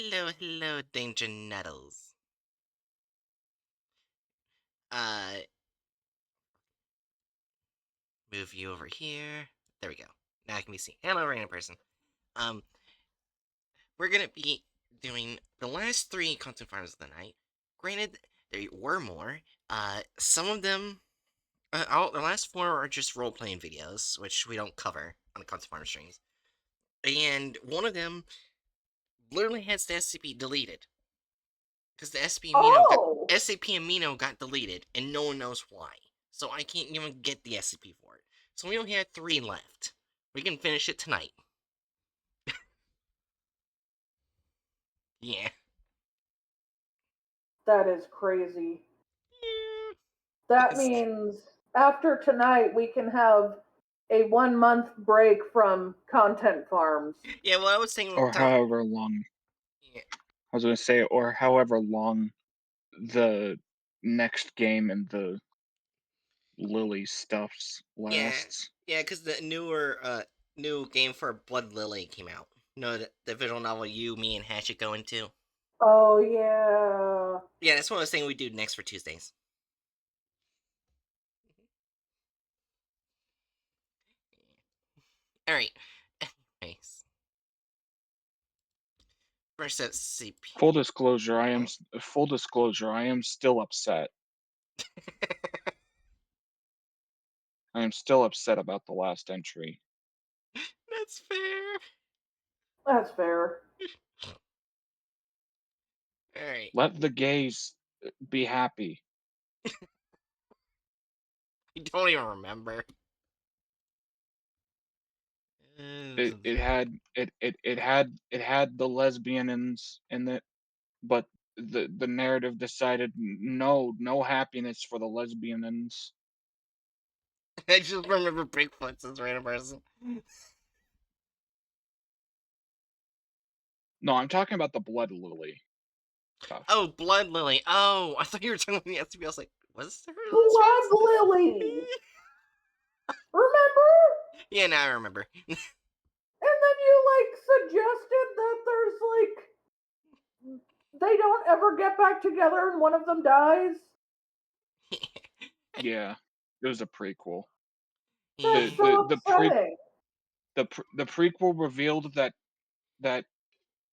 Hello, Danger Nettles. Uh, move you over here. There we go. Now I can be seen. Hello, random person. Um, we're gonna be doing the last three content farms of the night. Granted, there were more. Some of them, the last four are just role playing videos, which we don't cover on the content farm streams. And one of them literally has the SCP deleted because the Oh, SCP Amino got deleted, and no one knows why. So I can't even get the SCP for it. So we only have three left. We can finish it tonight. Yeah. that is crazy. Yeah. That means after tonight, we can have a 1 month break from content farms. Yeah, well, I was saying. Or however long. Yeah. I was going to say, or however long the next game in the Lily stuffs lasts. Yeah, because the new game for Blood Lily came out. No, the visual novel you, me, and Hatchet go into. Oh, yeah. Yeah, that's what I was saying we do next for Tuesdays. Alright. Anyways. First SCP. Full disclosure, I am still upset. I am still upset about the last entry. That's fair. That's fair. Alright. Let the gays be happy. I don't even remember. It had the lesbians in it, but the narrative decided no happiness for the lesbians. I just remember Bigfoot since random person. No, I'm talking about the blood lily stuff. Oh, Blood Lily. Oh, I thought you were talking about the SCP. I was like, was there Blood Lily! Remember? Yeah, now I remember. And then you, suggested that they don't ever get back together and one of them dies? Yeah, it was a prequel. That's Yeah. so upsetting. The prequel revealed that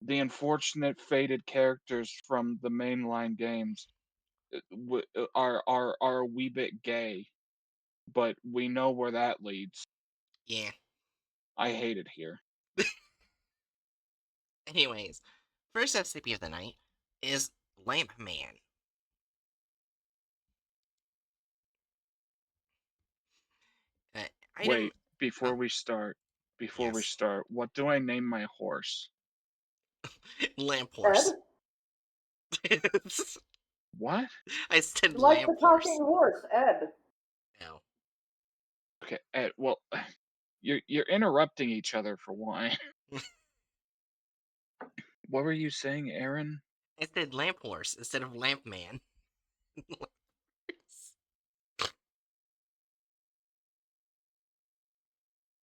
the unfortunate fated characters from the mainline games are a wee bit gay, but we know where that leads. Yeah. I hate it here. Anyways, first SCP of the night is Lamp Man. Uh, item. Wait, before Oh, we start, yes. what do I name my horse? Lamp Ed? Horse. What? I said Like Lamp the talking Horse. horse, Ed. No. Okay, well, you're interrupting each other for one. What were you saying, Aaron? I said Lamp Horse instead of Lamp Man.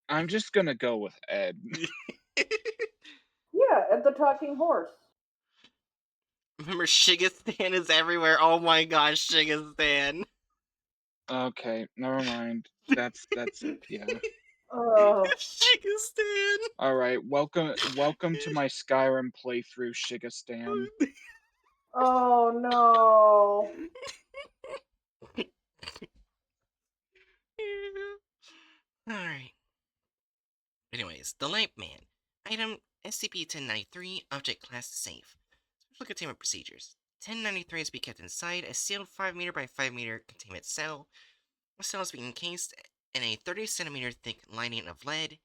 I'm just gonna go with Ed. Yeah, Ed the talking horse. Remember, Shigastan is everywhere. Oh my gosh, Shigastan. Okay, never mind. That's yeah. Shigastan. All right, welcome to my Skyrim playthrough, Shigastan. Oh no. Alright. Anyways, the Lamp Man. Item SCP-1093, object class safe. Special containment procedures. 1093 is to be kept inside a sealed 5 meter by 5 meter containment cell. The cell is to be encased in a 30 centimeter thick lining of lead.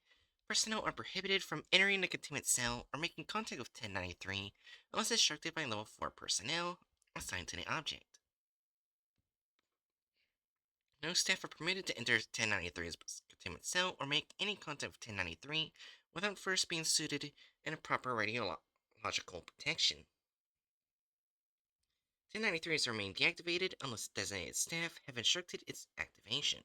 Personnel are prohibited from entering the containment cell or making contact with 1093 unless instructed by level 4 personnel assigned to the object. No staff are permitted to enter 1093's containment cell or make any contact with 1093 without first being suited in a proper radiological protection. 1093 is to remain deactivated unless designated staff have instructed its activation.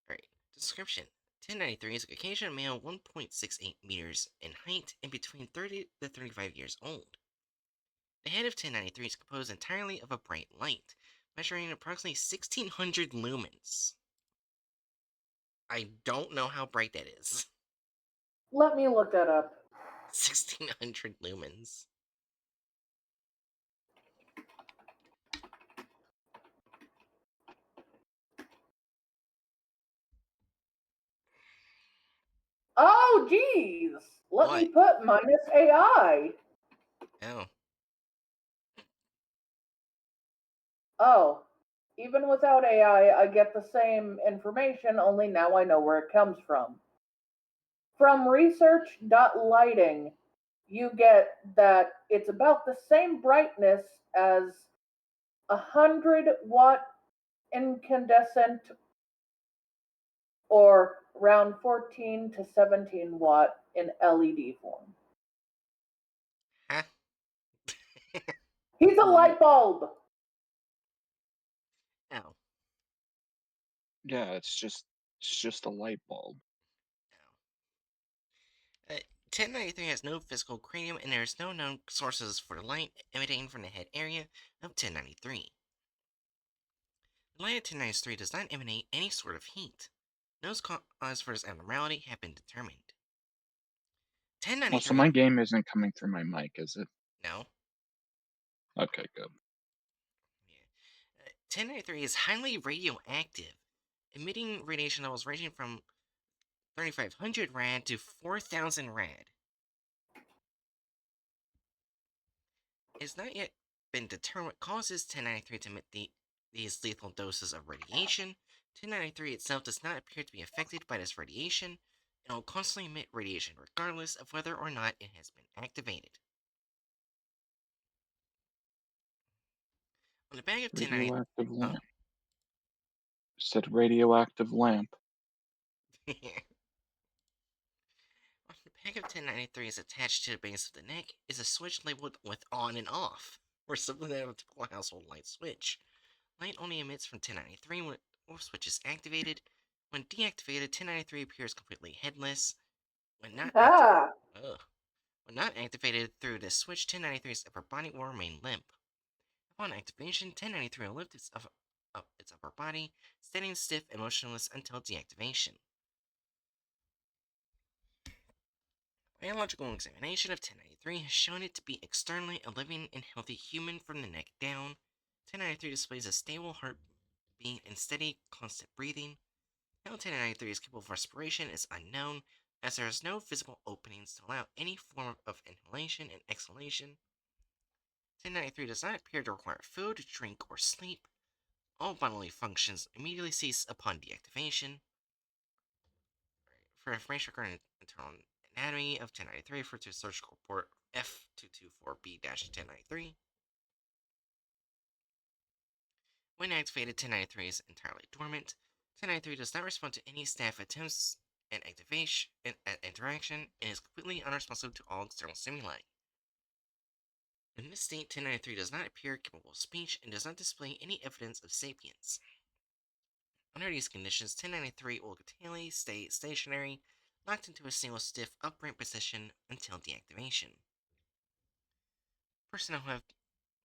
Alright, description. 1093 is a Caucasian male 1.68 meters in height and between 30 to 35 years old. The head of 1093 is composed entirely of a bright light, measuring approximately 1600 lumens. I don't know how bright that is. Let me look that up. 1600 lumens. Oh, geez. Let me What? put minus AI. Oh. Oh, even without AI, I get the same information, only now I know where it comes from. From research.lighting, you get that it's about the same brightness as 100-watt incandescent or around 14 to 17 watt in LED form. Huh? He's a light bulb. Oh. Yeah, it's just a light bulb. Oh. 1093 has no physical cranium and there is no known sources for light emanating from the head area of 1093. The light of 1093 does not emanate any sort of heat. No cause for this abnormality have been determined. Oh, so 1093. my game isn't coming through my mic, is it? No. Okay, good. Yeah. 1093 is highly radioactive, emitting radiation levels ranging from 3500 rad to 4000 rad. It has not yet been determined what causes 1093 to emit these lethal doses of radiation. 1093 itself does not appear to be affected by this radiation, and will constantly emit radiation regardless of whether or not it has been activated. On the back of 1093, Radioactive huh? lamp. Said radioactive lamp. On the back of 1093 is attached to the base of the neck is a switch labeled with on and off, or something like a typical household light switch. Light only emits from 1093 when the switch is activated. When deactivated, 1093 appears completely headless. When not, Ah, ugh. When not activated through this switch, 1093's upper body will remain limp. Upon activation, 1093 will lift up its upper body, standing stiff and motionless until deactivation. Biological examination of 1093 has shown it to be externally a living and healthy human from the neck down. 1093 displays a stable heartbeat and steady, constant breathing. How 1093 is capable of respiration is unknown, as there is no visible openings to allow any form of inhalation and exhalation. 1093 does not appear to require food, drink, or sleep. All bodily functions immediately cease upon deactivation. For information regarding internal anatomy of 1093, refer to surgical report F224B-1093. When activated, 1093 is entirely dormant. 1093 does not respond to any staff attempts at activation and interaction, and is completely unresponsive to all external stimuli. In this state, 1093 does not appear capable of speech and does not display any evidence of sapience. Under these conditions, 1093 will continually stay stationary, locked into a single stiff upright position until deactivation. Personnel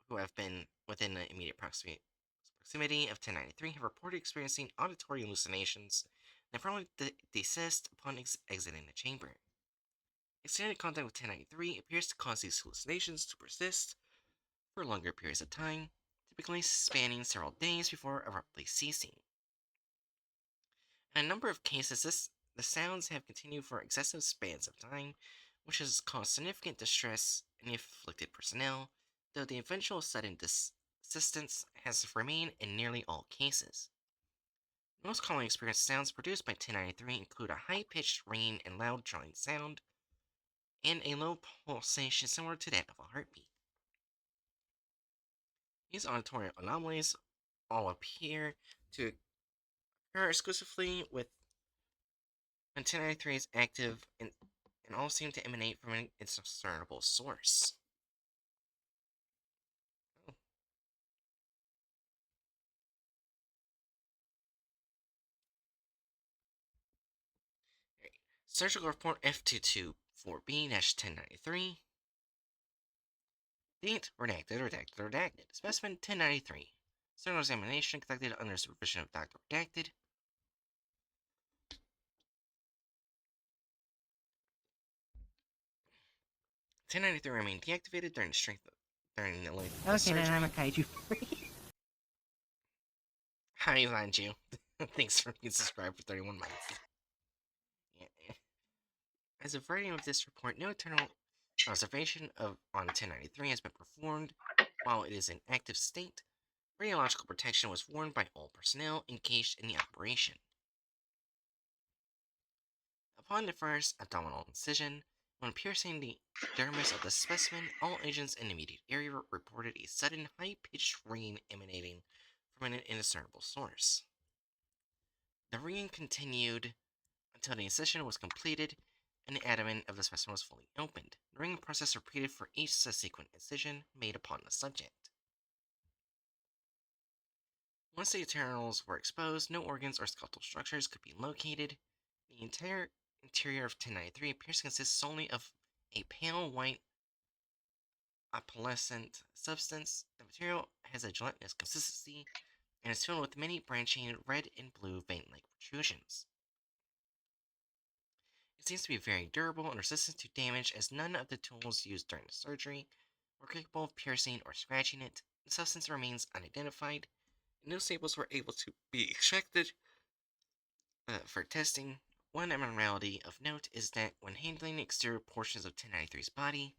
who have been within the immediate proximity of 1093 have reported experiencing auditory hallucinations and have probably desist upon exiting the chamber. Extended contact with 1093 appears to cause these hallucinations to persist for longer periods of time, typically spanning several days before abruptly ceasing. In a number of cases, the sounds have continued for excessive spans of time, which has caused significant distress in the afflicted personnel, though the eventual sudden desistance has remained in nearly all cases. The most commonly experienced sounds produced by 1093 include a high-pitched ringing and loud drawing sound, and a low pulsation similar to that of a heartbeat. These auditory anomalies all appear to occur exclusively with when 1093 is active and all seem to emanate from an indiscernible source. Oh. Surgical Report F224B-1093. Date, redacted. Specimen 1093. Surgical examination conducted under supervision of Dr. Redacted. (1093) remained deactivated during the length of the surgery. Okay, then I'm a kaiju. Hi, Lanju. Thanks for being subscribed for 31 months. As of writing of this report, no internal observation on 1093 has been performed. While it is in active state, radiological protection was worn by all personnel engaged in the operation. Upon the first abdominal incision, when piercing the dermis of the specimen, all agents in the immediate area reported a sudden high-pitched ringing emanating from an indiscernible source. The ringing continued until the incision was completed and the abdomen of the specimen was fully opened. The ringing process repeated for each subsequent incision made upon the subject. Once the internals were exposed, no organs or skeletal structures could be located. The entire interior of 1093 appears to consist solely of a pale white opalescent substance. The material has a gelatinous consistency and is filled with many branching red and blue vein-like protrusions. It seems to be very durable and resistant to damage, as none of the tools used during the surgery were capable of piercing or scratching it. The substance remains unidentified. No samples were able to be extracted for testing. One abnormality of note is that when handling the exterior portions of 1093's body,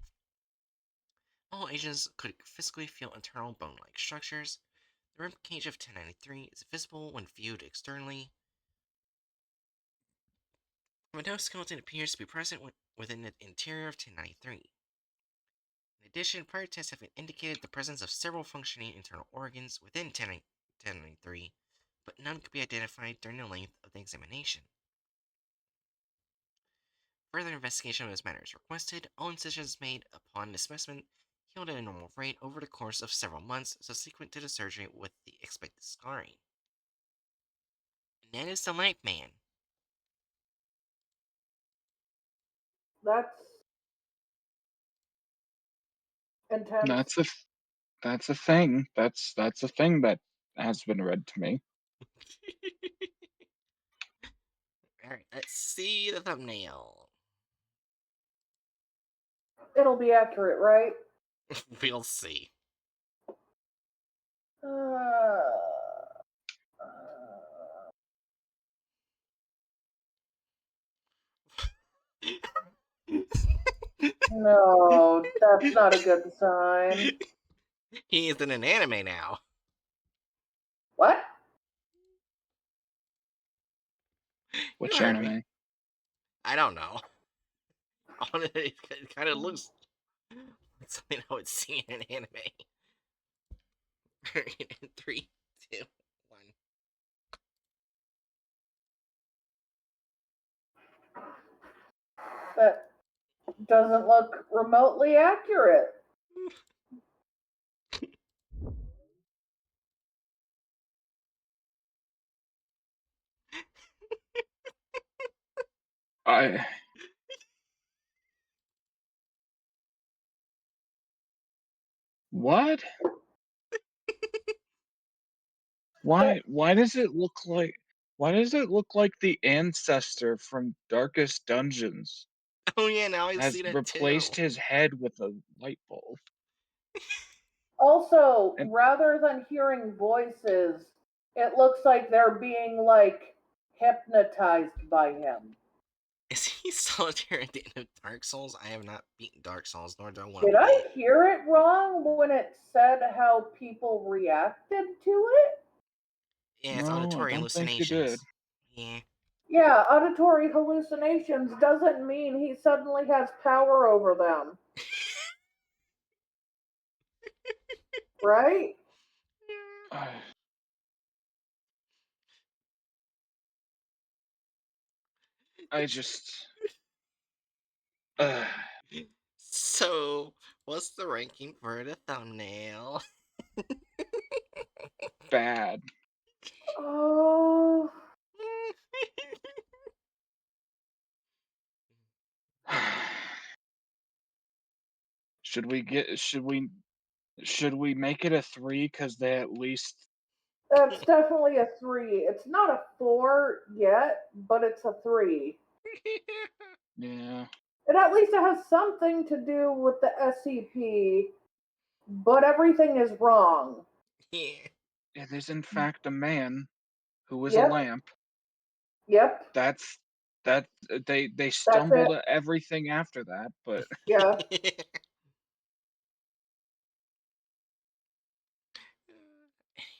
all agents could physically feel internal bone-like structures. The rib cage of 1093 is visible when viewed externally, but no skeleton appears to be present within the interior of 1093. In addition, prior tests have indicated the presence of several functioning internal organs within 1093, but none could be identified during the length of the examination. Further investigation of this matter is requested. All incisions made upon the specimen healed at a normal rate over the course of several months subsequent to the surgery with the expected scarring. And that is the Light Man. That's intense. That's a thing. That's a thing that has been read to me. Alright, let's see the thumbnail. It'll be accurate, right? We'll see. Uh, no, that's not a good sign. He's in an anime now. What? Which You heard me. anime? I don't know. It kind of looks like something I would see in an anime. In 3, 2, 1. That doesn't look remotely accurate. I What? Why does it look like the ancestor from Darkest Dungeons Oh yeah, now I see has that too. replaced his head with a light bulb? Also, And rather than hearing voices, it looks like they're being like hypnotized by him. Is he solitaire at the end of Dark Souls? I have not beaten Dark Souls, nor do I want Did to play I it. hear it wrong when it said how people reacted to it? Yeah, it's no, I auditory don't think you did. hallucinations. Yeah. Yeah, auditory hallucinations doesn't mean he suddenly has power over them, right? I just So, what's the ranking for the thumbnail? bad. Oh, Should we make it a 3 because they at least That's definitely a 3. It's not a 4 yet, but it's a 3. yeah. And at least it has something to do with the SCP, but everything is wrong. Yeah. It is in fact a man who is a Yep, lamp. yep, That's that they that's stumbled it. at everything after that, but Yeah.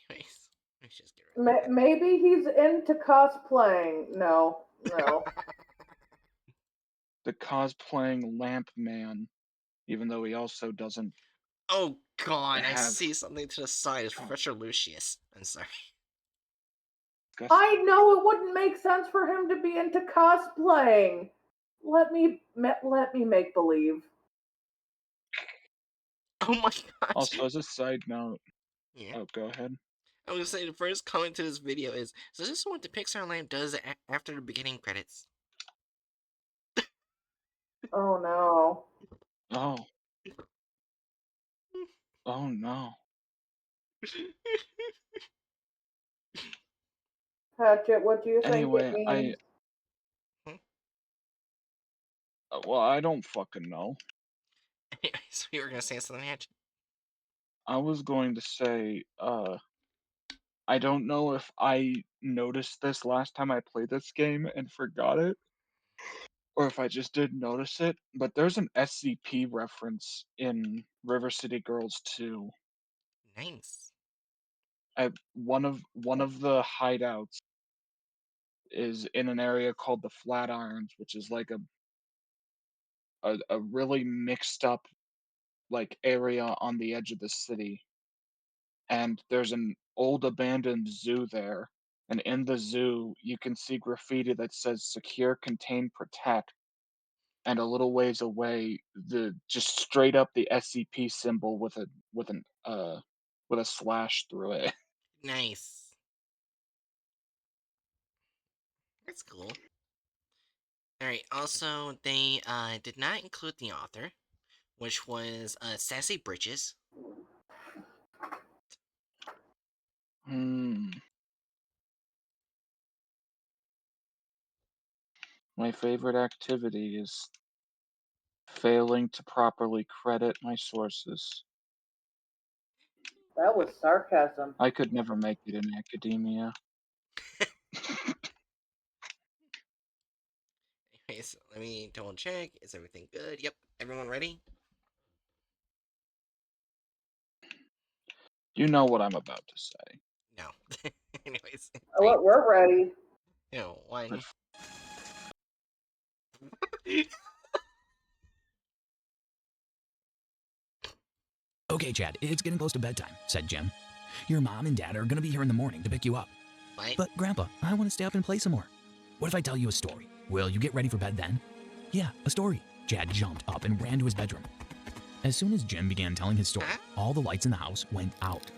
Anyways, let's just get rid of Maybe he's into cosplaying. No, no. that. the cosplaying lamp man, even though he also doesn't Oh god, I have see something to the side. It's Professor Lucius. I'm sorry. disgusting. I know it wouldn't make sense for him to be into cosplaying. Let me make believe. Oh my gosh. Also, as a side note, Yeah. oh, go ahead. I was gonna say the first comment to this video is, so this is what the Pixar lamp does after the beginning credits. Oh no. Oh, oh no. Hatchet, what do you think it Anyway, means? well, I don't fucking know. Anyways, we were gonna say something, Hatch. I was going to say, I don't know if I noticed this last time I played this game and forgot it, or if I just didn't notice it, but there's an SCP reference in River City Girls 2. Nice. One of the hideouts is in an area called the Flatirons, which is like a really mixed up like area on the edge of the city. And there's an old abandoned zoo there. And in the zoo, you can see graffiti that says "Secure, Contain, Protect." And a little ways away, the just straight up the SCP symbol with a slash through it. Nice. That's cool. Alright, also, they did not include the author, which was Sassy Bridges. Hmm. My favorite activity is failing to properly credit my sources. That was sarcasm. I could never make it in academia. Anyways, let me double check. Is everything good? Yep. Everyone ready? You know what I'm about to say. No. Anyways, Oh, three, we're ready. one. But Okay, Chad, it's getting close to bedtime, said Jim. Your mom and dad are gonna be here in the morning to pick you up. What? But, Grandpa, I want to stay up and play some more. What if I tell you a story? Will you get ready for bed then? Yeah, a story. Chad jumped up and ran to his bedroom. As soon as Jim began telling his story, all the lights in the house went out.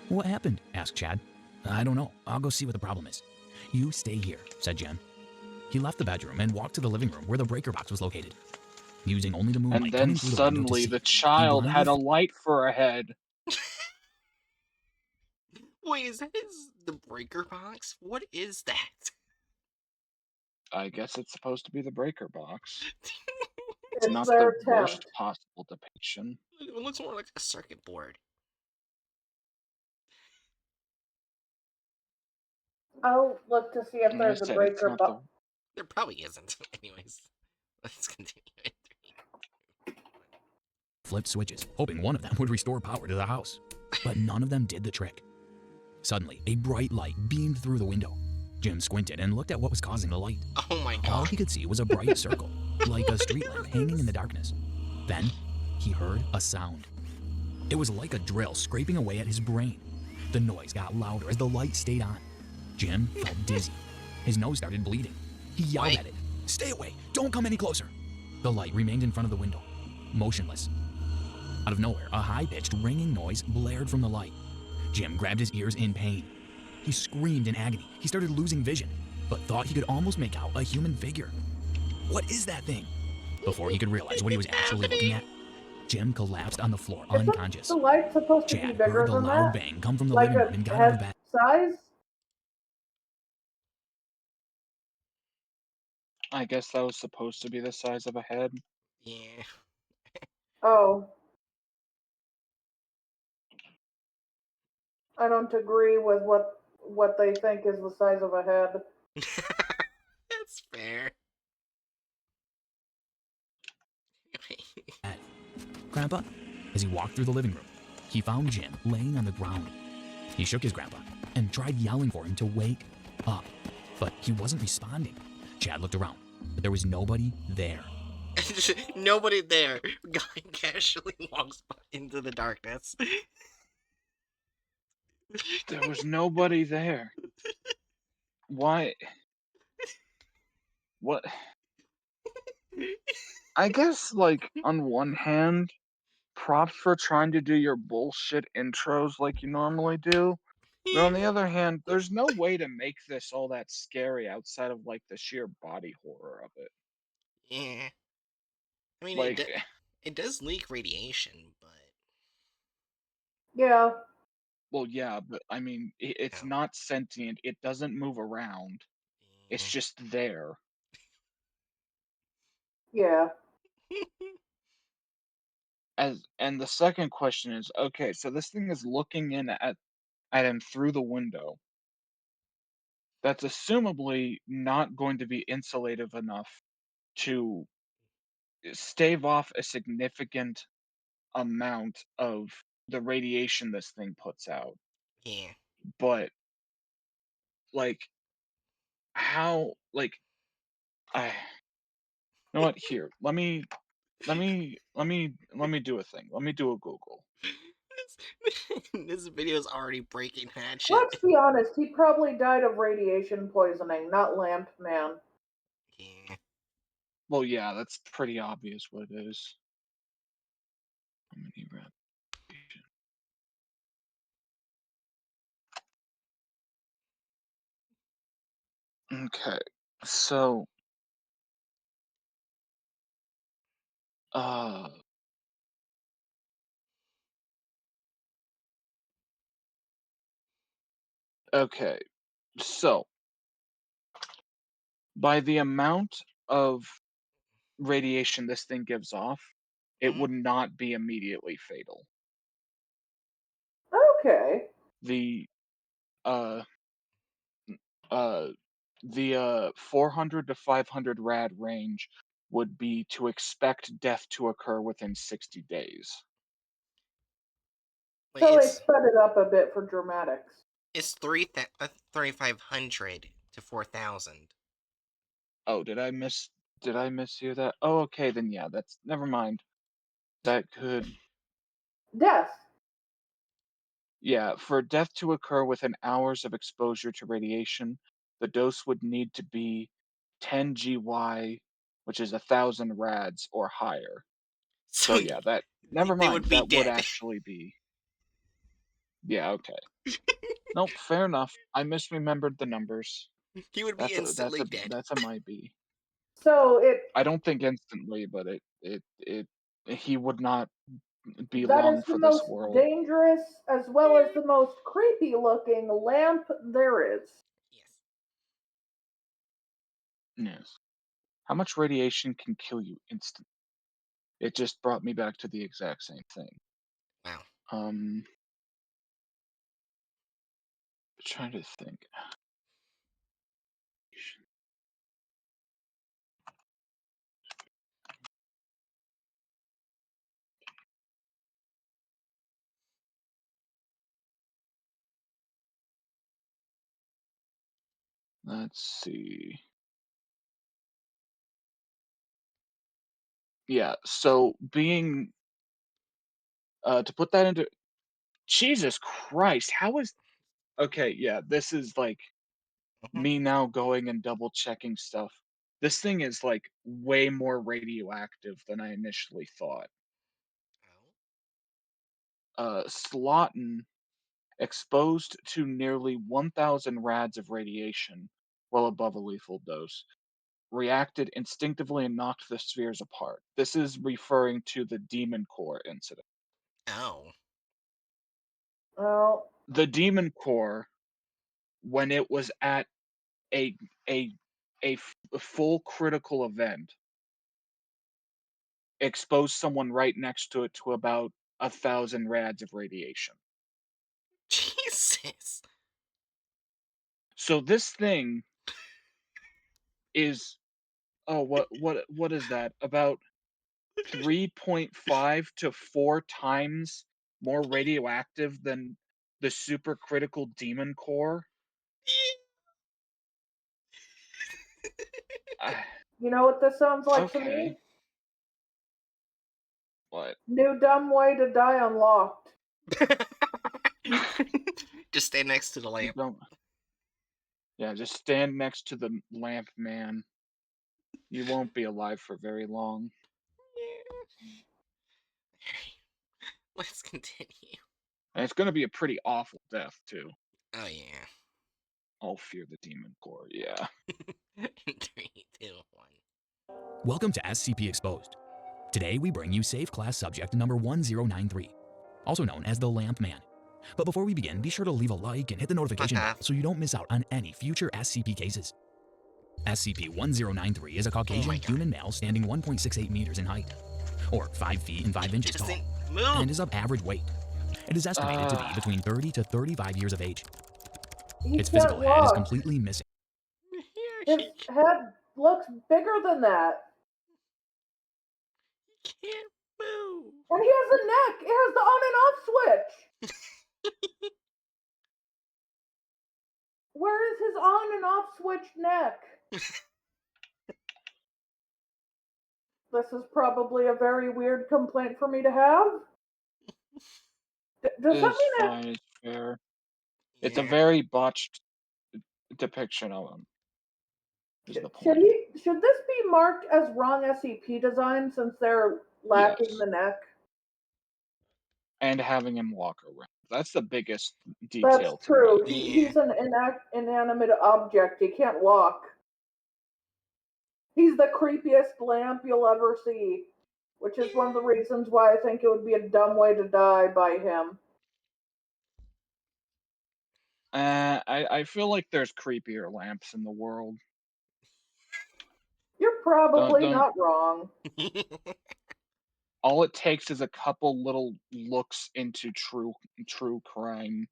What happened? Asked Chad. I don't know. I'll go see what the problem is. You stay here, said Jim. He left the bedroom and walked to the living room where the breaker box was located. Using only the and moonlight then coming through the window to suddenly see, the he child blinded had the a light for a head. Wait, is that the breaker box? What is that? I guess it's supposed to be the breaker box. It's It's not their the worst attempt. possible depiction. It looks more like a circuit board. I'll look to see if Like I there's a said, it's breaker not box. the There probably isn't. Anyways, let's continue. flipped switches, hoping one of them would restore power to the house. But none of them did the trick. Suddenly, a bright light beamed through the window. Jim squinted and looked at what was causing the light. Oh my All god. he could see was a bright circle, like a street lamp hanging in the darkness. Then, he heard a sound. It was like a drill scraping away at his brain. The noise got louder as the light stayed on. Jim felt dizzy. His nose started bleeding. He yelled What? at it. Stay away! Don't come any closer! The light remained in front of the window, motionless. Out of nowhere, a high-pitched ringing noise blared from the light. Jim grabbed his ears in pain. He screamed in agony. He started losing vision, but thought he could almost make out a human figure. What is that thing? Before he could realize what he was actually looking at, Jim collapsed on the floor, Isn't unconscious. the light supposed to be Chad bigger heard a than loud that? bang come from the Like living room a and got out of head bed. size? I guess that was supposed to be the size of a head. Yeah. Oh. I don't agree with what they think is the size of a head. That's fair. Grandpa, as he walked through the living room, he found Jim laying on the ground. He shook his grandpa and tried yelling for him to wake up, but he wasn't responding. Chad looked around, but there was nobody there. Nobody there. Guy casually walks into the darkness. There was nobody there. Why? What? I guess, like, on one hand, props for trying to do your bullshit intros like you normally do. But on the other hand, there's no way to make this all that scary outside of, like, the sheer body horror of it. Yeah. I mean, Like, it does leak radiation, but Yeah. well, yeah, but I mean, it's oh, not sentient. It doesn't move around. It's yeah. just there. Yeah. And the second question is, okay, so this thing is looking in at him through the window. That's assumably not going to be insulative enough to stave off a significant amount of the radiation this thing puts out. Yeah. But like how like I you know what here, let me do a thing. Let me do a Google. This video is already breaking Let's hatchet. be honest, he probably died of radiation poisoning, not Lamp Man. Yeah. Well, yeah, that's pretty obvious what it is. How many radiation? Okay. So uh okay. So by the amount of radiation this thing gives off, it Hmm. would not be immediately fatal. Okay. The uh uh the 400 to 500 rad range would be to expect death to occur within 60 days. Wait, So they sped it up a bit for dramatics. it's 3,500 to 4,000. Oh, did I mishear that? Oh, okay, then yeah, that's never mind. That could Death. Yeah, for death to occur within hours of exposure to radiation, the dose would need to be 10 GY, which is 1,000 rads or higher. So So yeah, that never they would mind. be That would dead. actually be yeah, okay. Nope, fair enough. I misremembered the numbers. He would be instantly dead. That's a might be. So it I don't think instantly, but it he would not be that is long the for this most world. dangerous as well as the most creepy looking lamp there is. Yes. Yes. How much radiation can kill you instantly? It just brought me back to the exact same thing. Wow. Um, trying to think. Let's see. Yeah, so being to put that into Jesus Christ, how is okay, yeah, this is like Hmm. me now going and double checking stuff. This thing is like way more radioactive than I initially thought. Oh. Slotin exposed to nearly 1,000 rads of radiation, well above a lethal dose, reacted instinctively and knocked the spheres apart. This is referring to the Demon Core incident. Oh. Well, The Demon Core, when it was at a full critical event, exposed someone right next to it to about 1,000 rads of radiation. Jesus. So this thing is what is that? About 3.5 to 4 times more radioactive than the supercritical Demon Core. I- you know what this sounds like to okay. me? What? New dumb way to die unlocked. Just stay next to the You lamp. don't. Yeah, just stand next to the lamp, man. You won't be alive for very long. Let's continue. And it's gonna be a pretty awful death, too. Oh, yeah. I'll fear the Demon Core, yeah. 3, 2, 1. Welcome to SCP Exposed. Today we bring you Safe Class Subject number 1093, also known as the Lamp Man. But before we begin, be sure to leave a like and hit the notification bell so you don't miss out on any future SCP cases. SCP-1093 is a Caucasian God. human male standing 1.68 meters in height, or 5 feet and 5 inches tall, Doesn't move. and is of average weight. It is estimated to be between 30 to 35 years of age. He Its can't physical head is walk. completely missing. His head looks bigger than that. He can't move. And he has a neck. It has the on and off switch. Where is his on and off switch neck? This is probably a very weird complaint for me to have. Does that It's mean that fine, it's fair. It's a Yeah. very botched depiction of him. Is the point. should this be marked as wrong SCP design since they're lacking Yes. the neck? And having him walk around. That's the biggest detail. That's true. To me. He's an inanimate object. He can't walk. He's the creepiest lamp you'll ever see, which is one of the reasons why I think it would be a dumb way to die by him. I feel like there's creepier lamps in the world. You're probably Don't- not wrong. All it takes is a couple little looks into true crime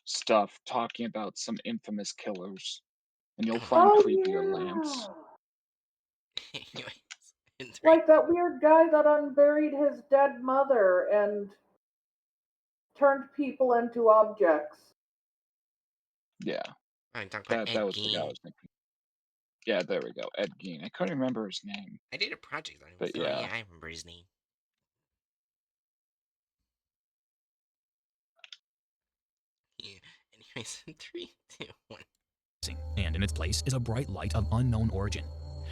stuff, talking about some infamous killers, and you'll find creepier lamps. Anyways, in 3. Like that weird guy that unburied his dead mother and turned people into objects. Yeah, I'm talking about that Ed was the guy I Gein. was thinking. Yeah, there we go, Ed Gein. I couldn't remember his name. I did a project on him, But so yeah. yeah, I remember his name. Yeah. Anyways, 3, 2, 1. And in its place is a bright light of unknown origin,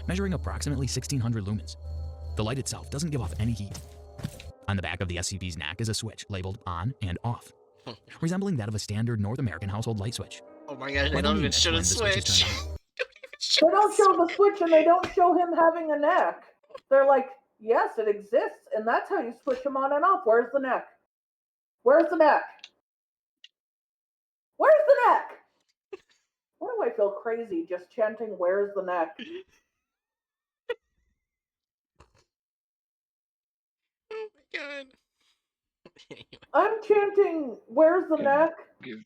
measuring approximately 1600 lumens. The light itself doesn't give off any heat. On the back of the SCP's neck is a switch labeled on and off, resembling that of a standard North American household light switch. Oh my god, they Like don't only even next show when the the switch is switch. turned on. They don't show the switch and they don't show him having a neck. They're like, yes, it exists, and that's how you switch him on and off. Where's the neck? Where's the neck? Where's the neck? Why do I feel crazy just chanting, where's the neck? Oh my god. Anyway. I'm chanting, where's the Yeah. neck?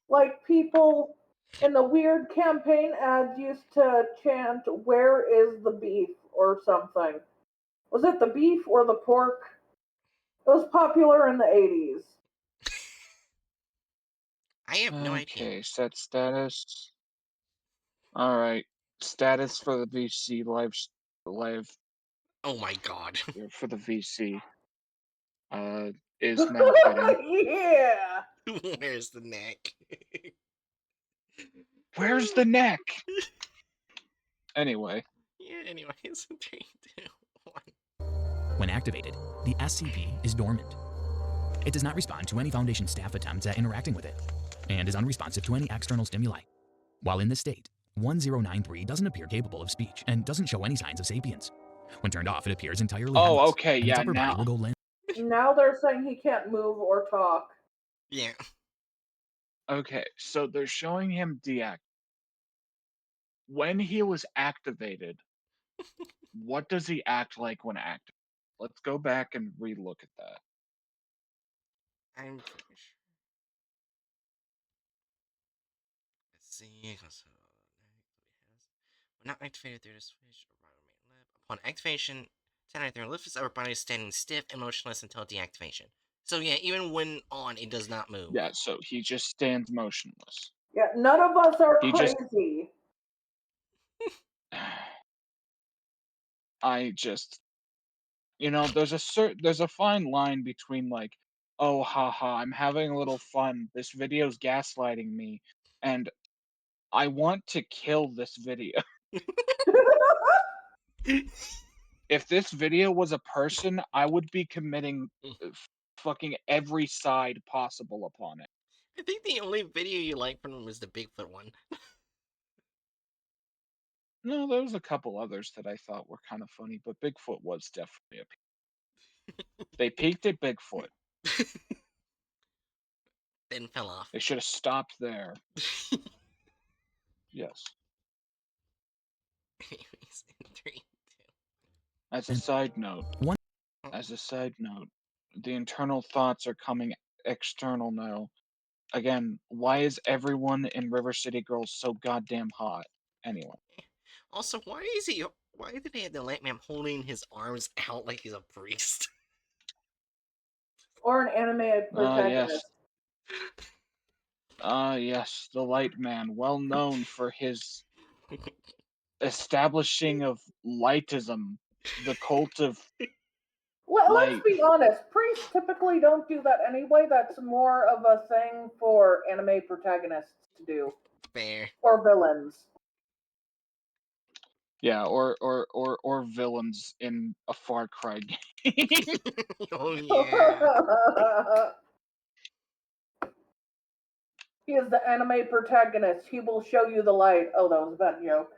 Like people in the weird campaign ads used to chant, where is the beef or something. Was it the beef or the pork? It was popular in the 80s. I have no idea. Okay, set status. Alright. Status for the VC live Oh my god. for the VC. Is now hitting. Yeah! Where's the neck? Where's the neck? Anyway. Yeah, anyways, 3, 2, 1. When activated, the SCP is dormant. It does not respond to any Foundation staff attempts at interacting with it, and is unresponsive to any external stimuli. While in this state, 1093 doesn't appear capable of speech and doesn't show any signs of sapience. When turned off, it appears entirely Oh, headless, okay, and its yeah, upper body now. will go limp. Now they're saying he can't move or talk. Yeah. Okay, so they're showing him deactivate. When he was activated, what does he act like when activated? Let's go back and relook at that. I'm pretty sure. Let's see. When not activated through the switch or right remain lip. Upon activation, 1093 lifts its upper body standing stiff and motionless until deactivation. So yeah, even when on, it does not move. Yeah, so he just stands motionless. Yeah, none of us are He just- crazy. I just, there's a fine line between like, oh haha, I'm having a little fun. This video's gaslighting me, and I want to kill this video. If this video was a person, I would be committing fucking every side possible upon it. I think the only video you like from him is the Bigfoot one. No, there was a couple others that I thought were kind of funny, but Bigfoot was definitely a peak. They peaked at Bigfoot. Then fell off. They should have stopped there. Yes. Anyways, in 3, 2. As a side note, the internal thoughts are coming external now. Again, why is everyone in River City Girls so goddamn hot? Anyway. Also, why did they have the Light Man holding his arms out like he's a priest? Or an anime protagonist. Yes, the Light Man, well known for his establishing of lightism, the cult of Let's light. be honest, priests typically don't do that anyway. That's more of a thing for anime protagonists to do. Fair. Or villains. Yeah, or villains in a Far Cry game. Oh yeah. He is the anime protagonist. He will show you the light. Oh, that was a bad joke.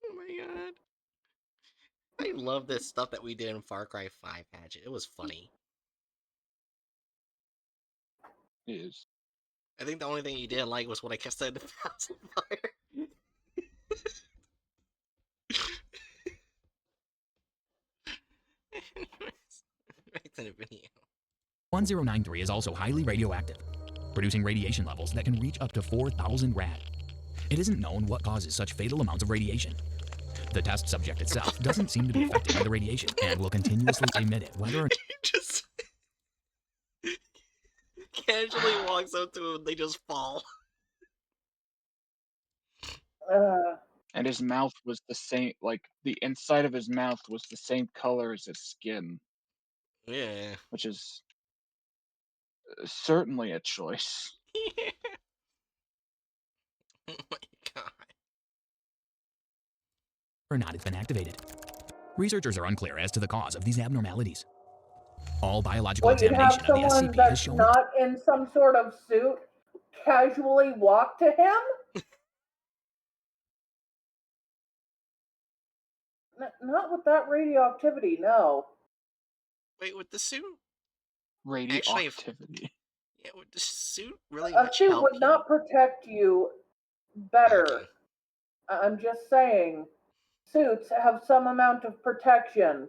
Oh my god. I love this stuff that we did in Far Cry 5 Hatchet. It was funny. Is I think the only thing you didn't like was when I kept setting the house on fire. Anyways, back to the video. 1093 is also highly radioactive, producing radiation levels that can reach up to 4,000 rad. It isn't known what causes such fatal amounts of radiation. The test subject itself doesn't seem to be affected by the radiation and will continuously emit it whether or not He just casually walks up to him, they just fall. and his mouth was the same, like the inside of his mouth was the same color as his skin, Yeah. which is certainly a choice. Yeah. Oh my god. it's been activated. Researchers are unclear as to the cause of these abnormalities. All biological What, you'd have examination of the someone SCP has that's shown not in some sort of suit casually walk to him? Not with that radioactivity, no. Wait, with the suit? Radioactivity. Yeah, would the suit really A much suit help would you? not protect you better. Okay. I'm just saying, suits have some amount of protection.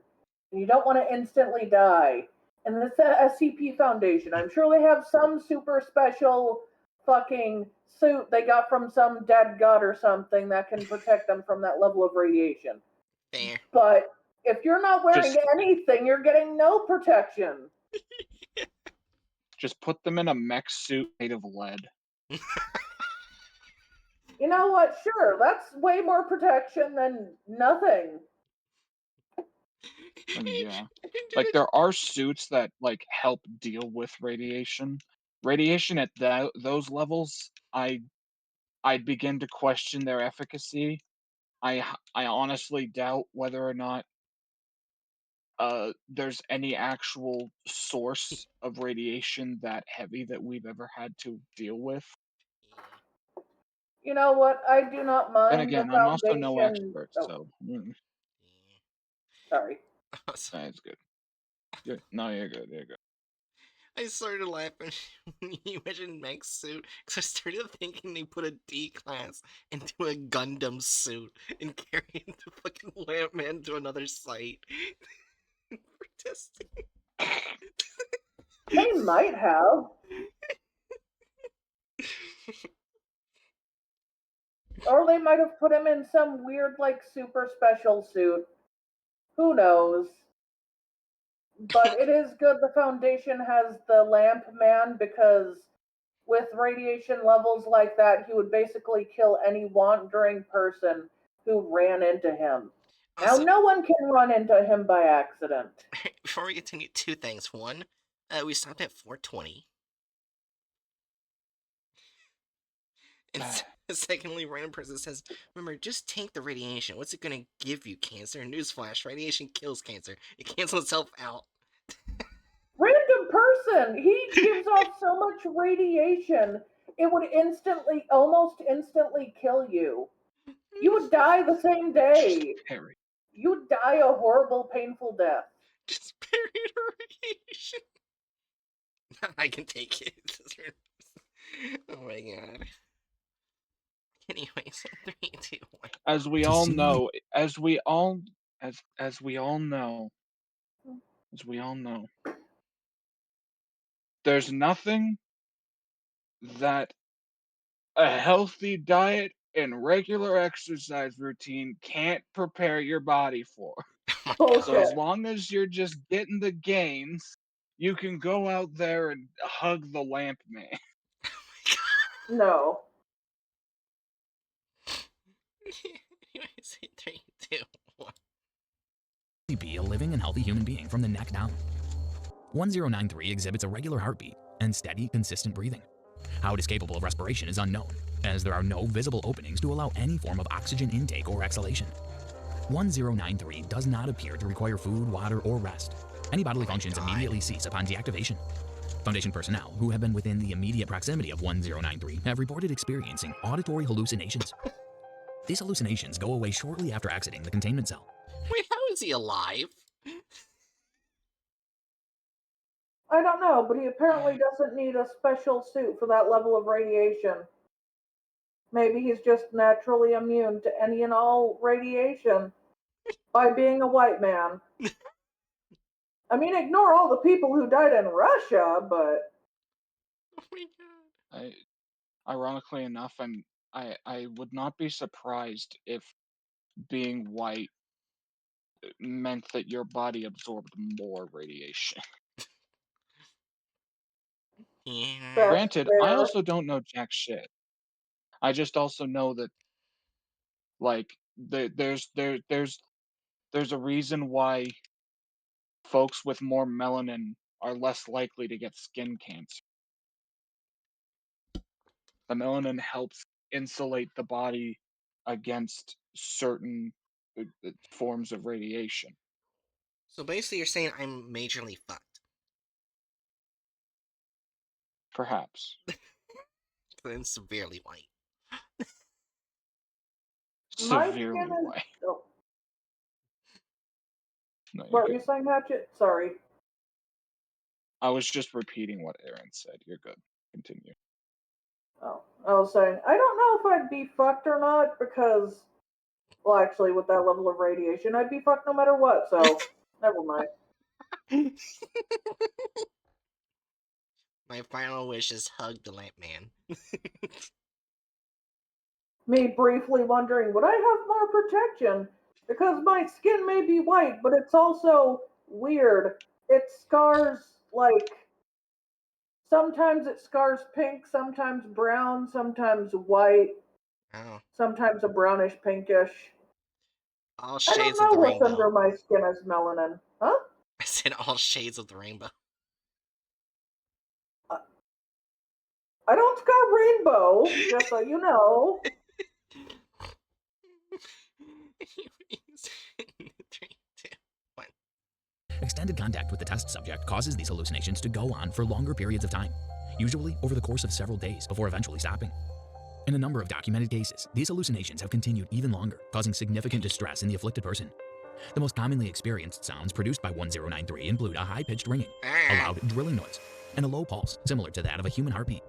And you don't want to instantly die. And this SCP Foundation, I'm sure they have some super special fucking suit they got from some dead god or something that can protect them from that level of radiation. Fair. But if you're not wearing Just- anything, you're getting no protection. Just put them in a mech suit made of lead. You know what? Sure, that's way more protection than nothing. Yeah. Like there are suits that like help deal with radiation. Radiation at those levels, I'd begin to question their efficacy. I honestly doubt whether or not there's any actual source of radiation that heavy that we've ever had to deal with. Yeah. You know what? I do not Then mind the again, I'm also no Foundation. expert, Oh, so sorry. that's good. No, you're good. You're good. I started laughing when you mentioned mech suit, because I started thinking they put a D-class into a Gundam suit and carried the fucking Lamp Man to another site for testing. They might have. Or they might have put him in some weird, like, super special suit. Who knows? But it is good the Foundation has the Lamp Man because with radiation levels like that, he would basically kill any wandering person who ran into him. Now, Also, no one can run into him by accident. before we continue, two things. One, we stopped at 420. And secondly, random person says, remember, just take the radiation. What's it gonna give you? Cancer? Newsflash, radiation kills cancer. It cancels itself out. Random person! He gives off so much radiation, it would almost instantly kill you. You would die the same day. Harry. You would die a horrible, painful death. Just buried radiation. I can take it. Oh my god. Anyways, 3, 2, 1. As we To all see- know, as we all know, there's nothing that a healthy diet and regular exercise routine can't prepare your body for. Oh my So god. as Bullshit. long as you're just getting the gains, you can go out there and hug the lamp man. No. Anyways, 3, 2, 1. be a living and healthy human being from the neck down. 1093 exhibits a regular heartbeat and steady, consistent breathing. How it is capable of respiration is unknown, as there are no visible openings to allow any form of oxygen intake or exhalation. 1093 does not appear to require food, water, or rest. Any bodily functions immediately cease upon deactivation. Foundation personnel who have been within the immediate proximity of 1093 have reported experiencing auditory hallucinations. These hallucinations go away shortly after exiting the containment cell. Wait, how is he alive? I don't know, but he apparently doesn't need a special suit for that level of radiation. Maybe he's just naturally immune to any and all radiation by being a white man. I mean, ignore all the people who died in Russia, but Oh my god. Ironically enough, I would not be surprised if being white meant that your body absorbed more radiation. Yeah. that's Granted, I fair. also don't know jack shit. I just also know that like there's a reason why folks with more melanin are less likely to get skin cancer. The melanin helps insulate the body against certain forms of radiation. So basically, you're saying I'm majorly fucked. Perhaps. I'm severely white. My Severely skin is. white. Oh, No, you're what were good. you saying, Hatchet? Sorry. I was just repeating what Aaron said. You're good. Continue. Oh, I was saying, I don't know if I'd be fucked or not because, well, actually, with that level of radiation, I'd be fucked no matter what, so never mind. My final wish is hug the lamp man. Me briefly wondering, would I have more protection? Because my skin may be white, but it's also weird. It scars, like, sometimes it scars pink, sometimes brown, sometimes white, Oh, sometimes a brownish pinkish. all I don't shades of know the what's rainbow. under my skin as melanin. Huh? I said all shades of the rainbow. I don't scar rainbow, just so you know. 3, 2, 1. Extended contact with the test subject causes these hallucinations to go on for longer periods of time, usually over the course of several days before eventually stopping. In a number of documented cases, these hallucinations have continued even longer, causing significant distress in the afflicted person. The most commonly experienced sounds produced by 1093 include a high-pitched ringing, a loud drilling noise, and a low pulse similar to that of a human heartbeat.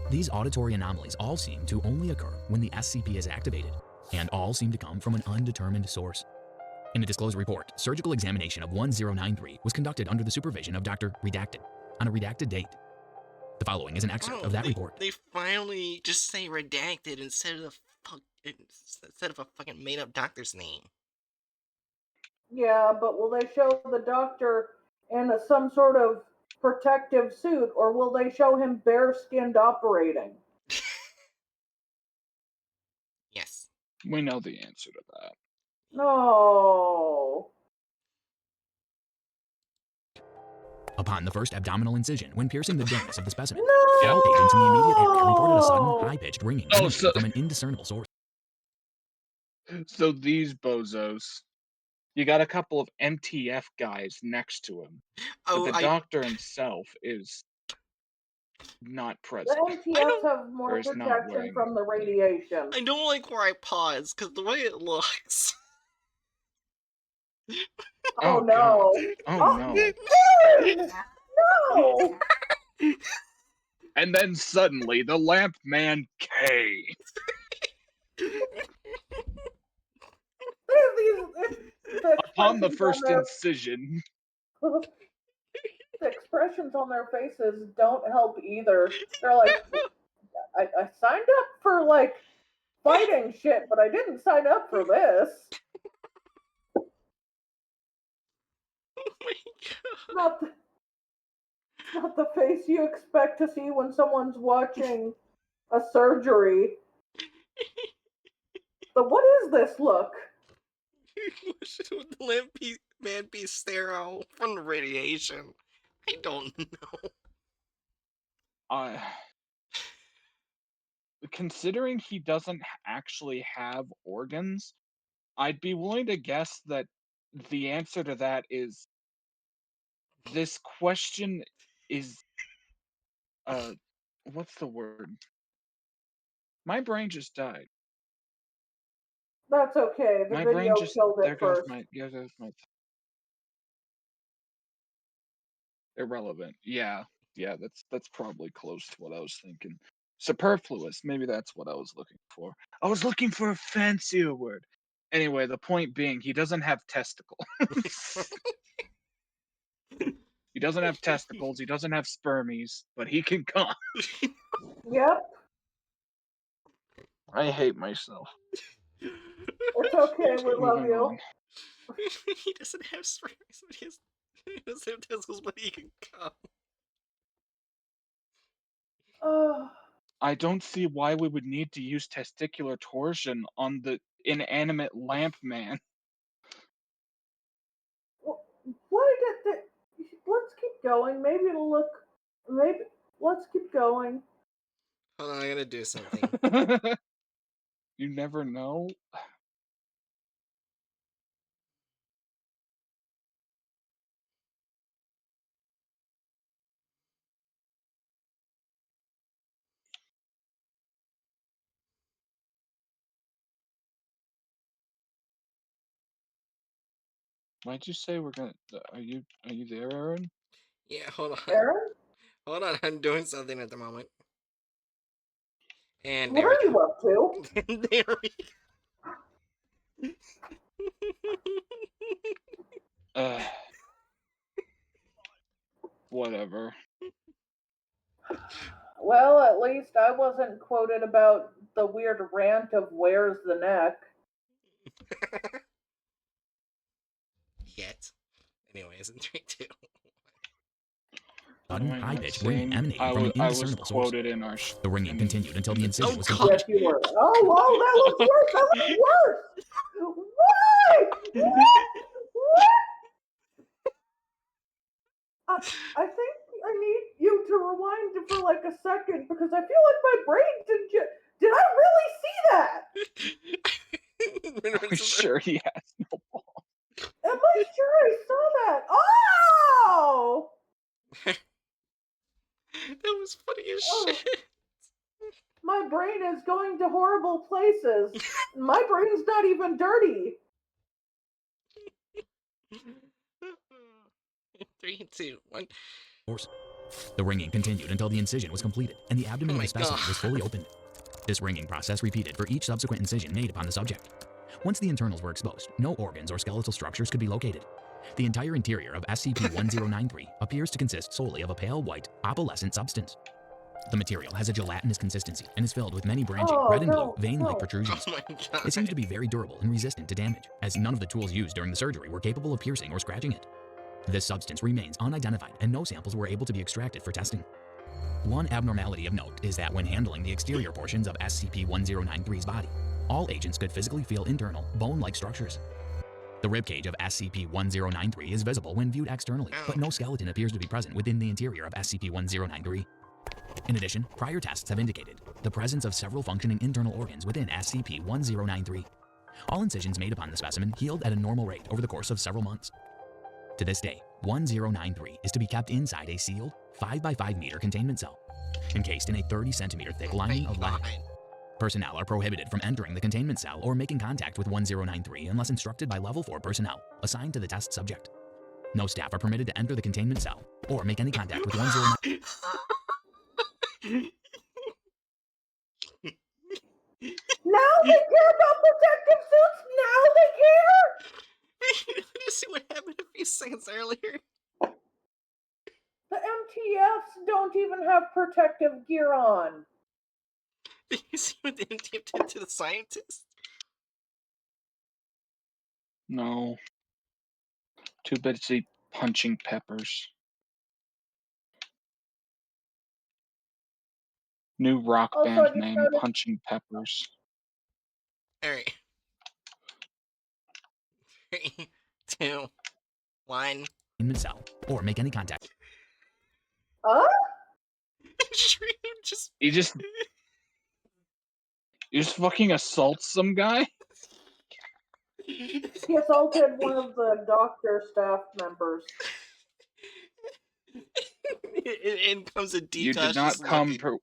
These auditory anomalies all seem to only occur when the SCP is activated, and all seem to come from an undetermined source. In a disclosed report, surgical examination of 1093 was conducted under the supervision of Dr. Redacted on a redacted date. The following is an excerpt of that report. They finally just say redacted instead of a fucking made-up doctor's name. Yeah, but will they show the doctor in some sort of protective suit, or will they show him bare-skinned operating? Yes. We know the answer to that. No. Upon the first abdominal incision, when piercing the dermis of the specimen, No. all agents in the immediate area reported a sudden, high-pitched ringing Oh, emanating from an indiscernible source. So these bozos, you got a couple of MTF guys next to him, but the doctor himself is not The present. MTFs have more Or is not protection wearing from the radiation. I don't like where I pause, because the way it looks. Oh, God. no. Oh no. Aaron! No! And then suddenly the lamp man came. They have the Upon the expressions first on incision. their, the expressions on their faces don't help either. They're like, I signed up for, like, fighting shit, but I didn't sign up for this. Oh my Not the, not the face you expect to see when someone's watching a surgery. But what is this look? Would the lamp man be sterile from the radiation? I don't know. Considering he doesn't actually have organs, I'd be willing to guess that the answer to that is this question is what's the word? My brain just died. That's okay. The My video brain just killed there it goes first. my irrelevant. Yeah, that's probably close to what I was thinking. Superfluous, maybe that's what I was looking for. I was looking for a fancier word. Anyway, the point being, he doesn't have testicles. He doesn't have testicles, he doesn't have spermies, but he can come. Yep, I hate myself. it's okay. We love Moving you. on. He doesn't have sperms, but he doesn't have testicles, but he can come. I don't see why we would need to use testicular torsion on the inanimate lamp man. Why did that? Let's keep going. Maybe it'll look. Maybe let's keep going. Hold on, I gotta do something. You never know. Why'd you say we're gonna? Are you there, Aaron? Yeah, hold on. Aaron, Hold on, I'm doing something at the moment. And what there we are you up to? go. There we go. Whatever. Well, at least I wasn't quoted about the weird rant of "Where's the neck?" Yet. Anyways, in 3, 2. Sudden, Am I not high-pitched ringing seeing? emanating from an I was indiscernible source. quoted in our. The ringing continued until the incision was God. completed. Yes, you were. Oh, that looks worse. That looks worse. Why? What? I think I need you to rewind for like a second because I feel like my brain did I really see that? I'm sure he has no ball. Am I sure I saw that? Oh! That was funny as Oh. shit. My brain is going to horrible places. My brain's not even dirty. 3, 2, 1. Force. The ringing continued until the incision was completed and the abdomen Oh of my the specimen was God. fully opened. This ringing process repeated for each subsequent incision made upon the subject. Once the internals were exposed, no organs or skeletal structures could be located. The entire interior of SCP-1093 appears to consist solely of a pale white, opalescent substance. The material has a gelatinous consistency and is filled with many branching, red and blue, vein-like Oh protrusions. my God. It seems to be very durable and resistant to damage, as none of the tools used during the surgery were capable of piercing or scratching it. This substance remains unidentified and no samples were able to be extracted for testing. One abnormality of note is that when handling the exterior portions of SCP-1093's body, all agents could physically feel internal, bone-like structures. The ribcage of SCP-1093 is visible when viewed externally, but no skeleton appears to be present within the interior of SCP-1093. In addition, prior tests have indicated the presence of several functioning internal organs within SCP-1093. All incisions made upon the specimen healed at a normal rate over the course of several months. To this day, 1093 is to be kept inside a sealed 5 by 5 meter containment cell, encased in a 30 centimeter thick lining of lead. Personnel are prohibited from entering the containment cell or making contact with 1093 unless instructed by Level 4 personnel assigned to the test subject. No staff are permitted to enter the containment cell or make any contact with 1093. Now they care about protective suits? Now they care? You see what happened a few seconds earlier? The MTFs don't even have protective gear on. Did you see what the MTF did to the scientist? No. Too busy punching peppers. New rock Also, band I just name, noticed. Punching Peppers. Alright. 3, 2, 1. cell or make any contact. Shrew just. You just fucking assault some guy? He assaulted one of the doctor staff members. In comes a You decoy did not just come looking.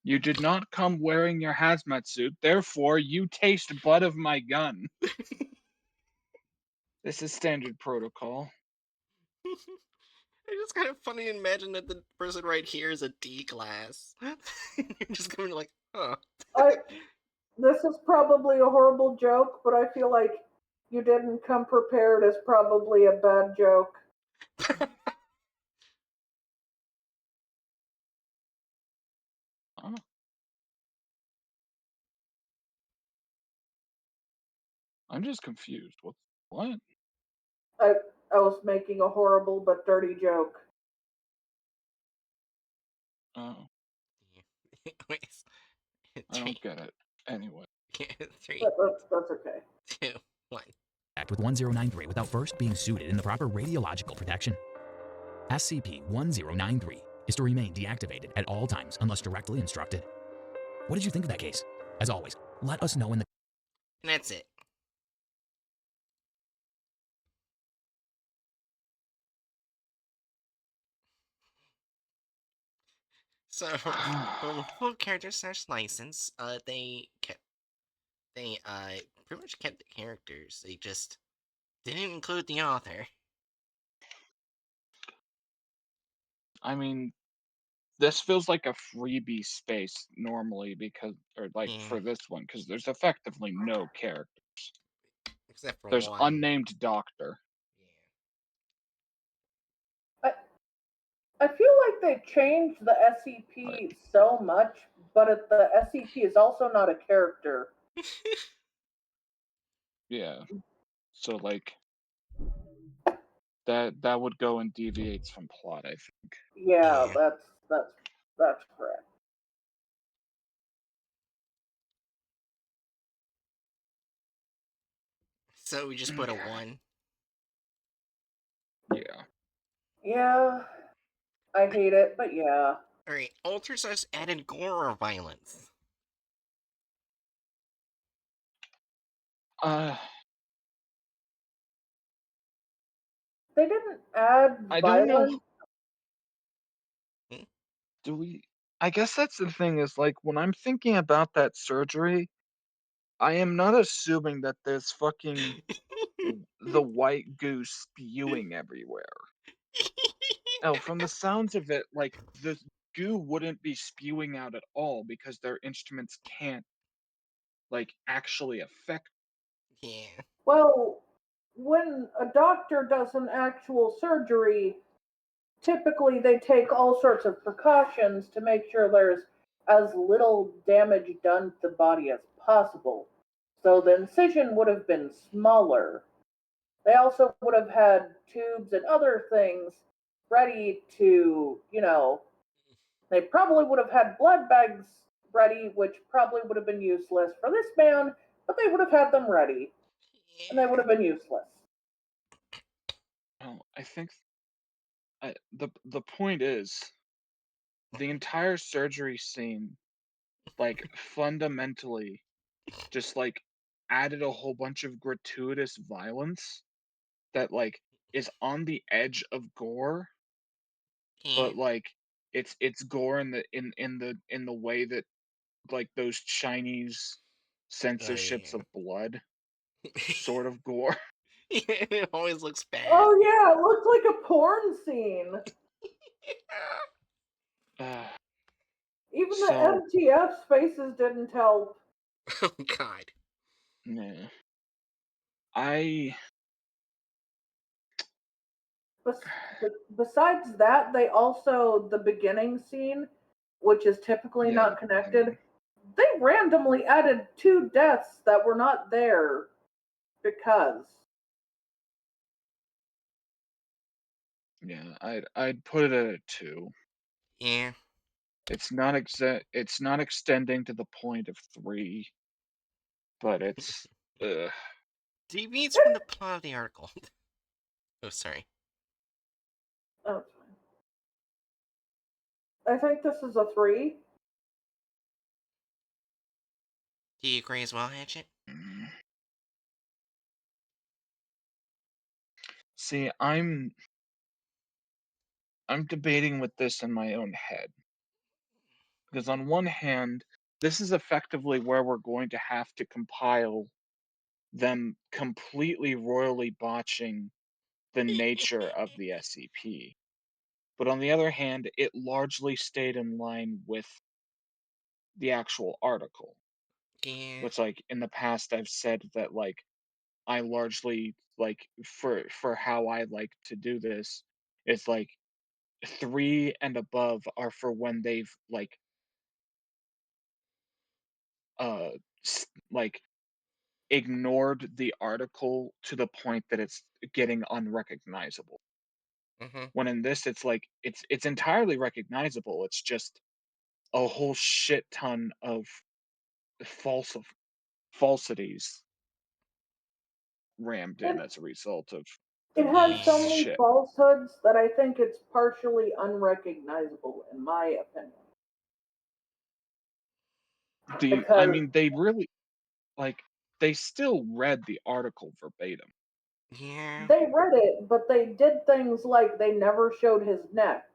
You did not come wearing your hazmat suit, therefore you taste blood of my gun. This is standard protocol. It's just kind of funny to imagine that the person right here is a D class. You're just going like, huh. This is probably a horrible joke, but I feel like you didn't come prepared is probably a bad joke. Oh. I'm just confused. What? I was making a horrible but dirty joke. Oh, Anyways, I don't get it. Anyway. 3, That's okay. 2, 1. Act with 1093 without first being suited in the proper radiological protection. SCP-1093 is to remain deactivated at all times unless directly instructed. What did you think of that case? As always, let us know in the And that's it. So, from a full character / license, they pretty much kept the characters. They just didn't include the author. I mean, this feels like a freebie space normally for this one, because there's effectively no character. Except for There's one. unnamed doctor. I feel like they changed the SCP so much, but the SCP is also not a character. Yeah. So like that would go and deviates from plot, I think. Yeah, Yeah. that's correct. So we just put a 1. Yeah. Yeah, I hate it, but yeah. Alright, Alters us added gore or violence. They didn't add I don't know. violence. Do we? I guess that's the thing is, like, when I'm thinking about that surgery, I am not assuming that there's fucking the white goo spewing everywhere. Oh, from the sounds of it, like, the goo wouldn't be spewing out at all because their instruments can't, like, actually affect. Yeah. Well, when a doctor does an actual surgery, typically they take all sorts of precautions to make sure there's as little damage done to the body as possible. So the incision would have been smaller. They also would have had tubes and other things ready to, they probably would have had blood bags ready, which probably would have been useless for this man, but they would have had them ready, and they would Yeah. have been useless. Oh, I think the point is the entire surgery scene, like, fundamentally just, like, added a whole bunch of gratuitous violence that, like, is on the edge of gore, Yeah. but, like, it's gore in the way that, like, those Chinese Oh, censorships yeah. of blood sort of gore. It always looks bad. Oh yeah, it looked like a porn scene. Uh, Even the so, MTF faces didn't help. Oh, God. yeah. I Bes- Besides that, they also, the beginning scene, which is typically yeah, not the connected, beginning. they randomly added two deaths that were not there because. Yeah, I'd put it at a 2. Yeah. It's not extending to the point of 3, but it's ugh. Deviates from the plot of the article. Oh, sorry. Oh, it's fine. I think this is a 3. Do you agree as well, Hatchet? Mm. See, I'm debating with this in my own head because on one hand, this is effectively where we're going to have to compile them completely royally botching the nature of the SCP. But on the other hand, it largely stayed in line with the actual article, Yeah. which, like, in the past I've said that, like, I largely, like, for how I like to do this, it's like 3 and above are for when they've, like, uh like, ignored the article to the point that it's getting unrecognizable. Mm-hmm. When in this, it's like it's entirely recognizable. It's just a whole shit ton of false falsities rammed in It, as a result of it has so this Yeah. many shit. falsehoods that I think it's partially unrecognizable, in my opinion. I Because mean, they really, like, they still read the article verbatim. Yeah. they read it, but they did things like they never showed his neck.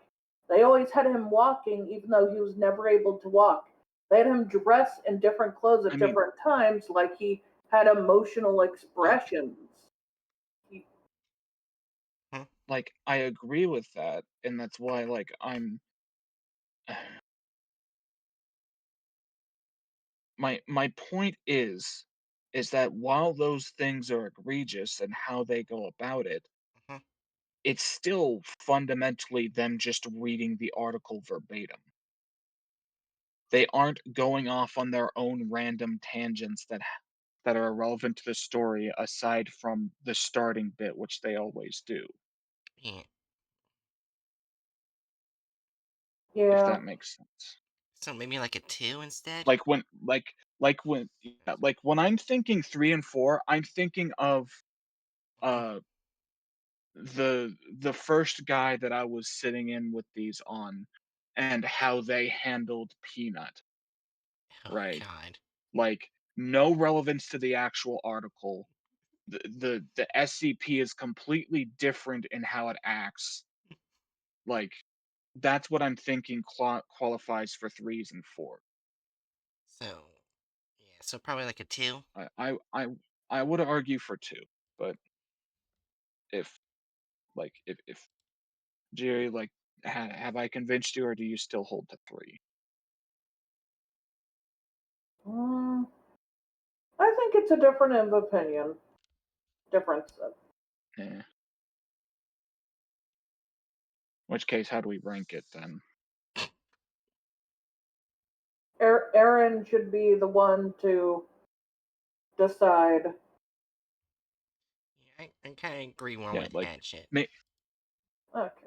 They always had him walking, even though he was never able to walk. They had him dress in different clothes I at mean, different times, like he had emotional like expressions. He, Huh? like, I agree with that, and that's why, like, my point is that while those things are egregious and how they go about it, Uh-huh. it's still fundamentally them just reading the article verbatim. They aren't going off on their own random tangents that are irrelevant to the story aside from the starting bit, which they always do, Yeah. if yeah, that makes sense. So maybe like a 2 instead? Like when yeah, like when I'm thinking 3 and 4, I'm thinking of Uh-huh. uh the first guy that I was sitting in with these on and how they handled Peanut, Oh, right? God. Like, no relevance to the actual article. The SCP is completely different in how it acts. Like, that's what I'm thinking qualifies for 3s and 4. So, yeah, so probably like a 2. I would argue for 2, but if if Jerry, like, have I convinced you, or do you still hold to 3? Mm, I think it's a difference of opinion. Difference. Yeah. Which case, how do we rank it then? Aaron should be the one to decide. Yeah, I kind of agree more Yeah, with like, Hatchet. may Okay.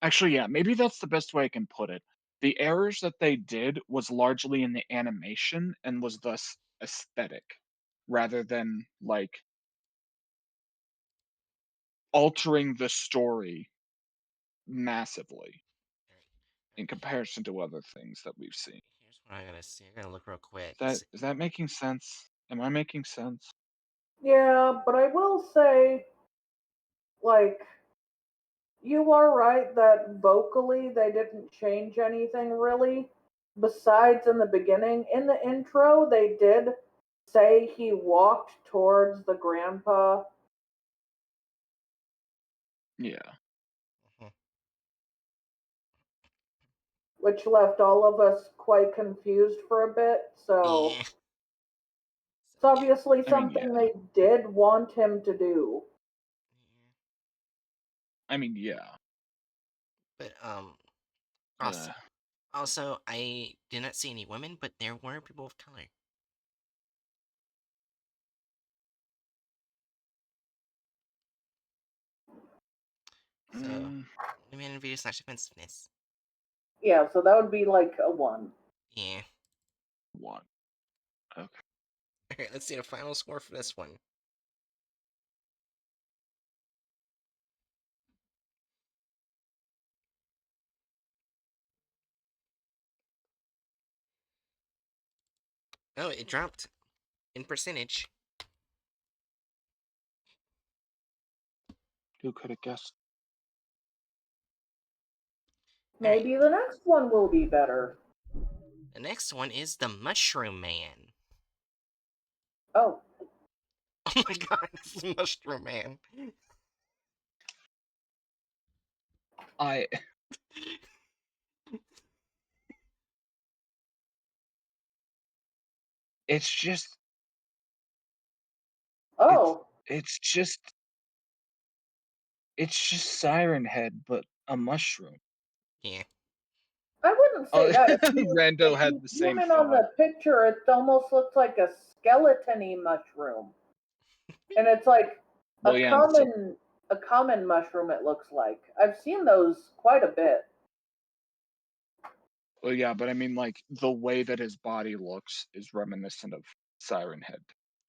actually, yeah, maybe that's the best way I can put it. The errors that they did was largely in the animation and was thus aesthetic, rather than, like, altering the story massively Alright, in comparison to other things that we've seen. here's what I gotta see. I gotta look real quick. Is that making sense? Am I making sense? Yeah, but I will say, like, you are right that vocally they didn't change anything really. Besides, in the beginning, in the intro, they did say he walked towards the grandpa, Yeah. Mhm. which left all of us quite confused for a bit. So Yeah. it's obviously I mean, something yeah. they did want him to do. Yeah. I mean, yeah. But Uh, also, I did not see any women, but there were people of color. So, mm, women video slash offensiveness. Yeah, so that would be like a 1. Yeah. 1. Okay. Okay, let's see the final score for this one. Oh, it dropped in percentage. Who could have guessed? All right. Maybe the next one will be better. The next one is the Mushroom Man. Oh, Oh my god, this is Mushroom Man. I. It's just. It's. oh, It's just. It's just Siren Head, but a mushroom. Yeah. I wouldn't say Oh, that. Rando If had you the zoom same in on thought. the picture, it almost looks like a skeleton-y mushroom, and it's like a Well, yeah, common mushroom. It looks like I've seen those quite a bit. well, yeah, but I mean, like, the way that his body looks is reminiscent of Siren Head.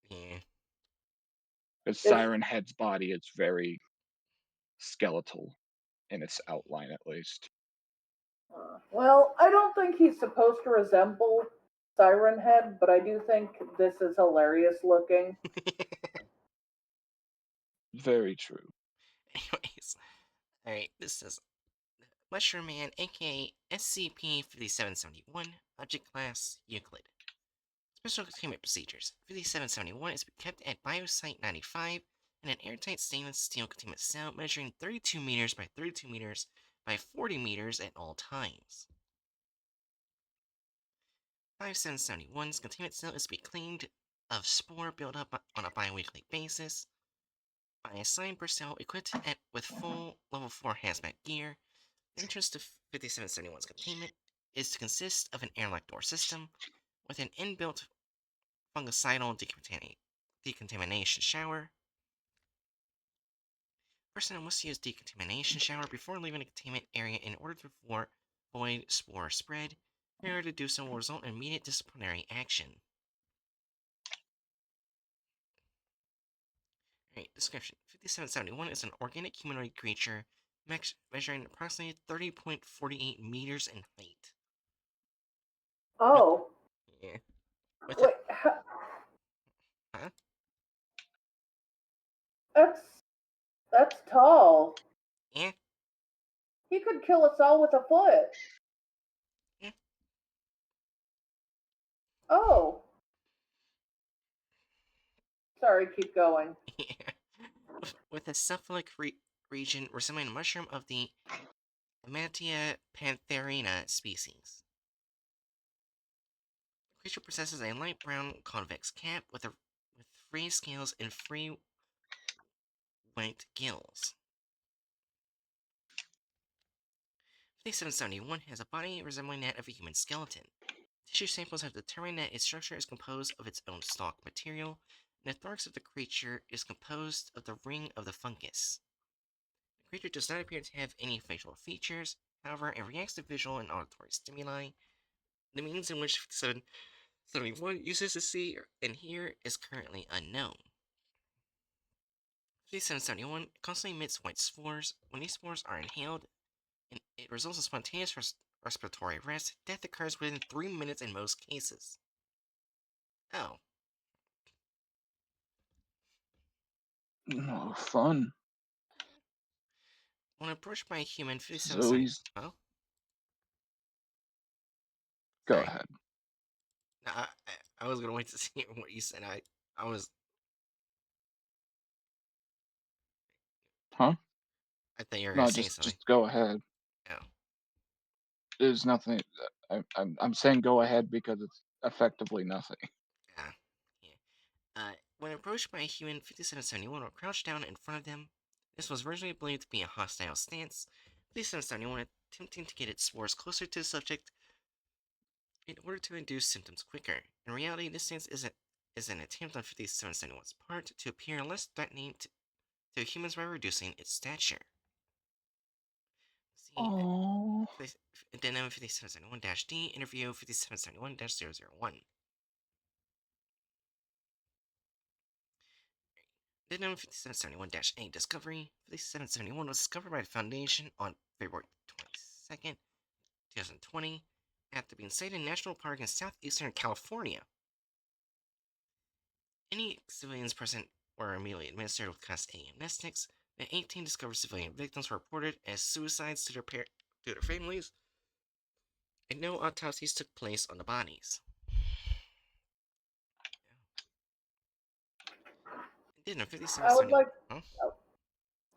Yeah. Because It's Siren Head's body is very skeletal in its outline, at least. well, I don't think he's supposed to resemble Siren Head, but I do think this is hilarious looking. Very true. Anyways, alright, this is Mushroom Man, aka SCP-5771, Object Class Euclid. Special containment procedures. 5771 is kept at Biosite 95 in an airtight stainless steel containment cell measuring 32 meters by 32 meters by 40 meters at all times. 5771's containment cell is to be cleaned of spore buildup on a bi-weekly basis by assigned personnel equipped with full level 4 hazmat gear. The entrance to 5771's containment is to consist of an airlock door system with an inbuilt fungicidal decontamination shower. Personnel must use decontamination shower before leaving the containment area in order to avoid spore spread. Failure to do so will result in immediate disciplinary action. Alright, description. 5771 is an organic humanoid creature measuring approximately 30.48 meters in height. With, Oh, yeah, with a, wait, huh? that's tall. Yeah, He could kill us all with a foot. Yeah. Oh. Sorry, keep going. With a cephalic region resembling a mushroom of the Amantia pantherina species. The creature possesses a light brown convex cap with free scales and free white gills. 5771 has a body resembling that of a human skeleton. Tissue samples have determined that its structure is composed of its own stalk material, and the thorax of the creature is composed of the ring of the fungus. The creature does not appear to have any facial features, however, it reacts to visual and auditory stimuli. The means in which 5771 uses to see and hear is currently unknown. 5771 constantly emits white spores. When these spores are inhaled, and it results in spontaneous respiratory arrest. Death occurs within 3 minutes in most cases. Oh. Oh, fun. When approached by a human, So 5770... he's. Oh? Go Sorry. ahead. No, I was gonna wait to see what you said. I was... Huh? I thought you were gonna No, say just something. just go ahead. Oh. There's nothing. I'm saying go ahead because it's effectively nothing. Yeah. When approached by a human, 5771 will crouch down in front of them. This was originally believed to be a hostile stance. 5771 attempting to get its spores closer to the subject in order to induce symptoms quicker. In reality, this stance is an attempt on 5771's part to appear less threatening to humans by reducing its stature. See Oh. Addendum 5771-D, Interview 5771-001. Addendum 5771-A, Discovery 5771 was discovered by the Foundation on February 22nd, 2020, after being sighted in National Park in southeastern California. Any civilians present were immediately administered with Class A amnestics. The 18 discovered civilian victims were reported as suicides to their families, and no autopsies took place on the bodies. Addendum I would 5771. like Huh?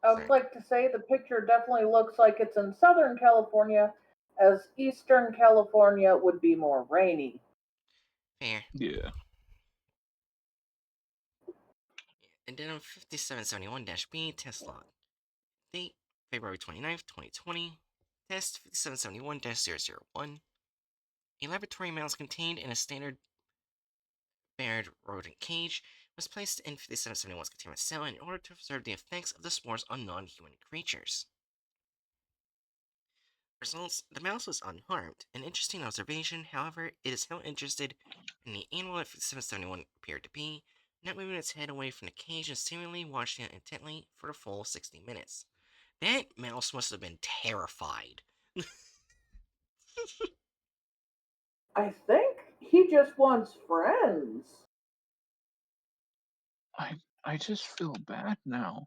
I would Sorry. like to say the picture definitely looks like it's in Southern California, as Eastern California would be more rainy. Fair. Yeah. Addendum 5771-B, Test Log. Date, February 29th, 2020. Test 5771-001. A laboratory mouse contained in a standard Baird rodent cage was placed in 5771's containment cell in order to observe the effects of the spores on non-human creatures. Results: the mouse was unharmed. An interesting observation, however, it is how interested in the animal that 5771 appeared to be, not moving its head away from the cage and seemingly watching it intently for the full 60 minutes. That mouse must have been terrified. I think he just wants friends. I just feel bad now.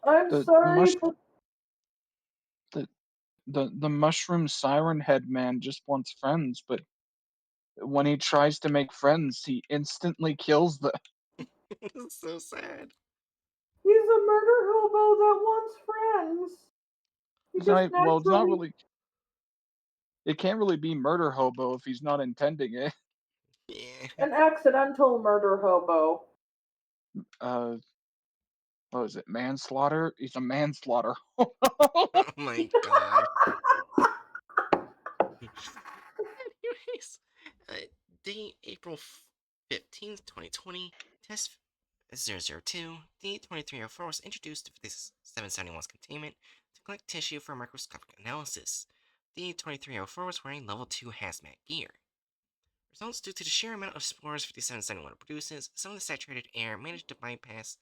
I'm The sorry mush for. the the mushroom siren head man just wants friends, but when he tries to make friends, he instantly kills them. It's so sad. He's a murder hobo that wants friends. He It's just not well. It's not naturally. really. It can't really be murder hobo if he's not intending it. Yeah. An accidental murder hobo. Uh, what was it? Manslaughter. He's a manslaughter. Oh my god. Anyways, uh, date April 15th, 2020. Test 002. D2304 was introduced to 5771's containment to collect tissue for microscopic analysis. D2304 was wearing level 2 hazmat gear. Results: due to the sheer amount of spores 5771 produces, some of the saturated air managed to bypass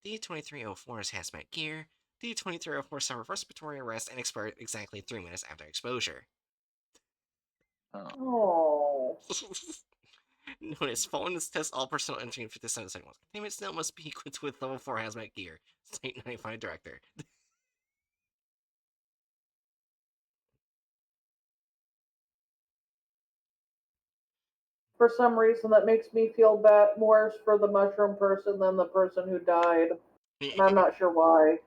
D2304's hazmat gear. D2304 suffered respiratory arrest and expired exactly 3 minutes after exposure. Oh. Oh. Notice: following this test, all personnel entering 5771's containment cell must be equipped with level 4 hazmat gear. State 95 Director. For some reason, that makes me feel bad worse for the mushroom person than the person who died, and I'm not sure why.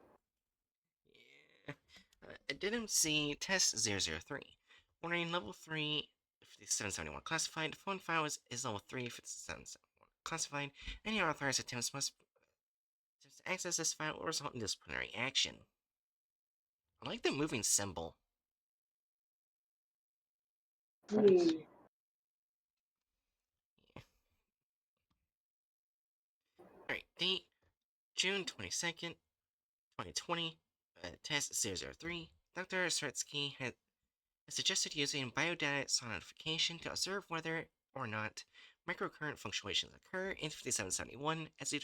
Yeah. Addendum C, Test 003. Warning, level 3, 5771 classified. Phone file is level 3, 5771 classified. Any unauthorized attempts to access this file will result in disciplinary action. I like the moving symbol. Credits. Alright, date June 22nd, 2020. Test 003. Dr. Sretsky has suggested using biodata sonification to observe whether or not microcurrent fluctuations occur in 5771 as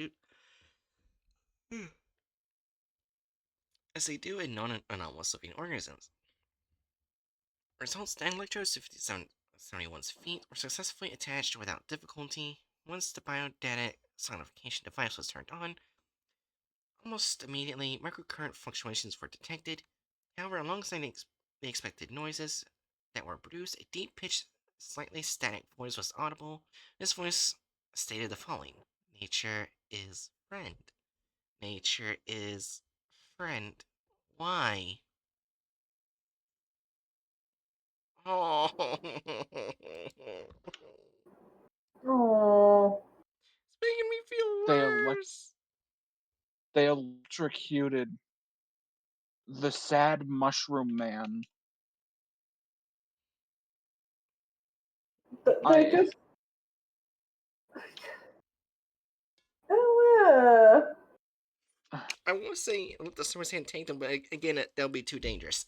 they do in non-anomalous living organisms. Results: the electrodes to 5771's feet were successfully attached without difficulty. Once the biodata sonification device was turned on, almost immediately microcurrent fluctuations were detected. However, alongside the expected noises that were produced, a deep-pitched, slightly static voice was audible. This voice stated the following: Nature is friend. Nature is friend. Why? Oh. Oh, It's making me feel They elect worse. they electrocuted the sad mushroom man. they I just. Oh, I want to say let the Swords Hand take them, but again, they'll be too dangerous.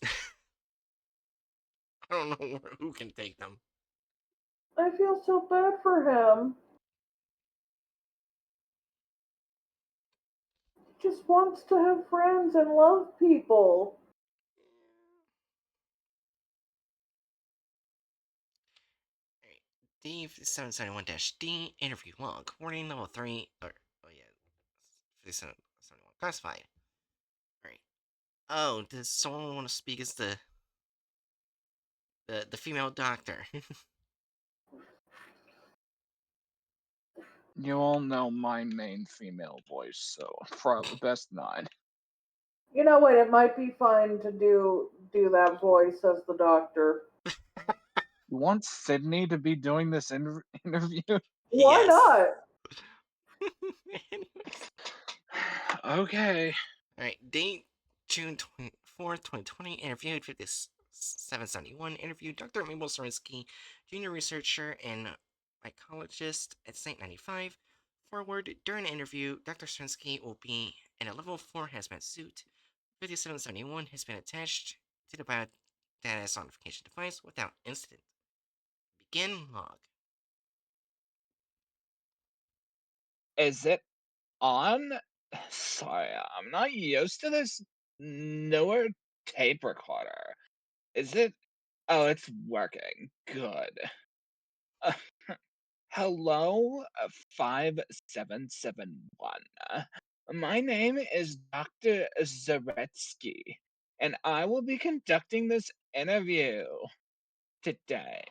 I don't know who can take them. I feel so bad for him. He just wants to have friends and love people. Alright. D771-D, interview log. Warning level 3, oh yeah, 5771 classified. Alright. Oh, does someone want to speak as the female doctor? You all know my main female voice, so probably best not. You know what? It might be fine to do that voice as the doctor. You want Sydney to be doing this interview? Why Yes. not? Anyways. Okay. Alright, date June 2020, interviewed for this 771 interview Dr. Mabel Sorinsky, junior researcher and mycologist at St. 95. Forward, during the interview, Dr. Sorinsky will be in a level 4 hazmat suit. 5771 has been attached to the biodata sonification device without incident. Begin log. Is it on? Sorry, I'm not used to this newer tape recorder. Is it? Oh, it's working. Good. Uh, Hello, 5771. My name is Dr. Zaretsky, and I will be conducting this interview today.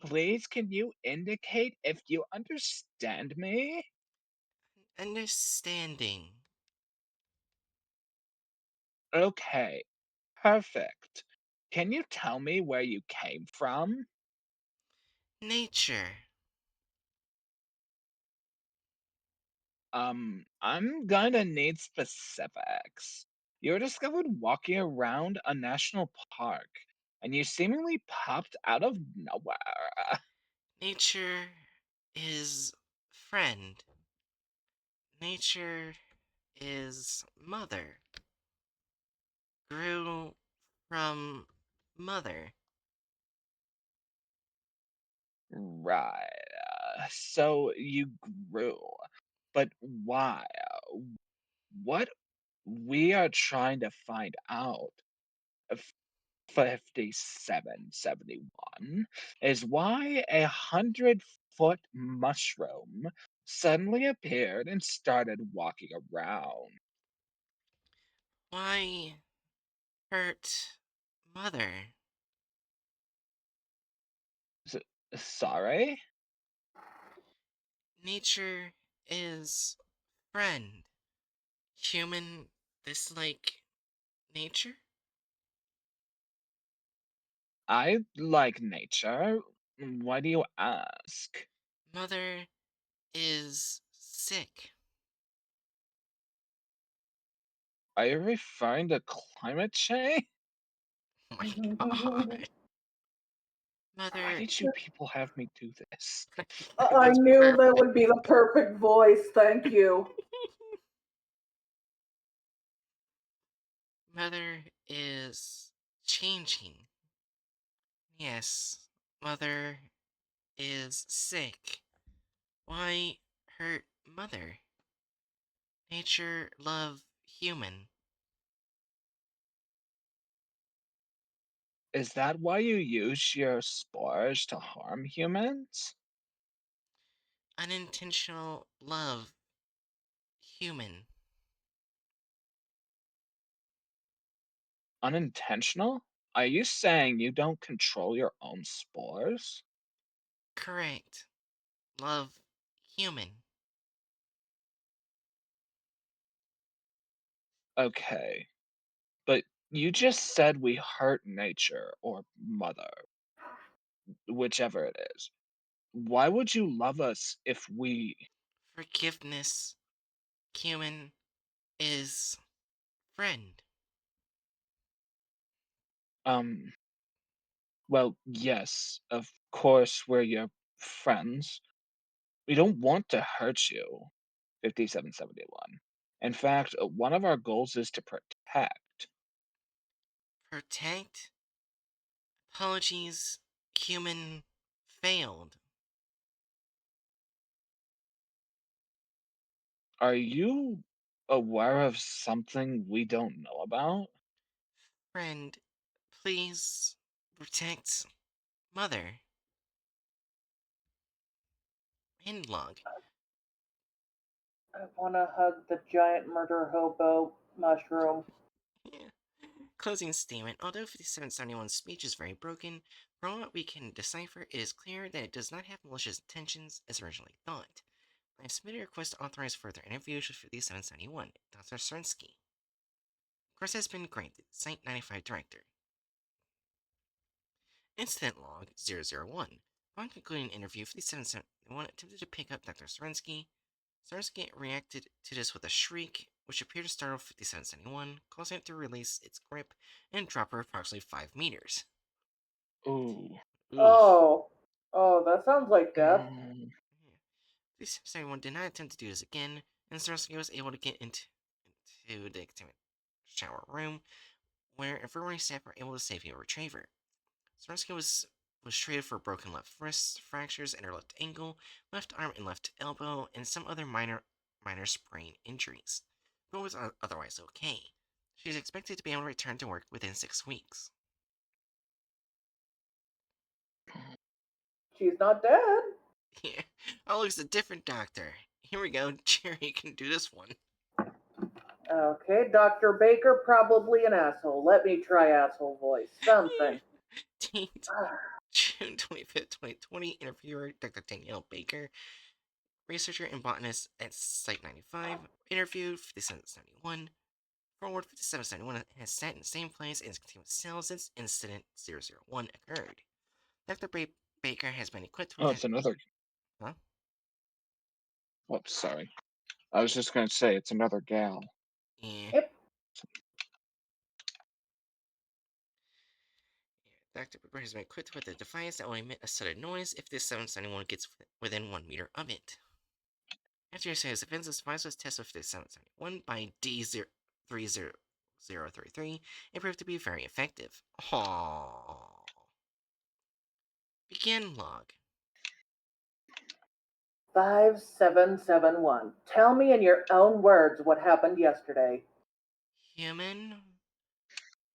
Please, can you indicate if you understand me? Understanding. Okay, perfect. Can you tell me where you came from? Nature. I'm gonna need specifics. You were discovered walking around a national park, and you seemingly popped out of nowhere. Nature is friend. Nature is mother. Grew from mother. Right. So you grew, but why? What we are trying to find out, 5771, is why 100-foot mushroom suddenly appeared and started walking around. Why hurt mother? S- Sorry? Nature is friend. Human dislike nature? I like nature. Why do you ask? Mother is sick. Are you referring to climate change? Oh my god. Why Mother. did you people have me do this? It I was knew that would perfect. be the perfect voice. Thank you. Mother is changing. Yes, mother is sick. Why hurt mother? Nature love human. Is that why you use your spores to harm humans? Unintentional love human. Unintentional? Are you saying you don't control your own spores? Correct. Love human. Okay, but you just said we hurt nature or mother, whichever it is. Why would you love us if we Forgiveness human is friend. um well, yes, of course we're your friends. We don't want to hurt you. 5771. In fact, one of our goals is to protect. Protect. Apologies human failed. Are you aware of something we don't know about? Friend, please protect mother. End log. I want to hug the giant murder hobo mushroom. Yeah. Closing statement. Although 5771's speech is very broken, from what we can decipher, it is clear that it does not have malicious intentions as originally thought. I have submitted a request to authorize further interviews with 5771, Dr. Cernsky. Course has been granted. Site 95 Director. Incident Log 001. Upon concluding interview, 5771 attempted to pick up Dr. Cernsky. Cernsky reacted to this with a shriek, which appeared to startle 5771, causing it to release its grip and drop her approximately 5 meters. Ooh. Oof. Oh, oh, that sounds like death. Um, 5771 did not attempt to do this again, and Cernsky was able to get into the shower room, where infirmary staff were able to safely retrieve her. Swarovski was treated for broken left wrist, fractures in her left ankle, left arm, and left elbow, and some other minor sprain injuries, but was otherwise okay. She is expected to be able to return to work within 6 weeks. She's not dead. Yeah. Oh, it's a different doctor. Here we go. Jerry can do this one. Okay, Dr. Baker, probably an asshole. Let me try asshole voice. Something. Date June 25th, 2020. Interviewer Dr. Danielle Baker. Researcher and botanist at Site 95. Interview 5771. Forward 5771 has sat in the same place in its continuous cell since Incident 001 occurred. Dr. Baker has been equipped with oh, a. it's another. Huh? Whoops, sorry. I was just going to say it's another gal. Yeah. Yep. Dr. Baker has been equipped with a device that will emit a sudden noise if this 771 gets within 1 meter of it. After your series events, this device was tested with the 771 by D30033 and proved to be very effective. Aww. Begin log. 5771. Tell me in your own words what happened yesterday. Human?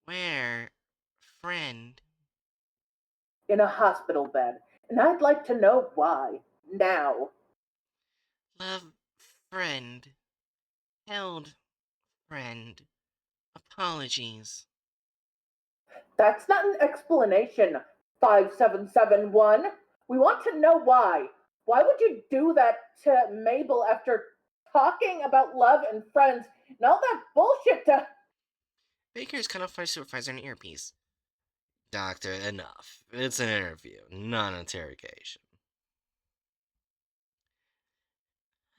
Where? Friend? In a hospital bed. And I'd like to know why. Now. Love? Friend? Held? Friend? Apologies. That's not an explanation. 5771. We want to know why. Why would you do that to Mabel after talking about love and friends and all that bullshit to. Baker is cut off by supervisor in an earpiece. Doctor, enough. It's an interview, not an interrogation.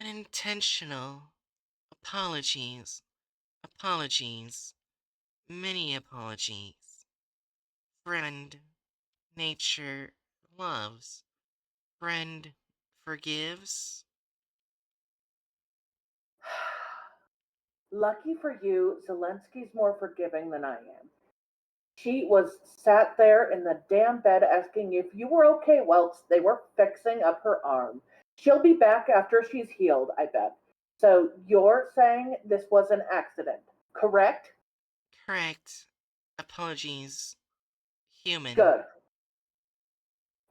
Unintentional. Apologies. Apologies. Many apologies. Friend. Nature loves. Friend forgives. Lucky for you, Zelensky's more forgiving than I am. She was sat there in the damn bed asking if you were okay whilst they were fixing up her arm. She'll be back after she's healed, I bet. So you're saying this was an accident, correct? Correct. Apologies. Human. Good.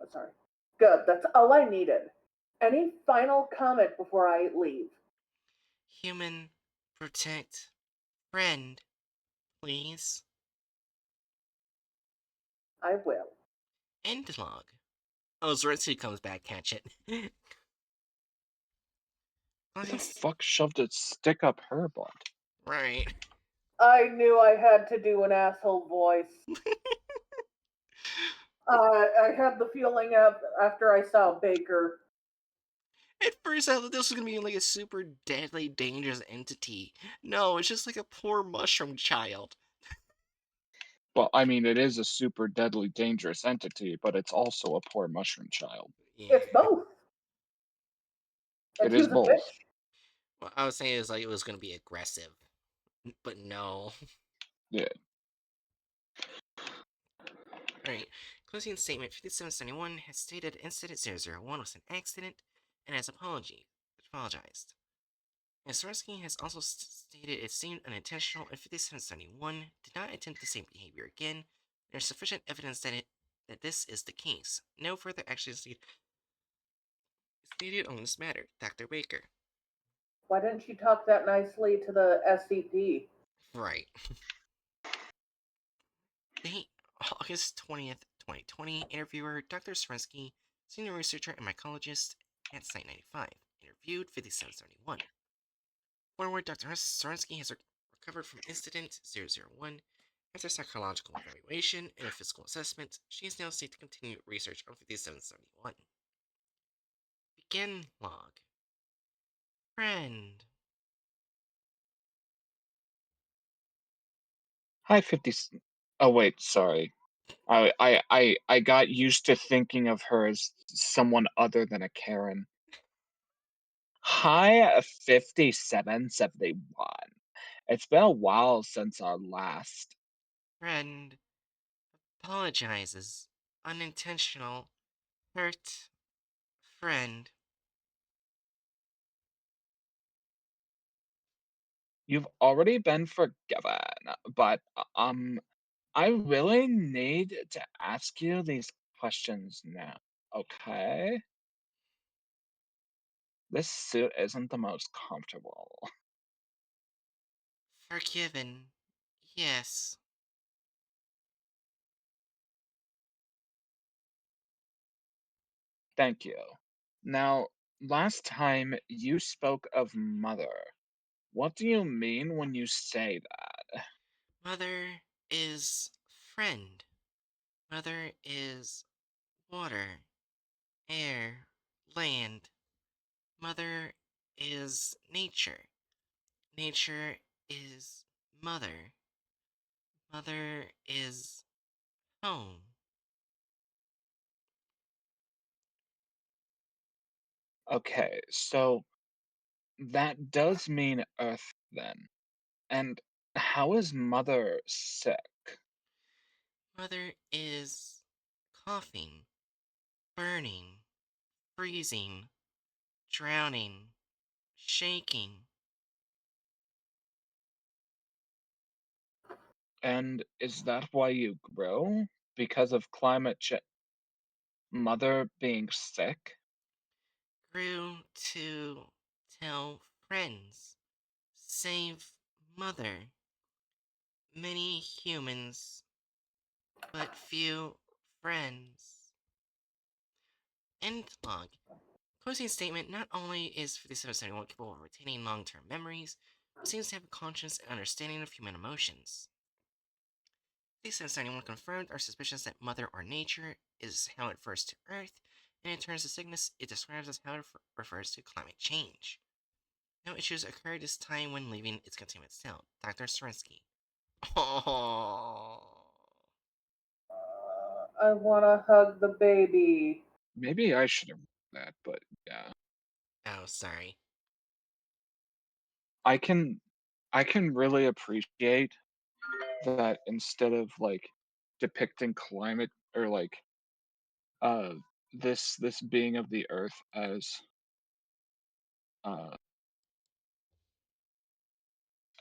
Oh, sorry. Good. That's all I needed. Any final comment before I leave? Human. Protect. Friend. Please. I will. End log. Oh, Zoretsky comes back, catch it. Who the Closing fuck shoved a stick up her butt? right. I knew I had to do an asshole voice. I had the feeling after I saw Baker. At first, I thought this was gonna be like a super deadly, dangerous entity. No, it's just like a poor mushroom child. Well, I mean, it is a super deadly, dangerous entity, but it's also a poor mushroom child. Yeah. It's both. And It she is was a both. bitch. What I was saying is like it was gonna be aggressive, but no. Yeah. Alright. Closing statement 5771 has stated incident 001 was an accident and has apologized. And Swarovski has also stated it seemed unintentional and 5771 did not attempt the same behavior again. There's sufficient evidence that this is the case. No further action is needed on this matter. Dr. Baker. Why didn't she talk that nicely to the SCP? Right. Date August 20th, 2020. Interviewer Dr. Swarovski, senior researcher and mycologist at Site 95. Interviewed 5771. Forward, Dr. Swarovski has recovered from Incident 001. After psychological evaluation and a physical assessment, she is now safe to continue research on 5771. Begin log. Friend. Hi, 50. Oh, wait, sorry. I got used to thinking of her as someone other than a Karen. Hi, 5771. It's been a while since our last. Friend. Apologizes. Unintentional. Hurt. Friend. You've already been forgiven, but I really need to ask you these questions now, okay? This suit isn't the most comfortable. Forgiven. Yes. Thank you. Now, last time you spoke of mother. What do you mean when you say that? Mother is friend. Mother is water, air, land. Mother is nature. Nature is mother. Mother is home. Okay, so that does mean Earth then. And how is mother sick? Mother is coughing, burning, freezing, drowning, shaking. And is that why you grow? Because of climate change? Mother being sick? Grew to tell friends. Save mother. Many humans, but few friends. End log. Closing statement: not only is 5771 capable of retaining long-term memories, it seems to have a conscious and understanding of human emotions. 5771 confirmed our suspicions that Mother or Nature is how it refers to Earth, and in terms of sickness, it describes as how it refers to climate change. No issues occurred this time when leaving its containment cell. Dr. Srensky. Oh. I want to hug the baby. Maybe I should have that, but yeah. Oh, sorry. I can I can really appreciate that instead of like depicting climate or like uh this being of the earth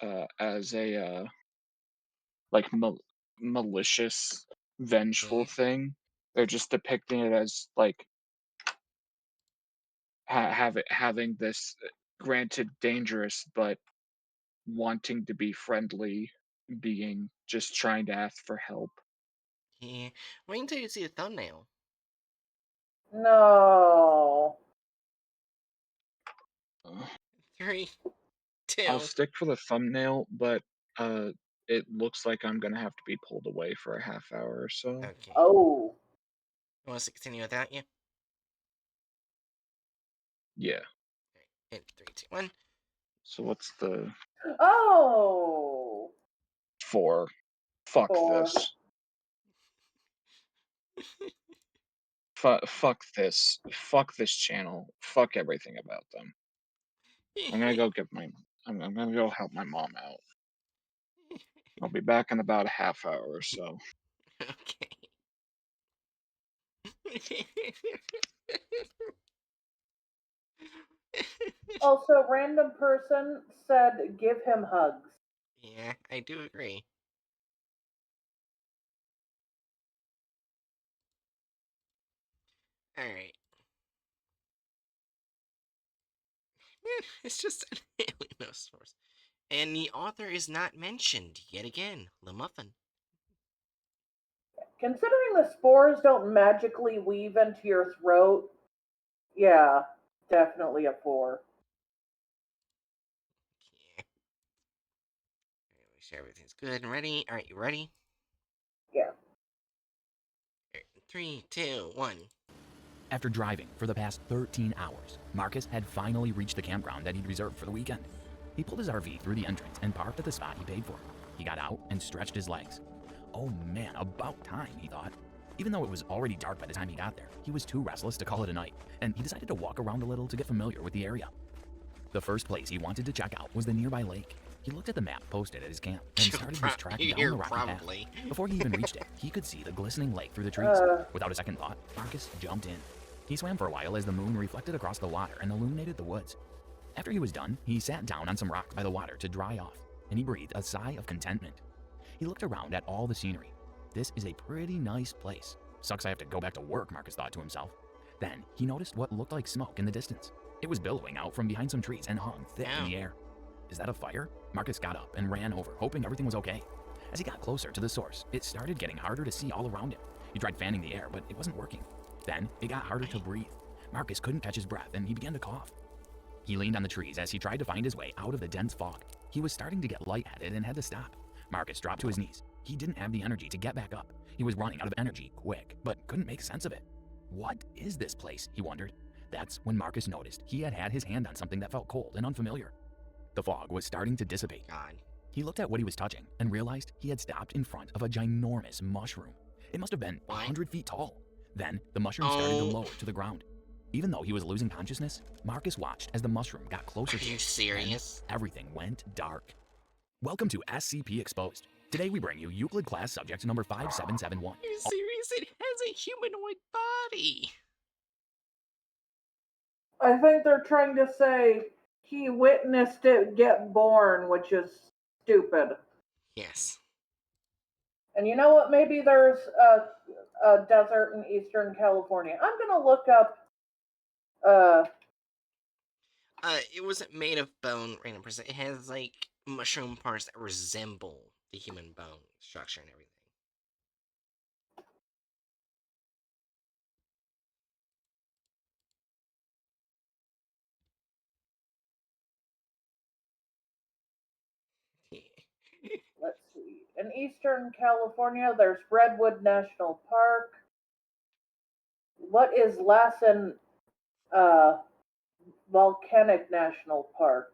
uh as a like malicious vengeful Yeah. thing. They're just depicting it as like having this granted dangerous but wanting to be friendly being just trying to ask for help. Yeah. Wait until you see the thumbnail. No. Uh, Three, I'll two. stick for the thumbnail, but uh, it looks like I'm gonna have to be pulled away for a half hour or so. Okay. Oh. Want us to continue without you? Yeah. Alright. In 3, 2, 1. So what's the Oh. 4? Fuck Four. this. Fuck this. Fuck this channel. Fuck everything about them. I'm gonna go get my. I'm gonna go help my mom out. I'll be back in about a half hour or so. Okay. Also, random person said give him hugs. Yeah, I do agree. Alright. It's just an alien source. And the author is not mentioned yet again. Le Muffin. Considering the spores don't magically weave into your throat, yeah, definitely a 4. Yeah. Make sure everything's good and ready. Alright, you ready? Yeah. Alright, 3, 2, 1. After driving for the past 13 hours, Marcus had finally reached the campground that he'd reserved for the weekend. He pulled his RV through the entrance and parked at the spot he paid for. He got out and stretched his legs. Oh man, about time, he thought. Even though it was already dark by the time he got there, he was too restless to call it a night, and he decided to walk around a little to get familiar with the area. The first place he wanted to check out was the nearby lake. He looked at the map posted at his camp and started his trek down You're the rocky probably. path. Before he even reached it, he could see the glistening lake through the trees. Without a second thought, Marcus jumped in. He swam for a while as the moon reflected across the water and illuminated the woods. After he was done, he sat down on some rocks by the water to dry off, and he breathed a sigh of contentment. He looked around at all the scenery. This is a pretty nice place. Sucks I have to go back to work, Marcus thought to himself. Then he noticed what looked like smoke in the distance. It was billowing out from behind some trees and hung thick in the air. Is that a fire? Marcus got up and ran over, hoping everything was okay. As he got closer to the source, it started getting harder to see all around him. He tried fanning the air, but it wasn't working. Then it got harder to breathe. Marcus couldn't catch his breath and he began to cough. He leaned on the trees as he tried to find his way out of the dense fog. He was starting to get lightheaded and had to stop. Marcus dropped to his knees. He didn't have the energy to get back up. He was running out of energy quick, but couldn't make sense of it. What is this place? He wondered. That's when Marcus noticed he had had his hand on something that felt cold and unfamiliar. The fog was starting to dissipate. God. He looked at what he was touching and realized he had stopped in front of a ginormous mushroom. It must have been What? 100 feet tall. Then the mushroom started to Oh. lower to the ground. Even though he was losing consciousness, Marcus watched as the mushroom got closer Are to you him. serious? Then everything went dark. Welcome to SCP Exposed. Today we bring you Euclid class subject number 5771. Are you serious? It has a humanoid body. I think they're trying to say he witnessed it get born, which is stupid. Yes. And you know what? Maybe there's a desert in Eastern California. I'm gonna look up. It wasn't made of bone, random percent. It has like mushroom parts that resemble the human bone structure and everything. in Eastern California, there's Redwood National Park. What is Lassen Volcanic National Park?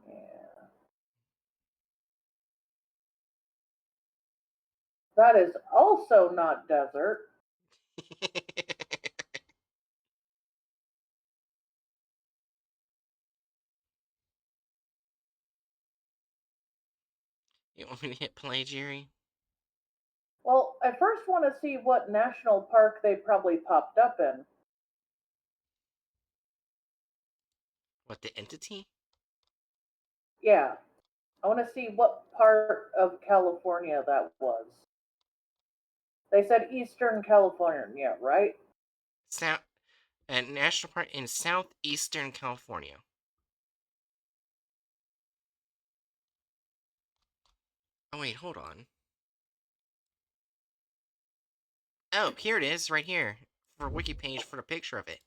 Yeah. That is also not desert. You want me to hit play, Jerry? Well, I first want to see what national park they probably popped up in. What, the entity? Yeah. I want to see what part of California that was. They said Eastern California, right? A national park in southeastern California. Oh, wait, hold on. Oh, here it is, right here. For wiki page for the picture of it.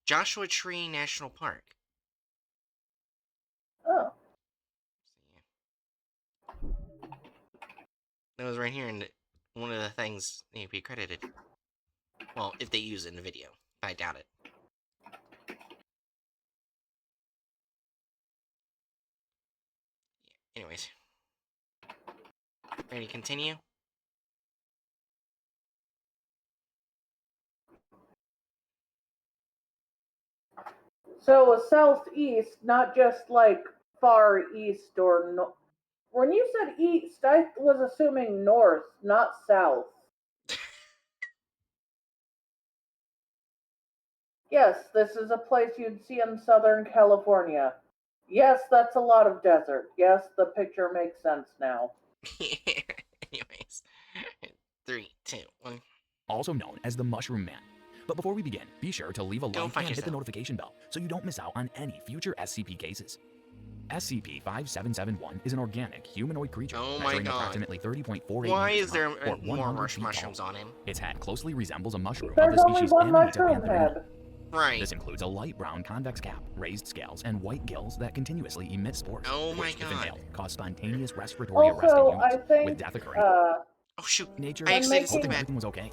Joshua Tree National Park. Oh. That was right here, and one of the things need to be credited. Well, if they use it in the video. But I doubt it. Yeah, anyways. Ready to continue? So a southeast, not just like far east or no. When you said east, I was assuming north, not south. Yes, this is a place you'd see in Southern California. Yes, that's a lot of desert. Yes, the picture makes sense now. Anyways. 3, 2, 1. Also known as the Mushroom Man. But before we begin, be sure to leave a Go like fuck and hit the yourself. notification bell so you don't miss out on any future SCP cases. SCP-5771 is an organic humanoid creature Oh my measuring God. approximately 30.48 Why meters is there in height, or more 100 feet mushrooms tall. on him? Its head closely resembles a mushroom of There's the only species one Amanita mushroom pantherina. head. Right. This includes a light brown convex cap, raised scales, and white gills that continuously emit spores, Oh my which, if God. inhaled, cause spontaneous respiratory arrest in Also, humans, I think with death occurring. Oh shoot. Nature I when accidentally hoping hit the everything was okay.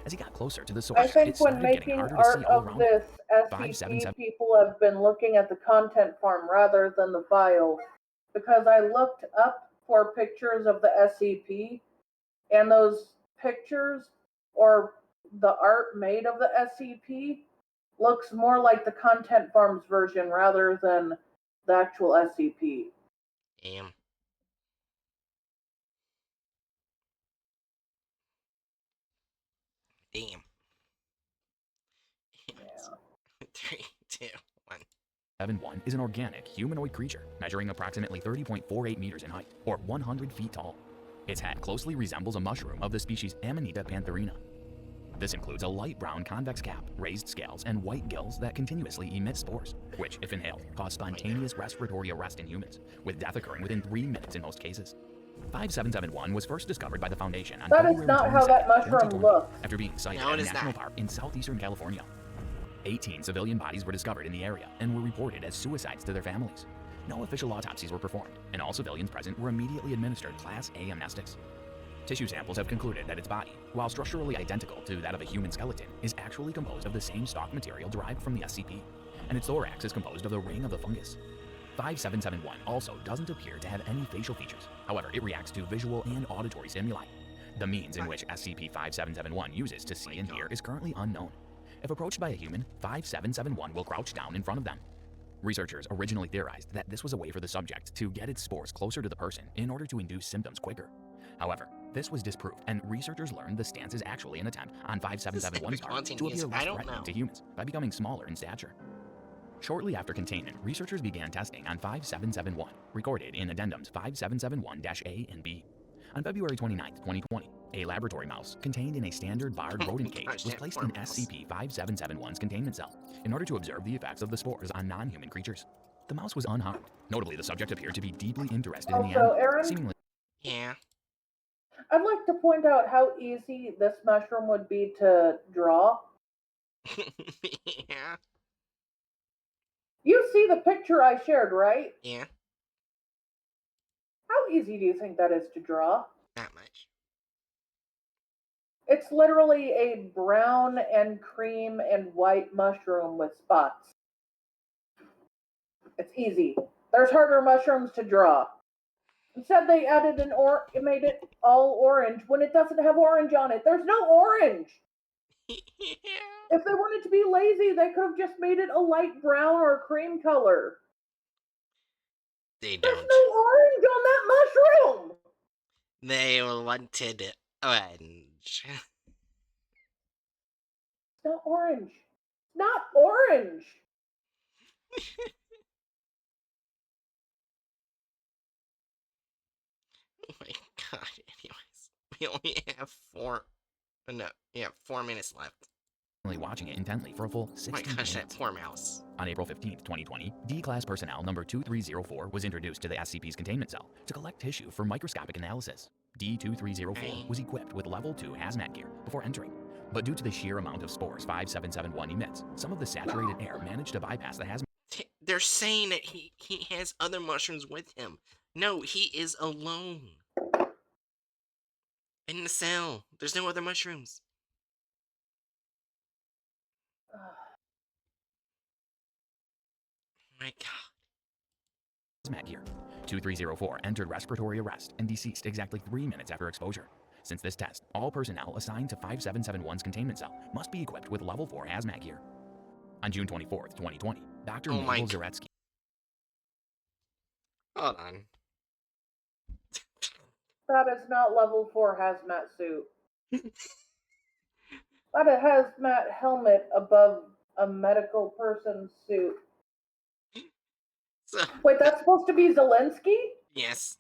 As he got closer to the I source, think it when started getting making harder to see art all of around. this SCP, 577 people have been looking at the content farm rather than the file, because I looked up for pictures of the SCP, and those pictures or the art made of the SCP looks more like the content farms version rather than the actual SCP. Damn. Damn. Yeah. 3, 2, 1. 71 is an organic humanoid creature measuring approximately 30.48 meters in height, or 100 feet tall. Its head closely resembles a mushroom of the species Amanita pantherina. This includes a light brown convex cap, raised scales, and white gills that continuously emit spores, which, if inhaled, cause spontaneous respiratory arrest in humans, with death occurring within 3 minutes in most cases. 5771 was first discovered by the Foundation on That is February not how 22, that mushroom 2020, looks. after being sighted No, at it a is national not. park in southeastern California. 18 civilian bodies were discovered in the area and were reported as suicides to their families. No official autopsies were performed, and all civilians present were immediately administered Class A amnestics. Tissue samples have concluded that its body, while structurally identical to that of a human skeleton, is actually composed of the same stock material derived from the SCP, and its thorax is composed of the ring of the fungus. 5771 also doesn't appear to have any facial features. However, it reacts to visual and auditory stimuli. The means in which SCP-5771 uses to see and hear is currently unknown. If approached by a human, 5771 will crouch down in front of them. Researchers originally theorized that this was a way for the subject to get its spores closer to the person in order to induce symptoms quicker. However, this was disproved, and researchers learned the stance is actually an attempt on 5771's part to appear less threatening to humans by becoming smaller in stature. Shortly after containment, researchers began testing on 5771, recorded in addendums 5771-A and B. On February 29, 2020, a laboratory mouse contained in a standard barred rodent cage was placed in SCP-5771's containment cell in order to observe the effects of the spores on non-human creatures. The mouse was unharmed. Notably, the subject appeared to be deeply interested in the Also, animal, Aaron, seemingly. Yeah. I'd like to point out how easy this mushroom would be to draw. Yeah. You see the picture I shared, right? Yeah. How easy do you think that is to draw? Not much. It's literally a brown and cream and white mushroom with spots. It's easy. There's harder mushrooms to draw. Instead, they added it made it all orange when it doesn't have orange on it. There's no orange. If they wanted to be lazy, they could have just made it a light brown or cream color. They There's don't. no orange on that mushroom. They wanted orange. It's not orange. It's not orange. Oh my god. Anyways, we only have 4 minutes left. Watching it intently for a full Oh 60 my gosh, that minutes. poor mouse. On April 15th, 2020, D-Class personnel number 2304 was introduced to the SCP's containment cell to collect tissue for microscopic analysis. D2304 Hey. was equipped with level 2 hazmat gear before entering, but due to the sheer amount of spores 5771 emits, some of the saturated air managed to bypass the hazmat. They're saying that he has other mushrooms with him. No, he is alone. In the cell. There's no other mushrooms. Oh my god. hazmat gear. 2304 entered respiratory arrest and deceased exactly 3 minutes after exposure. Since this test, all personnel assigned to 5771's containment cell must be equipped with level 4 hazmat gear. On June 24th, 2020, Dr. Oh my Mabel Zaretsky. Hold on. That is not level 4 hazmat suit. That a hazmat helmet above a medical person's suit. So, Wait, that's supposed to be Zelensky? yes.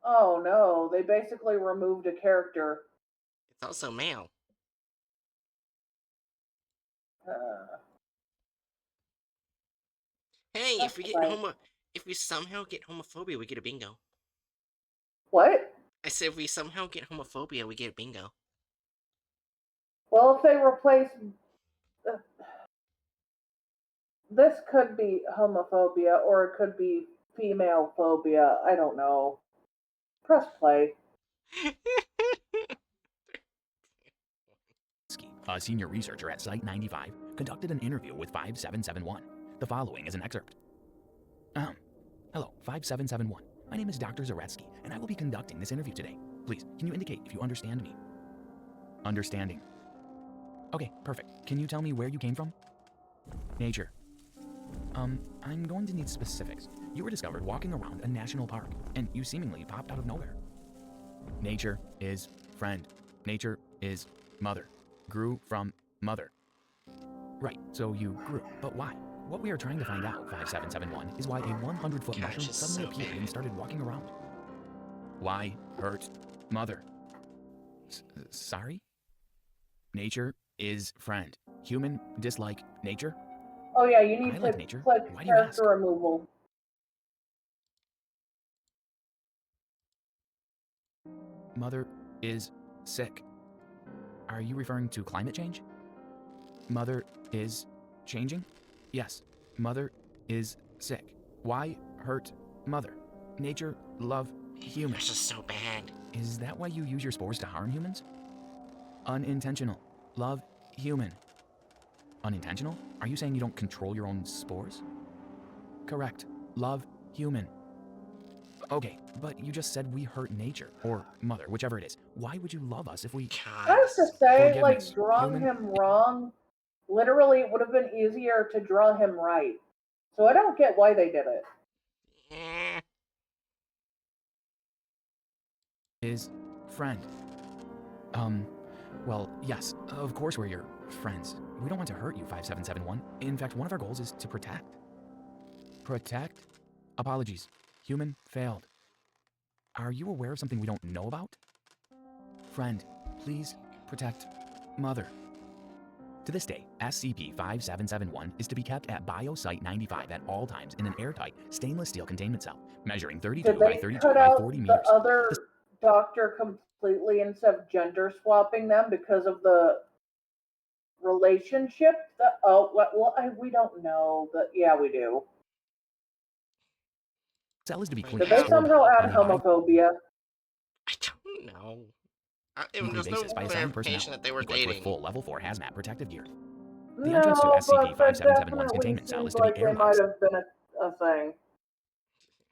Oh no, they basically removed a character. It's also male. Hey, That's if we get fine. if we somehow get homophobia, we get a bingo. What? I said if we somehow get homophobia, we get a bingo. Well, if they replace... this could be homophobia, or it could be female phobia. I don't know. Press play. A senior researcher at Site 95 conducted an interview with 5771. The following is an excerpt. Hello, 5771. My name is Dr. Zaretsky, and I will be conducting this interview today. Please, can you indicate if you understand me? Understanding. Okay, perfect. Can you tell me where you came from? Nature. I'm going to need specifics. You were discovered walking around a national park, and you seemingly popped out of nowhere. Nature is friend. Nature is mother. Grew from mother. Right, so you grew, but why? What we are trying to find out, 5771, is why a 100-foot Gosh, mushroom it's suddenly so appeared bad. and started walking around. Why hurt mother? Sorry? Nature is friend. Human dislike nature? Oh yeah, you need I to like nature. click Why do you ask? character removal. Mother is sick. Are you referring to climate change? Mother is changing? Yes, mother is sick. Why hurt mother? Nature, love, human. This is so bad. Is that why you use your spores to harm humans? Unintentional. Love, human. Unintentional? Are you saying you don't control your own spores? Correct. Love, human. Okay, but you just said we hurt nature, or mother, whichever it is. Why would you love us if we... I God. have to say, like, Forgiveness. drawing Human- him wrong, literally, it would have been easier to draw him right. So I don't get why they did it. Eh. is friend. Well, yes, of course we're your friends. We don't want to hurt you, 5771. In fact, one of our goals is to protect. Protect? Apologies. Human failed. Are you aware of something we don't know about? Friend, please protect mother. To this day, SCP-5771 is to be kept at Biosite 95 at all times in an airtight stainless steel containment cell, measuring 32 Did by they 32 cut by out 40 the meters. other doctor completely instead of gender swapping them because of the relationship? We don't know, but yeah, we do. Cell is to be Did clean, Did they stored somehow well, add and a high homophobia? I don't know. weekly There's no basis by assigned clarification personnel, that they were equipped with dating. full level 4 hazmat protective gear. The entrance to No, but that SCP-5771's definitely containment cell seems is to be like they might airlocked, have been a thing.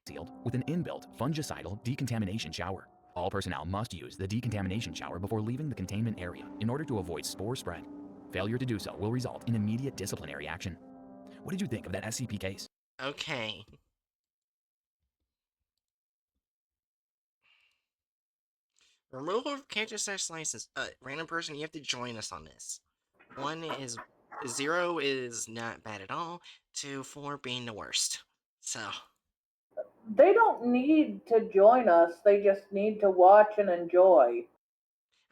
sealed with an inbuilt fungicidal decontamination shower. All personnel must use the decontamination shower before leaving the containment area in order to avoid spore spread. Failure to do so will result in immediate disciplinary action. What did you think of that SCP case? Okay. Removal of character slash license. Random person, you have to join us on this. 0 is not bad at all. 2, 4 being the worst. So. They don't need to join us, they just need to watch and enjoy.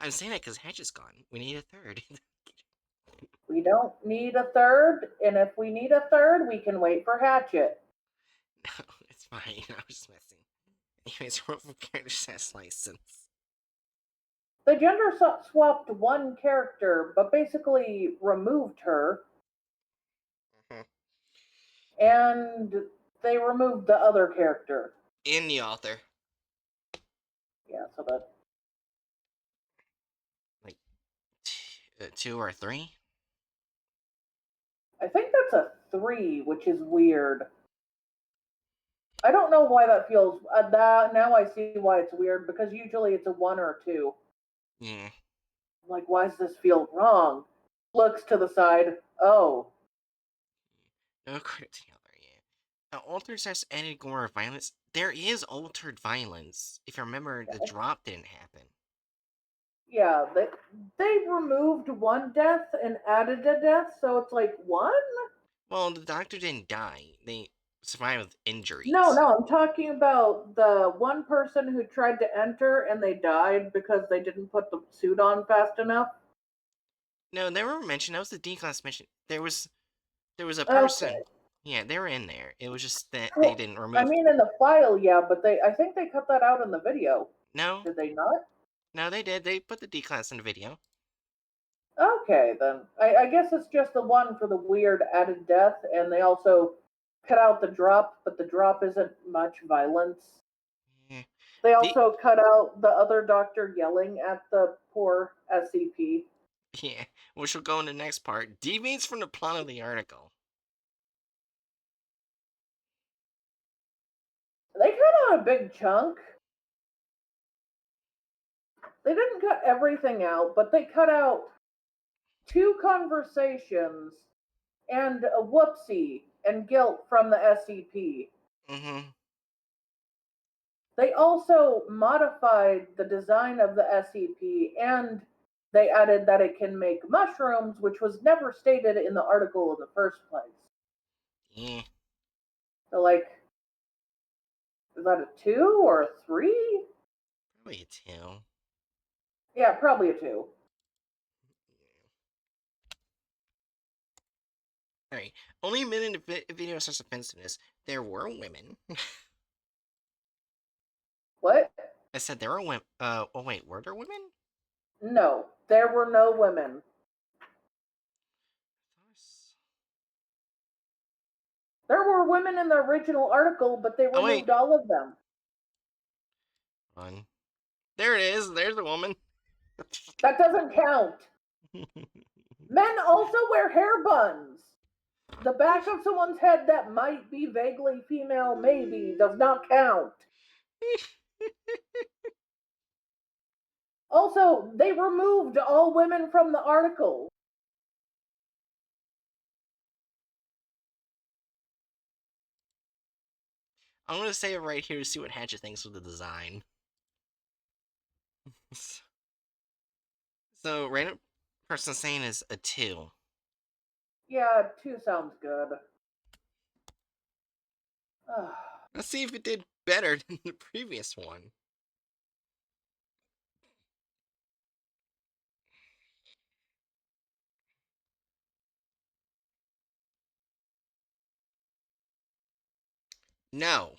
I'm saying that because Hatch is gone. We need a third. We don't need a third, and if we need a third, we can wait for Hatchet. No, it's fine. I was just messing. Anyways, removal of character slash license. The gender swapped one character, but basically removed her, Mhm. and they removed the other character. In the author. Yeah, so that. Like, 2 or 3? I think that's a 3, which is weird. I don't know why that feels. That now I see why it's weird, because usually it's a 1 or a 2. Yeah. Like, why does this feel wrong? Looks to the side. Oh, No credit to the author, yeah. Altered slash added gore or violence. There is altered violence. If you remember, the drop didn't happen. yeah. They removed one death and added a death, so it's like one. Well, the doctor didn't die. They survived with injuries. No, I'm talking about the one person who tried to enter and they died because they didn't put the suit on fast enough. No, they were mentioned. That was the D-class mission. There was a person. Okay. Yeah, they were in there. It was just that they Well, didn't I remove. mean, in the file, yeah, but I think they cut that out in the video. No, Did they not? no, they did. They put the D-class in the video. Okay, then. I guess it's just the one for the weird added death, and they also cut out the drop, but the drop isn't much violence. Yeah. They also cut out the other doctor yelling at the poor SCP. Yeah, which will go in the next part. Deviates from the plot of the article. They cut out a big chunk. They didn't cut everything out, but they cut out 2 conversations and a whoopsie and guilt from the SCP. Mm-hmm. They also modified the design of the SCP, and they added that it can make mushrooms, which was never stated in the article in the first place. Yeah. So, like, is that a 2 or a 3? Probably a 2. Yeah, probably a 2. Alright. Only admitted in video such offensiveness. There were women. What? I said there were women. Oh wait, were there women? No, there were no women. There were women in the original article, but they Oh, wait. removed all of them. One. There it is. There's a woman. That doesn't count. Men also wear hair buns. The back of someone's head that might be vaguely female, maybe, does not count. Also, they removed all women from the article. I'm gonna say it right here to see what Hatchet thinks of the design. So, random person saying is a 2. Yeah, 2 sounds good. Let's see if it did better than the previous one. No.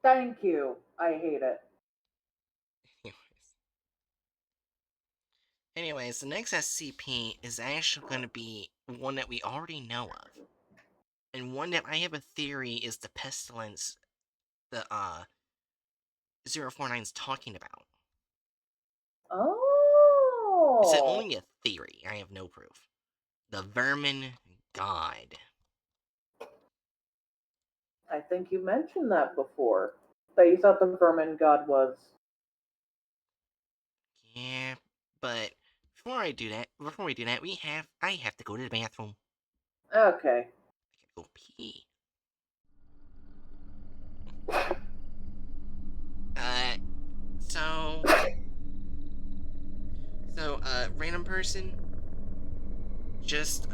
Thank you. I hate it. Anyways. Anyways, the next SCP is actually going to be one that we already know of. And one that I have a theory is the pestilence the 049's talking about. It's Oh. only a theory. I have no proof. The Vermin God. I think you mentioned that before. That you thought the vermin god was. Yeah, but before we do that, I have to go to the bathroom. Okay. I gotta go pee. Uh, so, random person, just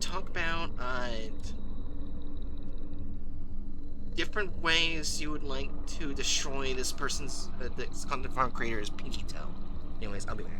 talk about different ways you would like to destroy this person's this content farm creator's pinky toe. Anyways, I'll be back.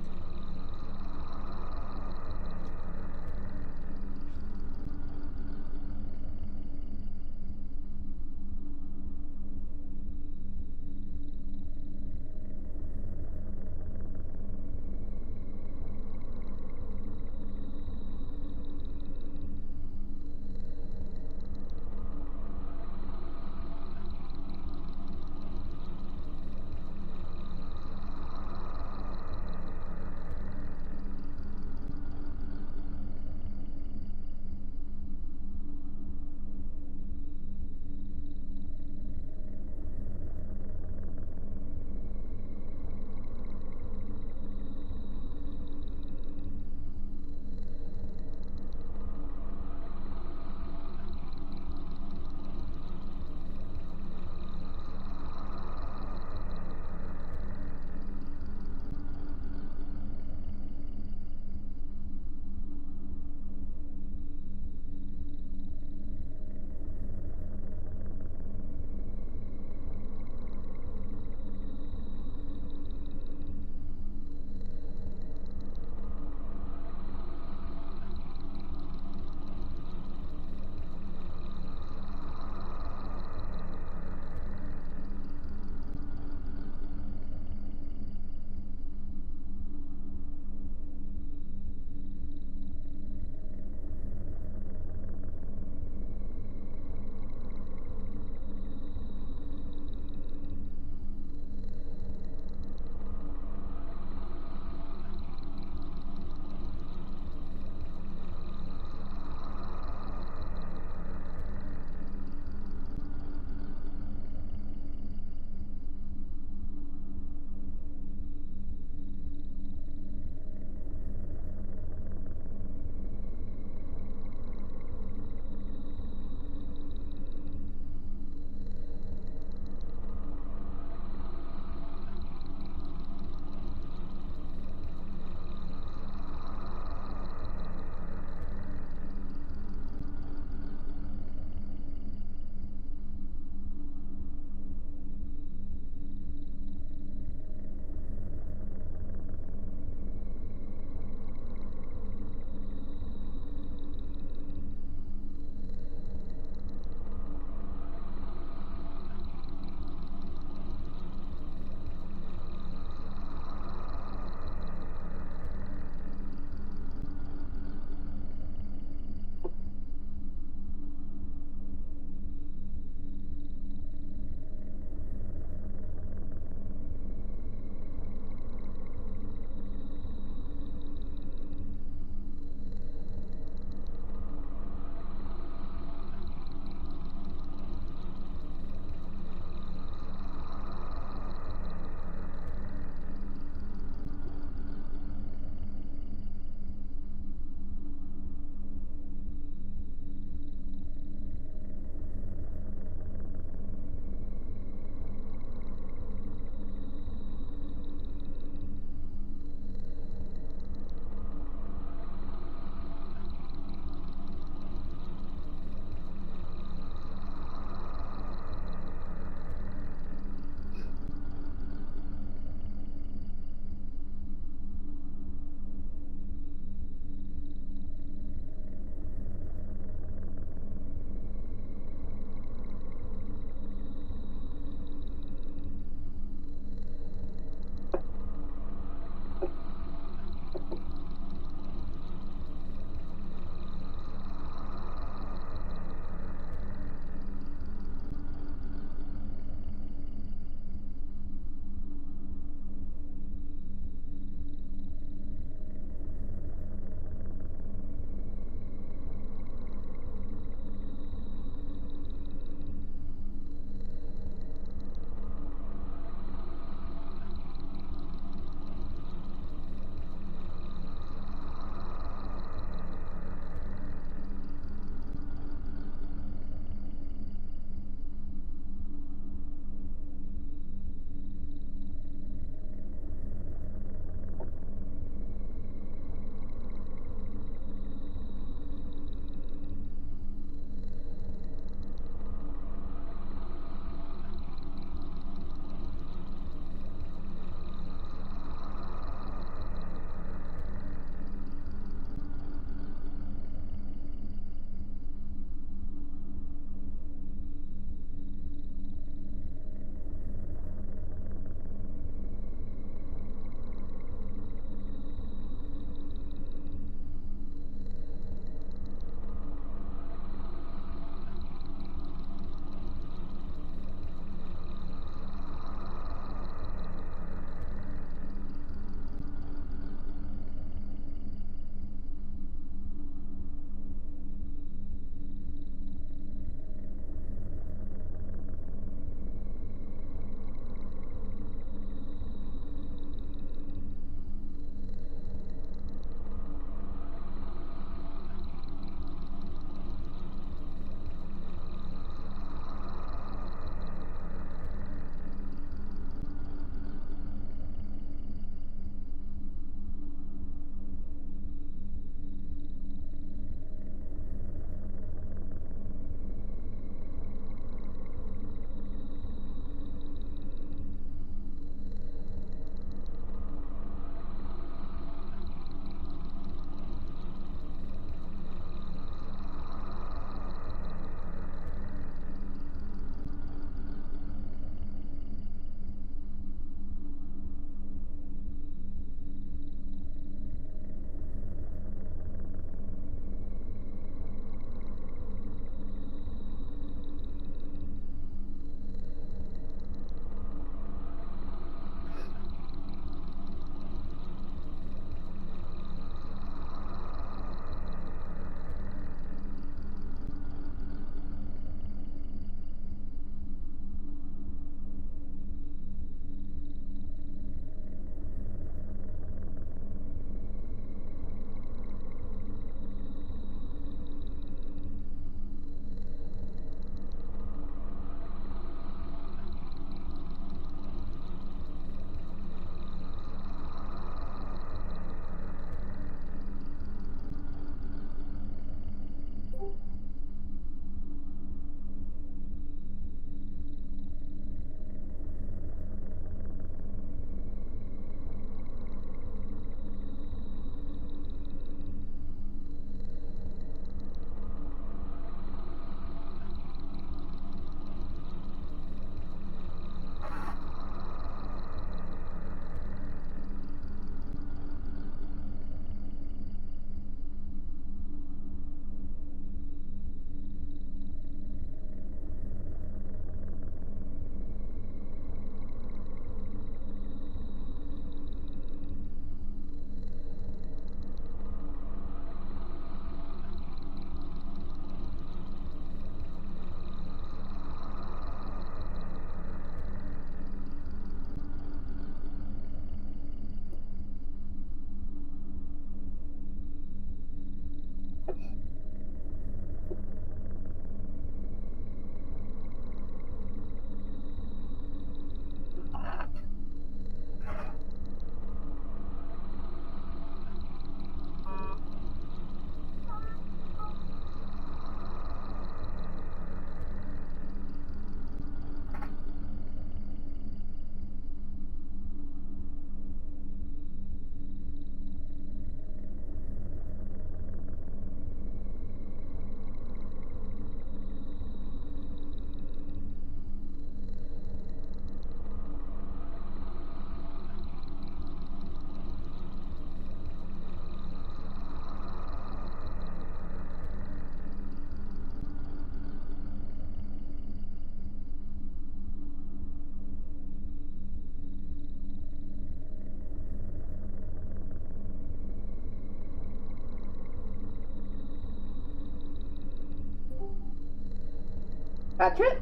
Hatchet?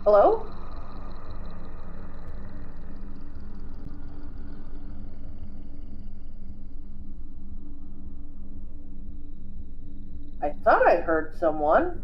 Hello? I thought I heard someone.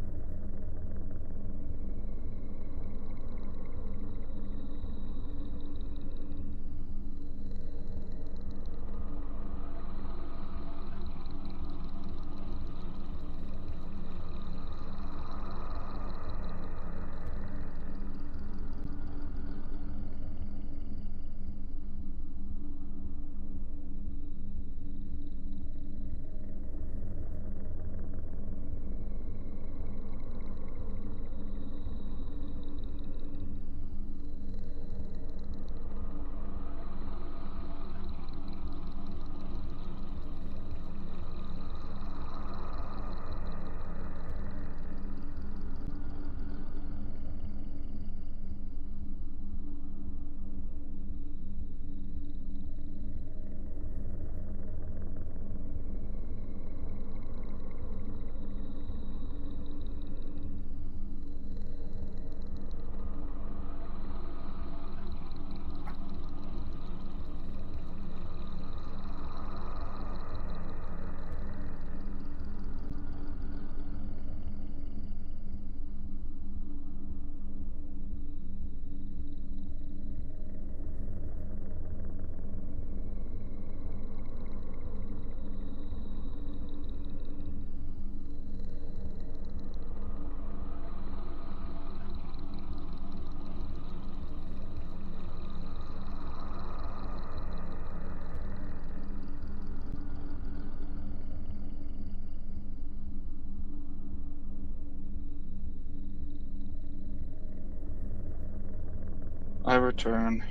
I return.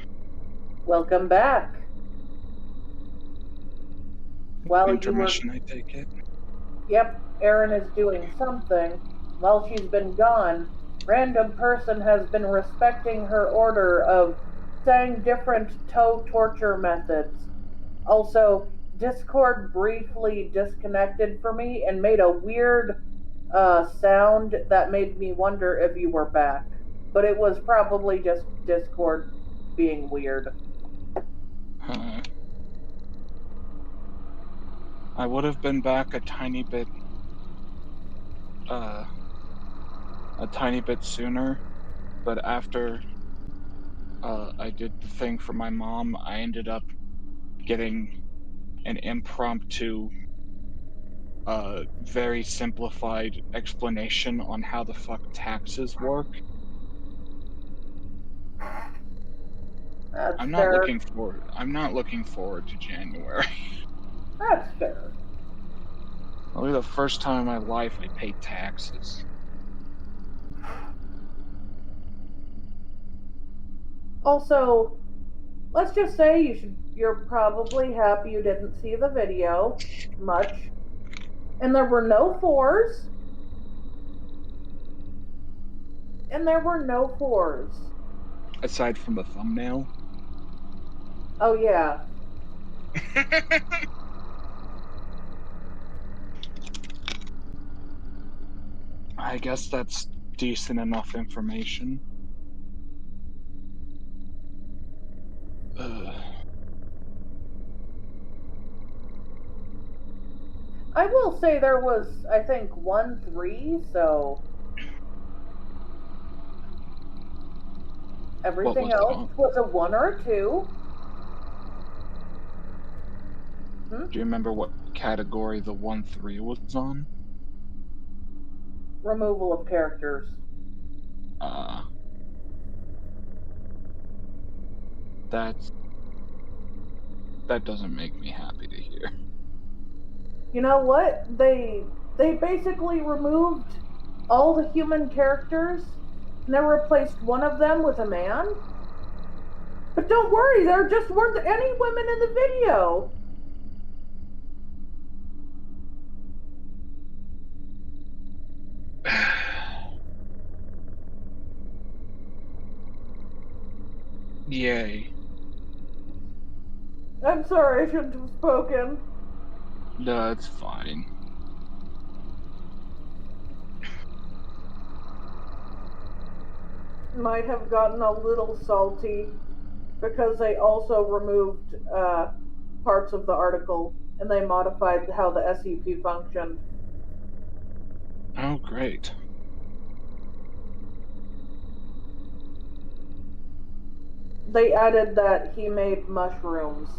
Welcome back. While you were. Intermission, I take it. Yep, Erin is doing something. While she's been gone, random person has been respecting her order of saying different toe torture methods. Also, Discord briefly disconnected for me and made a weird sound that made me wonder if you were back. But it was probably just Discord being weird. Uh, I would have been back uh, a tiny bit sooner, but after I did the thing for my mom, I ended up getting an impromptu, very simplified explanation on how the fuck taxes work. That's fair. I'm not looking forward to January. That's fair. It'll be the first time in my life I pay taxes. Also, let's just say you're probably happy you didn't see the video much. And there were no fours. And there were no fours. Aside from the thumbnail. Oh yeah. I guess that's decent enough information. Ugh. I will say there was, I think, 1-3, so What everything was it else on? was a 1 or a 2. Hmm? Do you remember what category the 1-3 was on? Removal of characters. Uh, that's that doesn't make me happy to hear. You know what? They basically removed all the human characters and they replaced one of them with a man. But don't worry, there just weren't any women in the video. Yay. I'm sorry, I shouldn't have spoken. No, it's fine. Might have gotten a little salty because they also removed parts of the article and they modified how the SCP functioned. Oh, great. They added that he made mushrooms.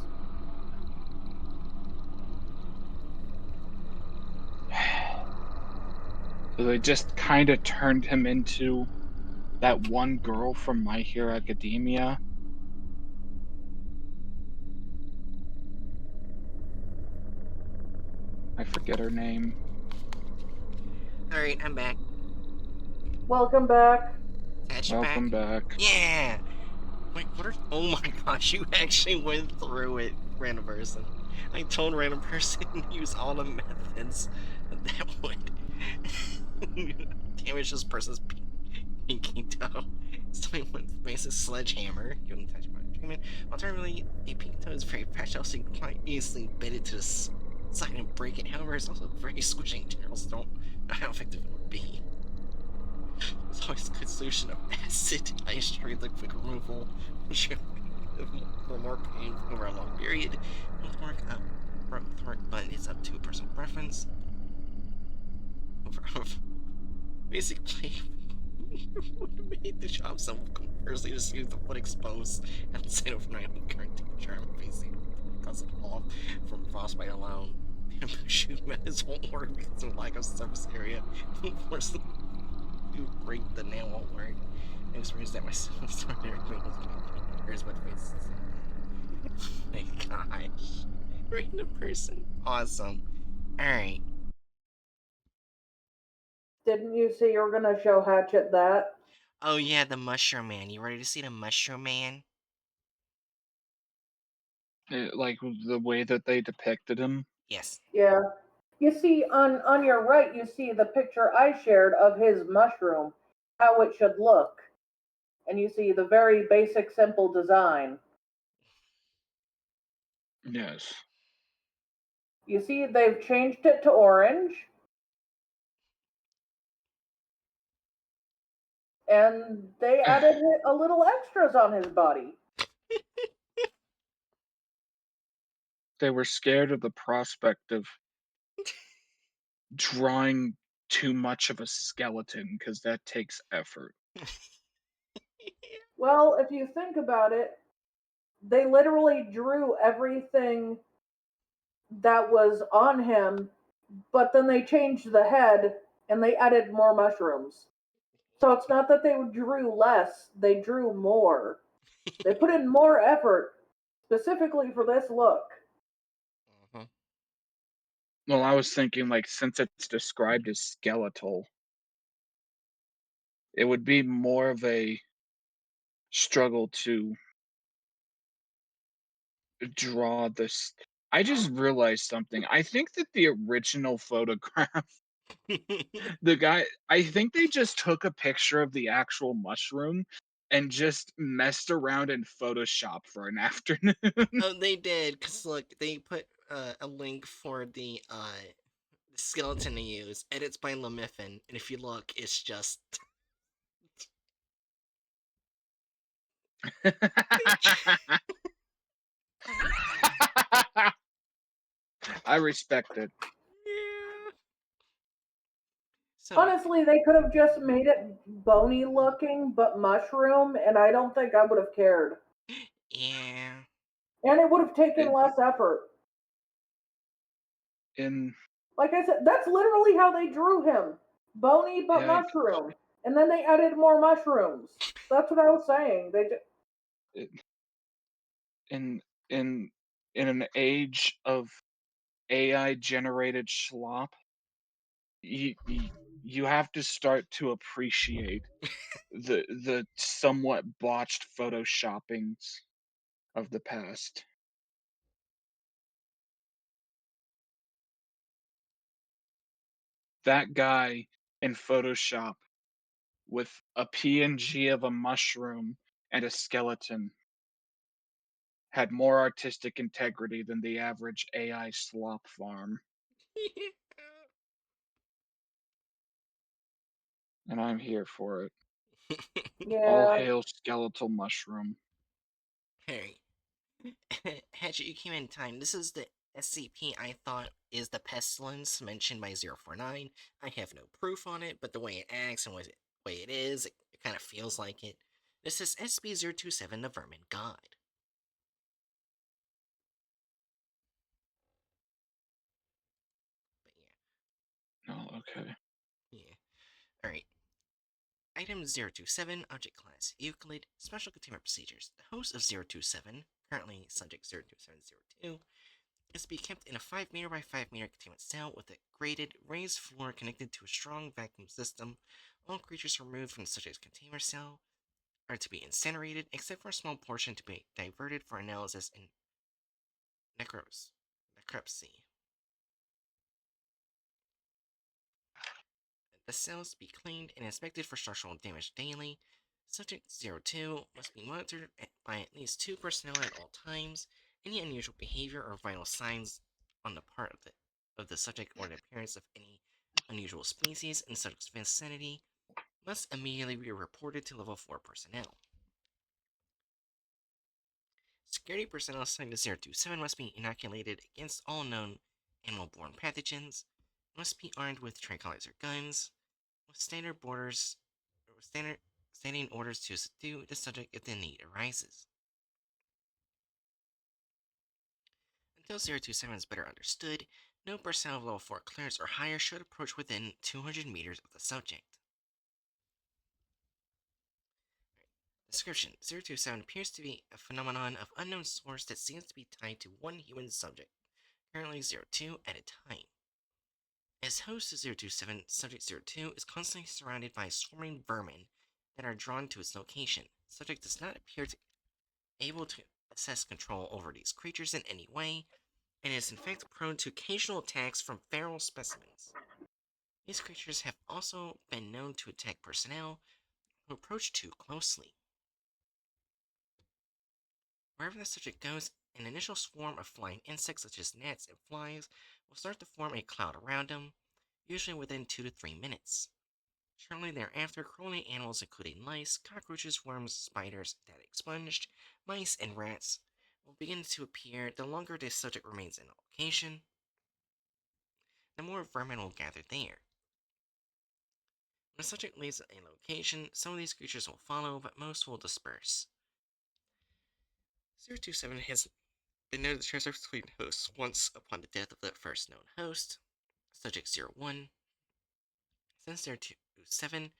So they just kind of turned him into that one girl from My Hero Academia. I forget her name. Alright, I'm back. Welcome back. Catch you back. Welcome back. Yeah! Wait, what are. Oh my gosh, you actually went through it, random person. I told random person to use all the methods that would damage this person's pinky toe. Starting with basic sledgehammer, given touch by treatment. Alternatively, a pinky toe is very fragile, so you can quite easily bend it to the side and break it. However, it's also very squishy in general, so don't know how effective it would be. There's always a good solution of acid, ice tree, the quick removal, which for more pain over a long period. With work, but it's up to a personal preference. Basically, would made the job so conversely just use the foot exposed outside overnight with current temperature I'm facing because of off from frostbite alone. Shoot methods won't work because of lack of surface area. Force to break the nail won't work. I experienced that myself. Started everything was my fingers, but face. My gosh, random person, awesome. All right. Didn't you say you were gonna show Hatchet that? Oh yeah, the Mushroom Man. You ready to see the Mushroom Man? Like the way that they depicted him. Yes. Yeah. You see, on your right, you see the picture I shared of his mushroom, how it should look, and you see the very basic, simple design. Yes. You see, they've changed it to orange, and they added a little extras on his body. They were scared of the prospect of drawing too much of a skeleton because that takes effort. Well, if you think about it, they literally drew everything that was on him, but then they changed the head and they added more mushrooms. So it's not that they drew less, they drew more. They put in more effort specifically for this look. Mhm. Well, I was thinking, like, since it's described as skeletal, it would be more of a struggle to draw this. I just realized something. I think that the original photograph, the guy, I think they just took a picture of the actual mushroom and just messed around in Photoshop for an afternoon. Oh, they did, because look, they put a link for the skeleton to use. Edits by Lemifin, and if you look, it's just. I respect it. Yeah. So, Honestly, they could have just made it bony looking, but mushroom, and I don't think I would have cared. yeah. And it would have taken It, less effort. in Like I said, that's literally how they drew him bony but yeah, mushroom. And then they added more mushrooms. That's what I was saying. it, in in in an age of AI generated slop, you have to start to appreciate the somewhat botched photoshoppings of the past. That guy in Photoshop with a PNG of a mushroom and a skeleton had more artistic integrity than the average AI slop farm. And I'm here for it. All Yeah. hail skeletal mushroom. Harry, Hatchet, you came in time. This is the SCP I thought is the pestilence mentioned by 049. I have no proof on it, but the way it acts and the way it is, it kind of feels like it. This is SCP-027, the Vermin God. But Oh, okay. yeah. Alright. Item 027, Object Class Euclid, Special Containment Procedures. The host of 027, currently Subject 02702, is to be kept in a 5 meter by 5 meter containment cell with a grated, raised floor connected to a strong vacuum system. All creatures removed from the subject's container cell are to be incinerated, except for a small portion to be diverted for analysis in necropsy. The cells be cleaned and inspected for structural damage daily. Subject 02 must be monitored by at least 2 personnel at all times. Any unusual behavior or vital signs on the part of the subject or the appearance of any unusual species in the subject's vicinity must immediately be reported to level 4 personnel. Security personnel assigned to 027 must be inoculated against all known animal-borne pathogens, must be armed with tranquilizer guns, with standing orders to subdue the subject if the need arises. Until 027 is better understood, no personnel of level 4 clearance or higher should approach within 200 meters of the subject. Description: 027 appears to be a phenomenon of unknown source that seems to be tied to one human subject, currently 02 at a time. As host of 027, Subject 02 is constantly surrounded by swarming vermin that are drawn to its location. Subject does not appear to able to assess control over these creatures in any way, and is in fact prone to occasional attacks from feral specimens. These creatures have also been known to attack personnel who approach too closely. Wherever the subject goes, an initial swarm of flying insects such as gnats and flies will start to form a cloud around them, usually within 2 to 3 minutes. Shortly thereafter, crawling animals including lice, cockroaches, worms, spiders that expunged, mice, and rats will begin to appear. The longer the subject remains in a location, the more vermin will gather there. When the subject leaves a location, some of these creatures will follow, but most will disperse. 027 has been noted to transfer between hosts once upon the death of the first known host, Subject 01. Since 027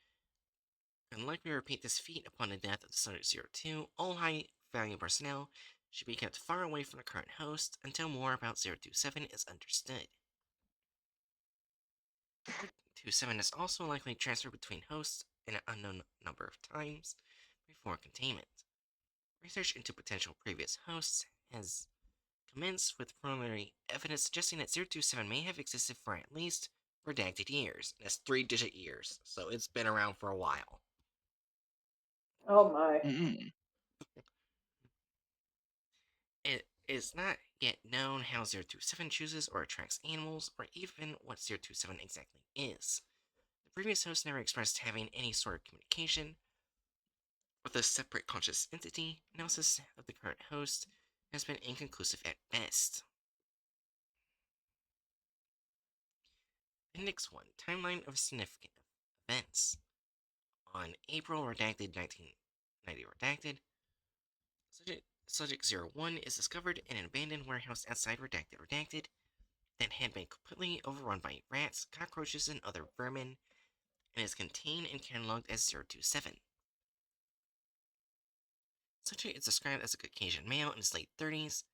can likely repeat this feat upon the death of the Subject 02, all high value personnel should be kept far away from the current host until more about 027 is understood. 027 is also likely transferred between hosts an unknown number of times before containment. Research into potential previous hosts has commenced with preliminary evidence suggesting that 027 may have existed for at least redacted years. That's 3-digit years, so it's been around for a while. Oh my. Mm-mm. It is not yet known how 027 chooses or attracts animals, or even what 027 exactly is. The previous host never expressed having any sort of communication with a separate conscious entity. Analysis of the current host has been inconclusive at best. Index 1 Timeline of Significant Events. On April redacted 1990 redacted, Subject 01 is discovered in an abandoned warehouse outside redacted that had been completely overrun by rats, cockroaches, and other vermin, and is contained and cataloged as 027. Subject is described as a Caucasian male in his late 30s,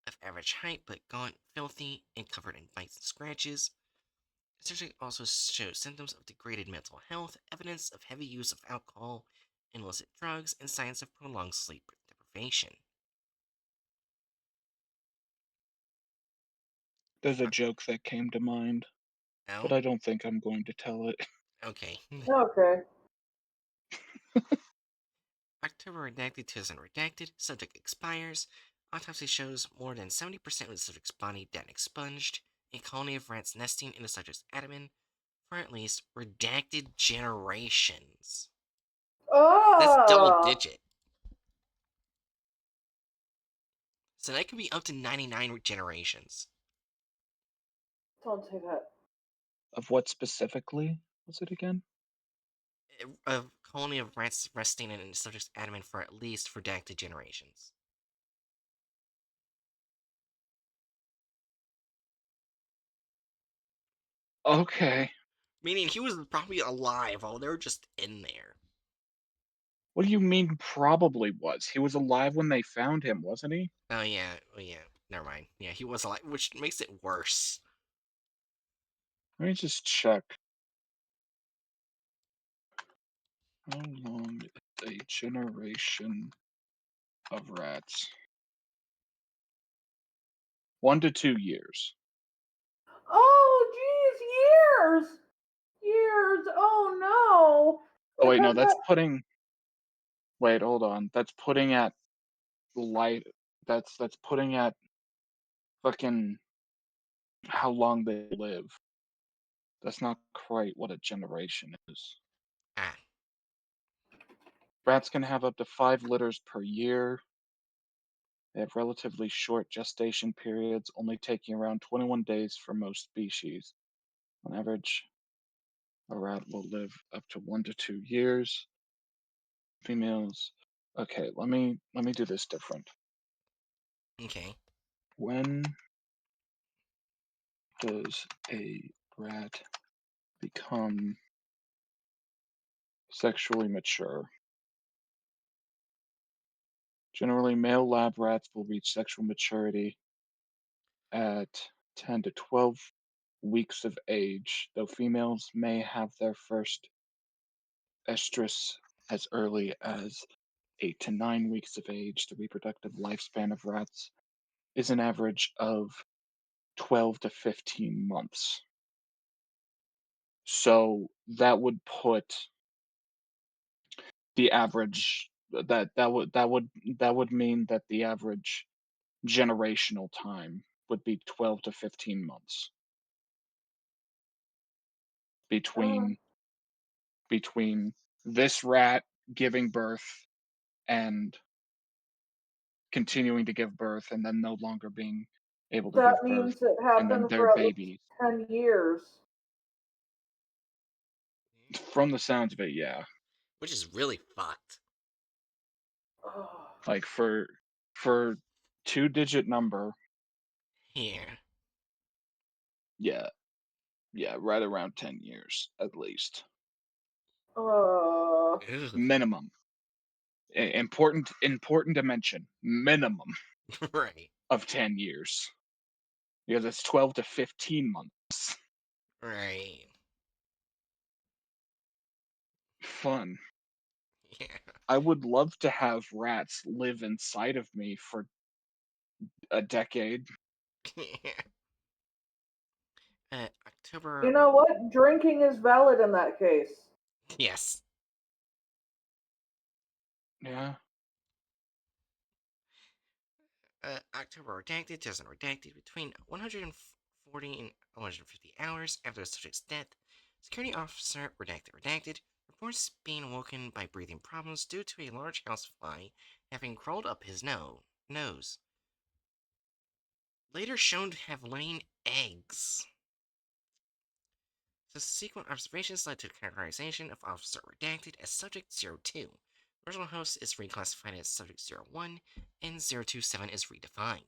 of average height but gaunt, filthy, and covered in bites and scratches. The subject also shows symptoms of degraded mental health, evidence of heavy use of alcohol and illicit drugs, and signs of prolonged sleep deprivation. There's a joke that came to mind, but Oh? I don't think I'm going to tell it. Okay. Okay. October redacted to redacted, subject expires. Autopsy shows more than 70% of the subject's body dead and expunged, a colony of rats nesting in the subject's abdomen for at least redacted generations. That's double Oh, digit. So that could be up to 99 generations. don't say that. Of what specifically was it again? A colony of rats resting in the subject's abdomen for at least redacted generations. Okay. Meaning he was probably alive while they were just in there. What do you mean probably was? He was alive when they found him, wasn't he? Oh yeah, never mind. Yeah, he was alive, which makes it worse. Let me just check. How long is a generation of rats? 1 to 2 years. Oh, geez, years! Years! Oh no! Oh wait, no, Because that's putting. Wait, hold on. That's putting at light. That's putting at fucking how long they live. That's not quite what a generation is. Ah, Rats can have up to 5 litters per year. They have relatively short gestation periods, only taking around 21 days for most species. On average, a rat will live up to 1 to 2 years. Females. Okay, let me do this different. okay. When does a rat become sexually mature? Generally, male lab rats will reach sexual maturity at 10 to 12 weeks of age, though females may have their first estrus as early as 8 to 9 weeks of age. The reproductive lifespan of rats is an average of 12 to 15 months. So that would put the average that would mean that the average generational time would be 12 to 15 months uh, between between this rat giving birth and continuing to give birth and then no longer being able to that give birth means it and then happened their for at least babies. 10 years. From the sounds of it, yeah. Which is really fucked. Oh, Like for two-digit number, Here. yeah, yeah, right around 10 years at least. uh, Ugh. Minimum. Important to mention. Minimum Right. of 10 years. Because it's 12 to 15 months. Right. Fun. Yeah. I would love to have rats live inside of me for a decade. you October. know what? Drinking is valid in that case. Yes. Yeah. October redacted, doesn't redacted between 140 and 150 hours after the subject's death. Security officer redacted reports being awoken by breathing problems due to a large housefly having crawled up his nose. Later shown to have laid eggs. Subsequent observations led to the categorization of Officer Redacted as Subject 02. The original host is reclassified as Subject 01, and 027 is redefined.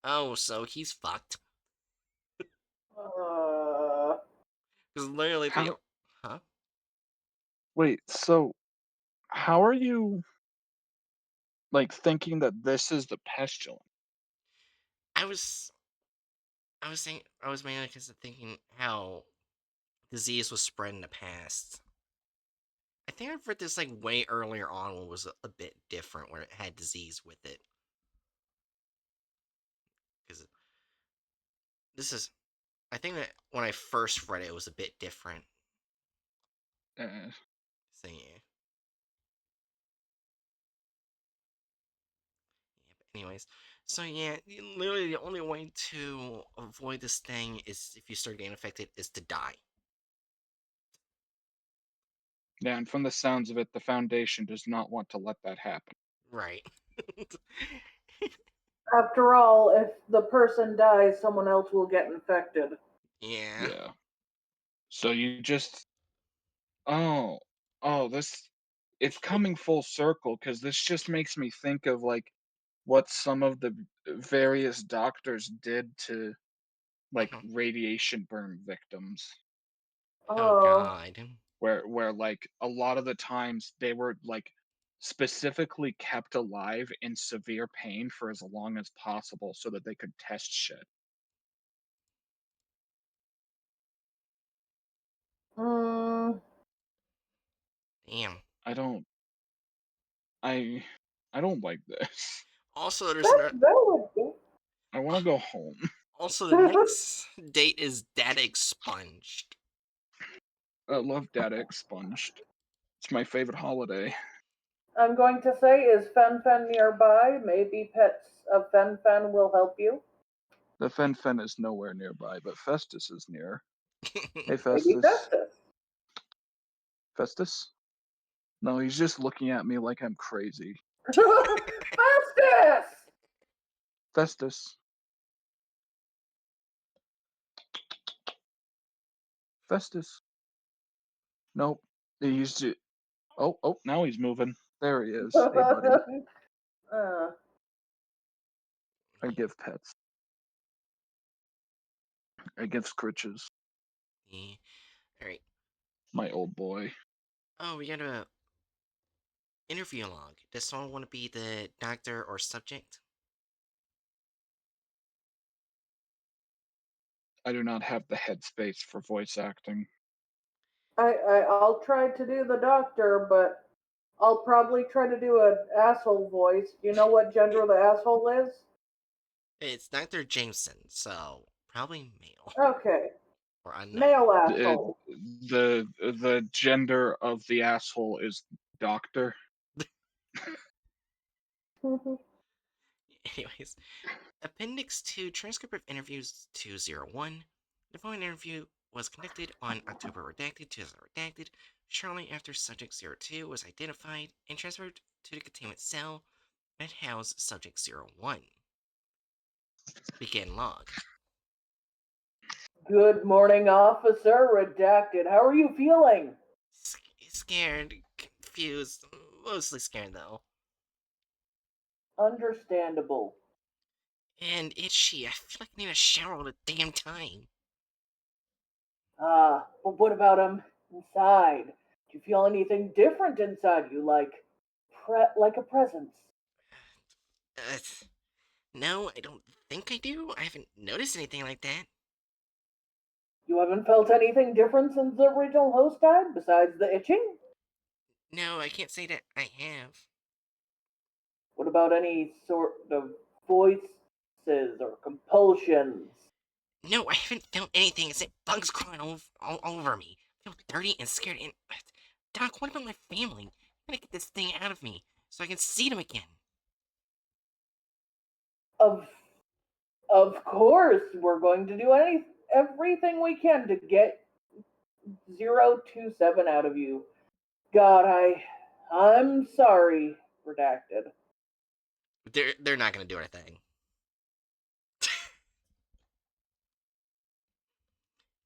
Oh, so he's fucked. Uh, Because literally they. How Huh? wait, so how are you like thinking that this is the pestilence? I was. I was saying. I was mainly because of thinking how disease was spread in the past. I think I've read this like way earlier on when it was a bit different, where it had disease with it. Because this is. I think that when I first read it, it was a bit different. Uh, So yeah. Yeah, Anyways, so yeah, literally the only way to avoid this thing is if you start getting infected is to die. Yeah, and from the sounds of it, the Foundation does not want to let that happen. Right. After all, if the person dies, someone else will get infected. Yeah. Yeah. So you just oh this it's coming full circle because this just makes me think of like what some of the various doctors did to like Mhm. radiation burn victims. Oh Oh. God. Where like a lot of the times they were like specifically kept alive in severe pain for as long as possible so that they could test shit. Mm, Damn. I don't I I don't like this. Also, there's that no. that would be. I want to go home. Also, the next date is data expunged. I love data expunged. It's my favorite holiday. I'm going to say, is Fen Fen nearby? Maybe pets of Fen Fen will help you. The Fen is nowhere nearby, but Festus is near. Hey Maybe Festus. Festus. Festus? No, he's just looking at me like I'm crazy. Festus! Festus. Festus. Nope. He's just, oh, now he's moving. There he is. Hey buddy. uh, I give pets. I give scritches. Yeah. All right. My old boy. Oh, we got a interview log. Does someone want to be the doctor or subject? I do not have the headspace for voice acting. I'll try to do the doctor, but I'll probably try to do an asshole voice. Do you know what gender the asshole is? It's Dr. Jameson, so probably male Okay, or unknown. male It, asshole. the gender of the asshole is doctor. Anyways, Appendix 2 Transcript of Interviews 201. The following interview was conducted on October redacted 2000 redacted, shortly after Subject 02 was identified and transferred to the containment cell that housed Subject 01. Begin log. Good morning, officer. Redacted. How are you feeling? Scared, confused, mostly scared though. Understandable. And itchy. I feel like I need a shower all the damn time. But what about inside? Do you feel anything different inside you, like like a presence? Uh, no, I don't think I do. I haven't noticed anything like that. You haven't felt anything different since the original host died, besides the itching? No, I can't say that I have. What about any sort of voices or compulsions? No, I haven't felt anything except bugs crawling all over me. I feel dirty and scared. And Doc, what about my family? I'm gonna get this thing out of me so I can see them again. Of of course, we're going to do everything we can to get 027 out of you. God, I'm sorry, redacted. They're not gonna do anything.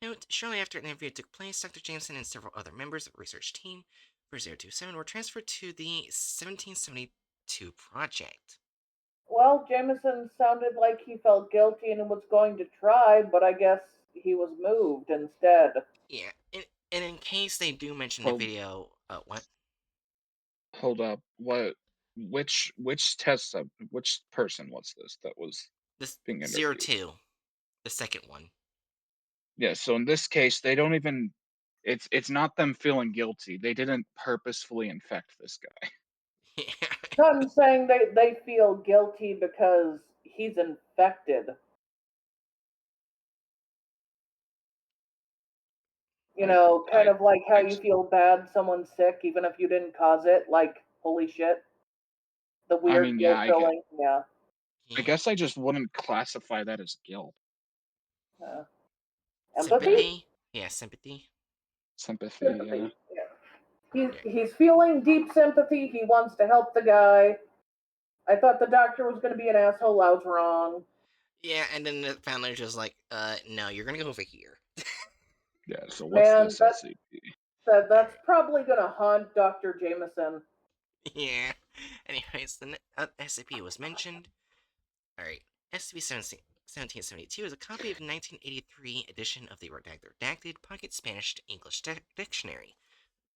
Note, shortly after an interview took place, Dr. Jameson and several other members of the research team for 027 were transferred to the 1772 project. Well, Jameson sounded like he felt guilty and was going to try, but I guess he was moved instead. Yeah, and in case they do mention the Hold video, what? hold up. What which test which person was this that was This being zero interviewed? two, the second one. Yeah, so in this case they don't even it's not them feeling guilty. They didn't purposefully infect this guy. No, I'm saying they feel guilty because he's infected. You I know, kind I of like how I you feel bad someone's sick even if you didn't cause it. Like, holy shit. The I weird mean, yeah, guilt I get feeling. Yeah. I Yeah. guess I just wouldn't classify that as guilt. Uh, empathy? Sympathy? Yeah, sympathy. Sympathy, yeah. Sympathy. Yeah. He's Yeah. he's feeling deep sympathy. He wants to help the guy. I thought the doctor was going to be an asshole. I was wrong. Yeah, and then the founder's just like, no, you're gonna go over here. Yeah, so what's Man, this SCP? that's probably going to haunt Dr. Jameson. Yeah. Anyways, the SCP was mentioned. Alright. SCP 1772 is a copy of 1983 edition of the redacted Pocket Spanish to English Dictionary,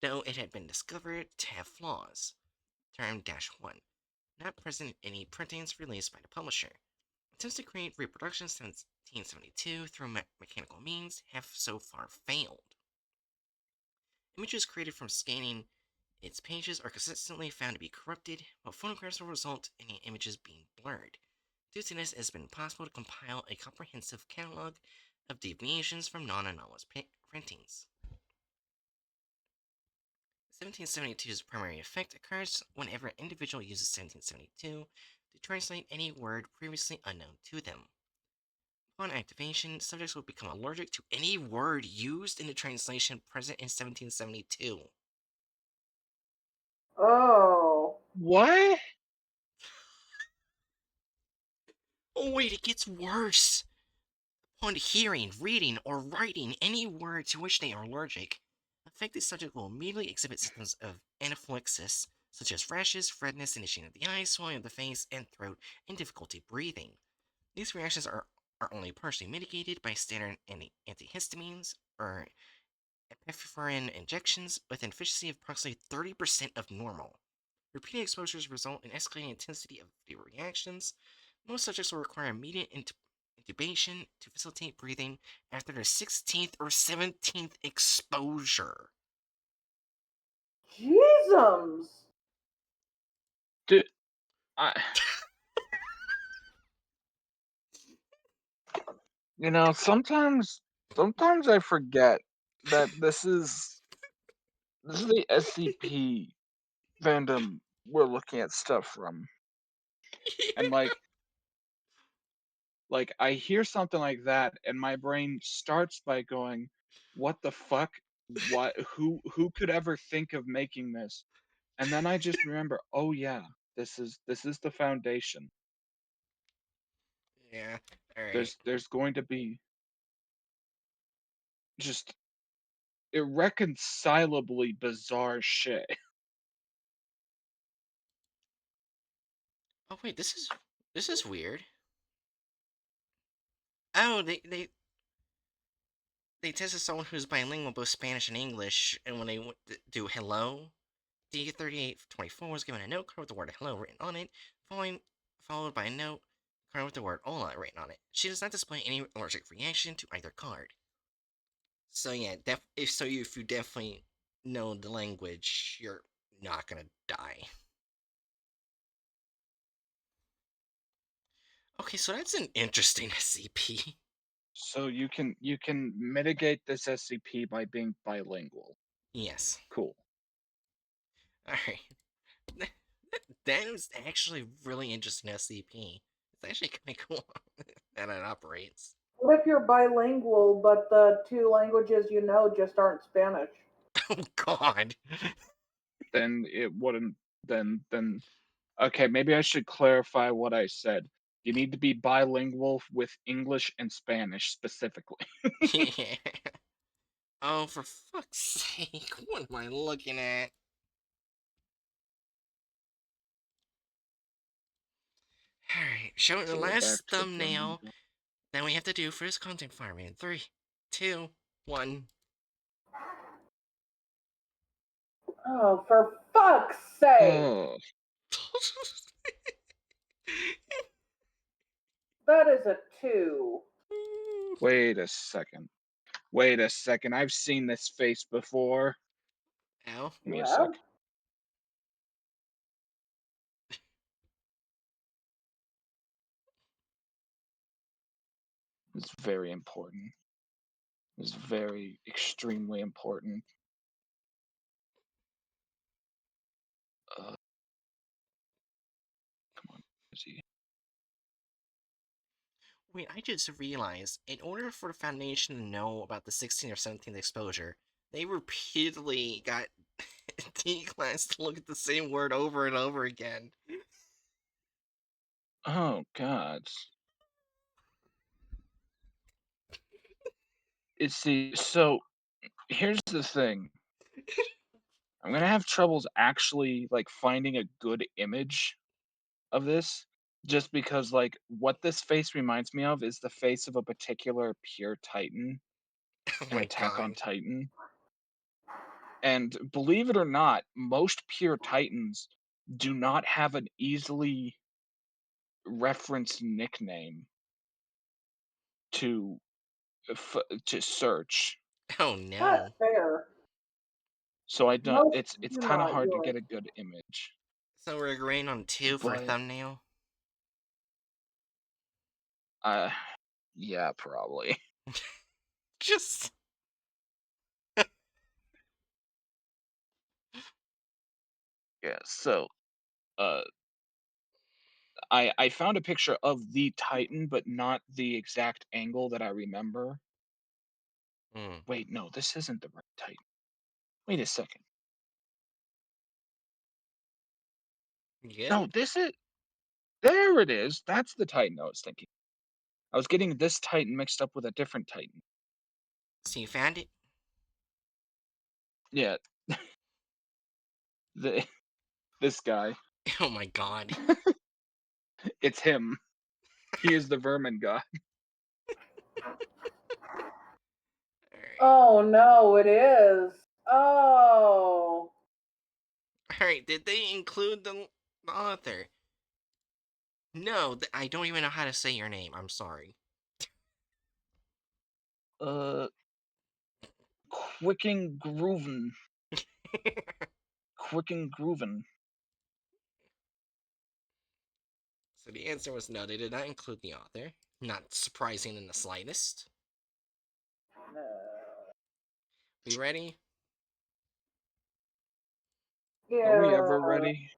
though it had been discovered to have flaws. Term -1. Not present in any printings released by the publisher. Attempts to create reproductions since 1772 through mechanical means have so far failed. Images created from scanning its pages are consistently found to be corrupted, while photographs will result in the images being blurred. Due to this, it has been impossible to compile a comprehensive catalog of deviations from non-anomalous printings. 1772's primary effect occurs whenever an individual uses 1772 to translate any word previously unknown to them. Upon activation, subjects will become allergic to any word used in the translation present in 1772. Oh. What? Oh wait, it gets worse! Upon hearing, reading, or writing any word to which they are allergic, affected subject will immediately exhibit symptoms of anaphylaxis, such as rashes, redness, and itching of the eyes, swelling of the face and throat, and difficulty breathing. These reactions are only partially mitigated by standard antihistamines or epinephrine injections with an efficiency of approximately 30% of normal. Repeated exposures result in escalating intensity of the reactions. Most subjects will require immediate intubation to facilitate breathing after their 16th or 17th exposure. Jeezums. Dude, I, sometimes I forget that this is the SCP fandom we're looking at stuff from. And like I hear something like that and my brain starts by going, "What the fuck? What who could ever think of making this?" And then I just remember, "Oh yeah, this is the foundation. Yeah, alright. There's going to be just irreconcilably bizarre shit." Oh wait, this is weird. Oh, they tested someone who's bilingual, both Spanish and English, and when they do hello, D3824 was given a note card with the word hello written on it, followed by a note card with the word hola written on it. She does not display any allergic reaction to either card. So yeah, if you definitely know the language, you're not gonna die. Okay, so that's an interesting SCP. So you can mitigate this SCP by being bilingual. Yes. Cool. Alright. That was actually really interesting SCP. It's actually kind of cool that it operates. What if you're bilingual, but the two languages you know just aren't Spanish? Oh god. Then it wouldn't then okay, maybe I should clarify what I said. You need to be bilingual with English and Spanish specifically. Yeah. Oh, for fuck's sake, what am I looking at? Alright, showing the So we're back last to Brendan. thumbnail that we have to do for this content farming in 3, 2, 1. Oh, for fuck's sake! Oh, That is a 2. wait a second. Wait a second. I've seen this face before. Ow. Give You me a have? sec. It's very important. It's very extremely important. Uh, come on, is he? Wait, I just realized, in order for the Foundation to know about the 16th or 17th exposure, they repeatedly got D-Class to look at the same word over and over again. Oh God. So here's the thing. I'm gonna have troubles actually like finding a good image of this, just because like what this face reminds me of is the face of a particular pure Titan Oh in my Attack on god. Titan. And believe it or not, most pure Titans do not have an easily referenced nickname to to search. Oh That's no. fair. So I don't. Most It's do kind of not. hard to You're get right. a good image. So we're agreeing on 2 for But thumbnail? uh, yeah, probably. Just... Yeah. So uh, I found a picture of the Titan, but not the exact angle that I remember. Hmm. Wait, no, this isn't the right Titan. Wait a second. You good? No, this is. There it is. That's the Titan I was thinking. I was getting this Titan mixed up with a different Titan. So you found it? Yeah, the this guy. Oh my god. It's him. He is the vermin guy. Alright. Oh no, it is. Oh. Alright, did they include the author? No, I don't even know how to say your name. I'm sorry. Uh, Quicken Grooven. Quicken Grooven. So the answer was no, they did not include the author. Not surprising in the slightest. No. We ready? Are we Yeah. ever ready?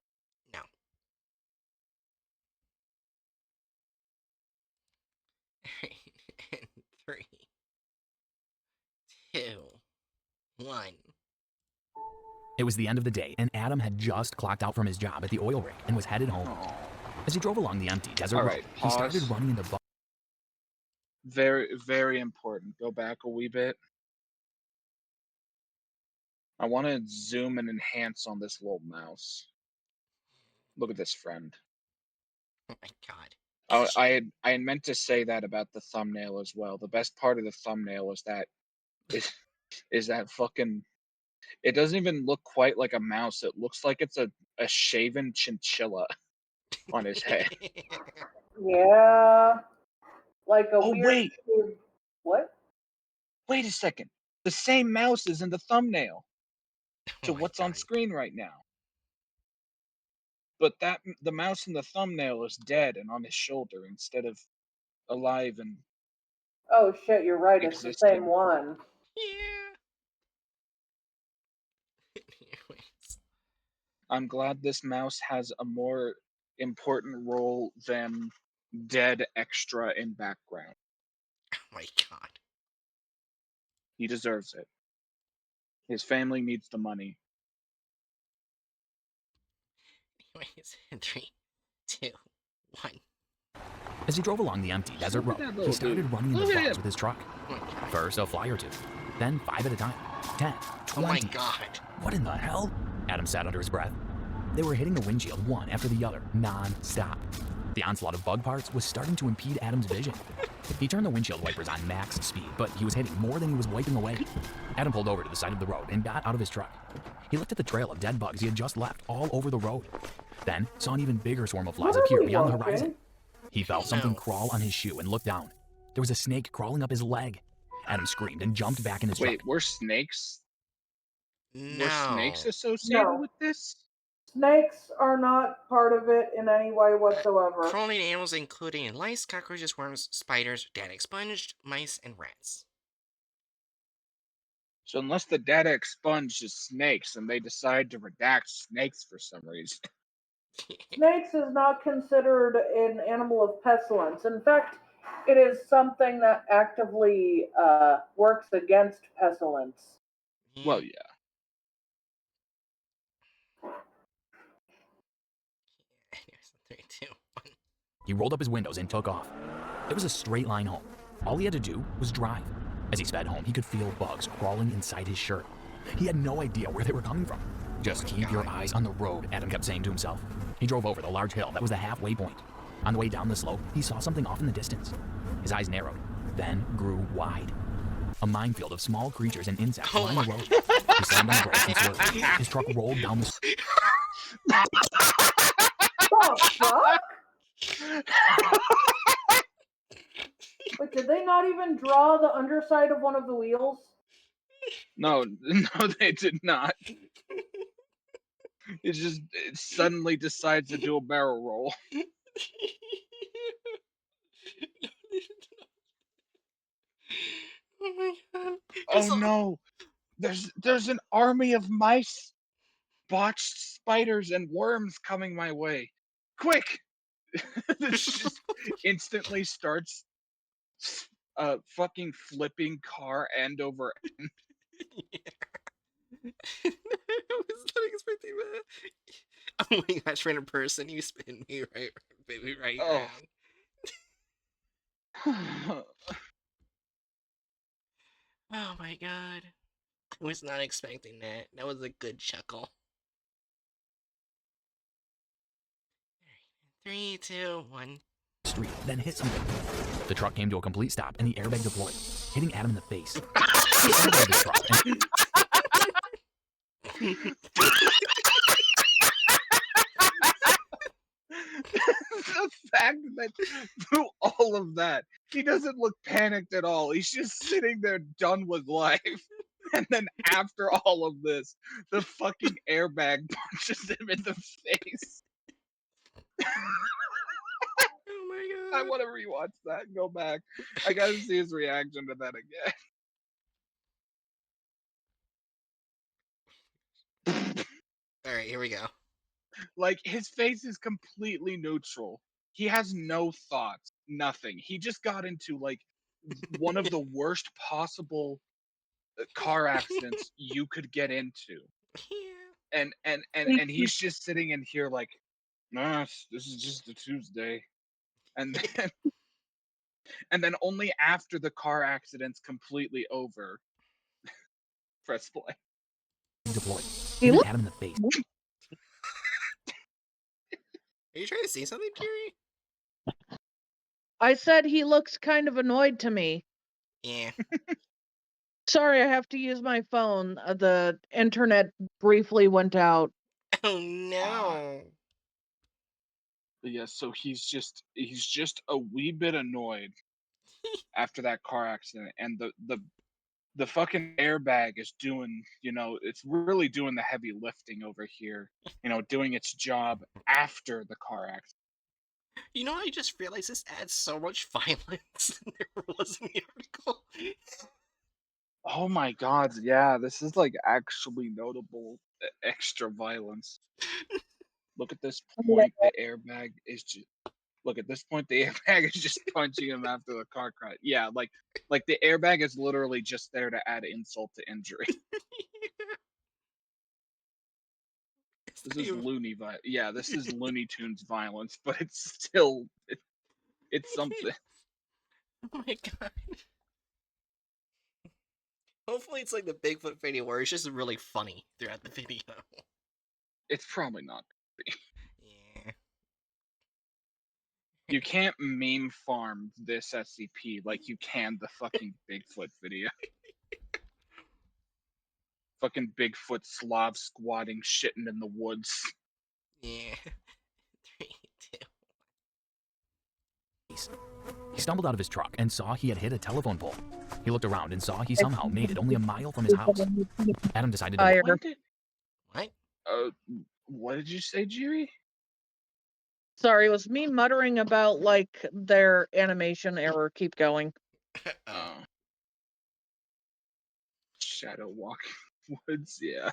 No. In 3, 2, 1. It was the end of the day, and Adam had just clocked out from his job at the oil rig and was headed home. Oh. As he drove along the empty desert All road, right, he started pause. running into Very, very important. Go back a wee bit. I want to zoom and enhance on this little mouse. Look at this friend. Oh my god. I had meant to say that about the thumbnail as well. The best part of the thumbnail is is that fucking. It doesn't even look quite like a mouse. It looks like it's a shaven chinchilla on his head. Yeah. Like a Oh weird. wait, What? wait a second. The same mouse is in the thumbnail Oh to my what's on god. screen right now. But the mouse in the thumbnail is dead and on his shoulder instead of alive and Oh shit, you're right. It's the same existing. one. Yeah. Anyways. I'm glad this mouse has a more important role than dead extra in background. Oh my god. He deserves it. His family needs the money. Anyways, in 3, 2, 1. As he drove along the empty desert Look road, at that he little started dude. running into Look at bugs him. with his truck. Oh my god. First a fly or two, then 5 at a time, 10, Oh my 20. god. What in the hell? Adam sat under his breath. They were hitting the windshield one after the other, non-stop. The onslaught of bug parts was starting to impede Adam's vision. He turned the windshield wipers on max speed, but he was hitting more than he was wiping away. Adam pulled over to the side of the road and got out of his truck. He looked at the trail of dead bugs he had just left all over the road. Then saw an even bigger swarm of flies What are appear we beyond the watching? horizon. He felt something No. crawl on his shoe and looked down. There was a snake crawling up his leg. Adam screamed and jumped back in his truck. Wait, were snakes No. associated No. with this? Snakes are not part of it in any way whatsoever. Crawling animals including lice, cockroaches, worms, spiders, data expunged, mice, and rats. So unless the data expunged is snakes and they decide to redact snakes for some reason. Snakes is not considered an animal of pestilence. In fact, It is something that actively works against pestilence. Yeah. Well, yeah. Here's the 3, 2, 1. He rolled up his windows and took off. It was a straight line home. All he had to do was drive. As he sped home, he could feel bugs crawling inside his shirt. He had no idea where they were coming from. Just keep your eyes on the road, Adam kept saying to himself. He drove over the large hill that was the halfway point. On the way down the slope, he saw something off in the distance. His eyes narrowed, then grew wide. A minefield of small creatures and insects lined the road. He slammed on the brakes and swerved. His truck rolled down the street. The fuck? Wait, did they not even draw the underside of one of the wheels? No, they did not. It suddenly decides to do a barrel roll. Oh my god. Oh no! There's an army of mice, botched spiders, and worms coming my way. Quick! It just instantly starts fucking flipping car end over. I was not expecting that. Oh my gosh, random person, you spin me right Oh. around. Oh my god. I was not expecting that. That was a good chuckle. 3, 2, 1. Street, then hit something. The truck came to a complete stop and the airbag deployed, hitting Adam in the face. He airbagged his truck The fact that through all of that, he doesn't look panicked at all. He's just sitting there done with life. And then after all of this, the fucking airbag punches him in the face. Oh my I god. want to rewatch that and go back. I gotta see his reaction to that again. Alright, here we go. Like, his face is completely neutral. He has no thoughts, nothing. He just got into, like, one of the worst possible car accidents you could get into. Yeah. And he's just sitting in here like, nah, this is just a Tuesday. And then, and then only after the car accident's completely over, press play. deployed, He hitting looked- Adam in the face. Are you trying to say something, Jerry? I said he looks kind of annoyed to me. Yeah. Sorry, I have to use my phone. The internet briefly went out. Oh no. Yeah, so he's just a wee bit annoyed after that car accident, and the fucking airbag is doing, it's really doing the heavy lifting over here, doing its job after the car accident. You know, I just realized this adds so much violence than there was in the article. Oh my god, yeah, this is like actually notable extra violence. Look at this point, the airbag is just look at this point, the airbag is just punching him after the car crash. Yeah, like the airbag is literally just there to add insult to injury. This is loony yeah, this is Looney Tunes violence, but it's still it's something. Oh my god. Hopefully it's like the Bigfoot video where it's just really funny throughout the video. It's probably not. Yeah. You can't meme farm this SCP like you can the fucking Bigfoot video. Fucking Bigfoot Slav squatting, shitting in the woods. Yeah. 3, 2. He stumbled out of his truck and saw he had hit a telephone pole. He looked around and saw he somehow made it only a mile from his house. Adam decided to... What? What did you say, Jiri? Sorry, it was me muttering about, like, their animation error. Keep going. Oh. Shadow walk woods, yeah.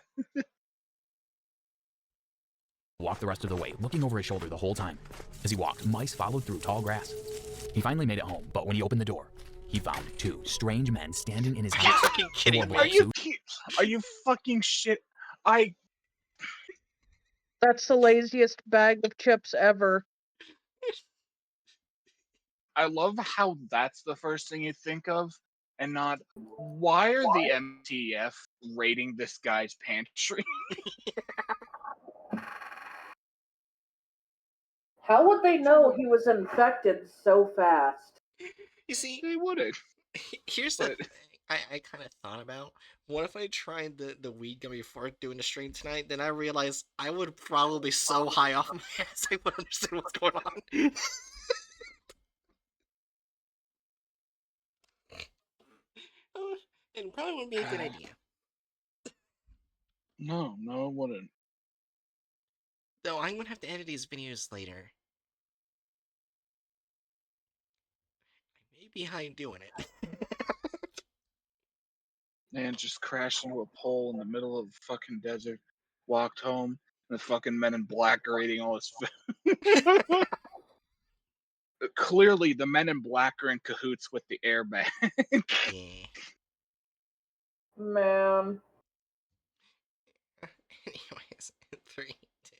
Walked the rest of the way, looking over his shoulder the whole time. As he walked, mice followed through tall grass. He finally made it home, but when he opened the door, he found two strange men standing in his Are you house. fucking They kidding wore me? black suits. Are you fucking shit? That's the laziest bag of chips ever. I love how that's the first thing you think of, and not why are the MTF raiding this guy's pantry? How would they know he was infected so fast? You see, They wouldn't. here's the But thing I kind of thought about. What if I tried the weed gummy before doing the stream tonight? Then I realized I would probably be so high off my ass I wouldn't understand what's going on. And probably wouldn't be a good idea. no, it wouldn't. Though I'm gonna have to edit these videos later. I may be high doing it. Man just crashed into a pole in the middle of the fucking desert, walked home, and the fucking men in black are eating all his food. Clearly, the men in black are in cahoots with the airbag. Yeah. Man. Anyways, 3, 2.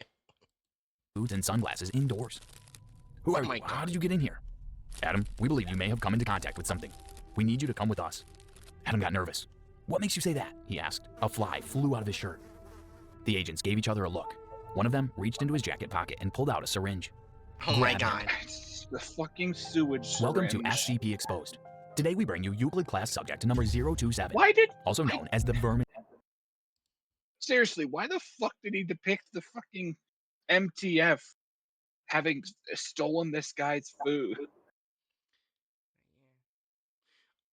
boots and sunglasses indoors. Who are Oh my you? How God. did you get in here? Adam, we believe you may have come into contact with something. We need you to come with us. Adam got nervous. What makes you say that? He asked. A fly flew out of his shirt. The agents gave each other a look. One of them reached into his jacket pocket and pulled out a syringe. Oh my Grab him. God. It's the fucking sewage Welcome to syringe. SCP Exposed. Today we bring you Euclid class subject number 027, Why did also known as the Vermin. seriously? Why the fuck did he depict the fucking MTF having stolen this guy's food?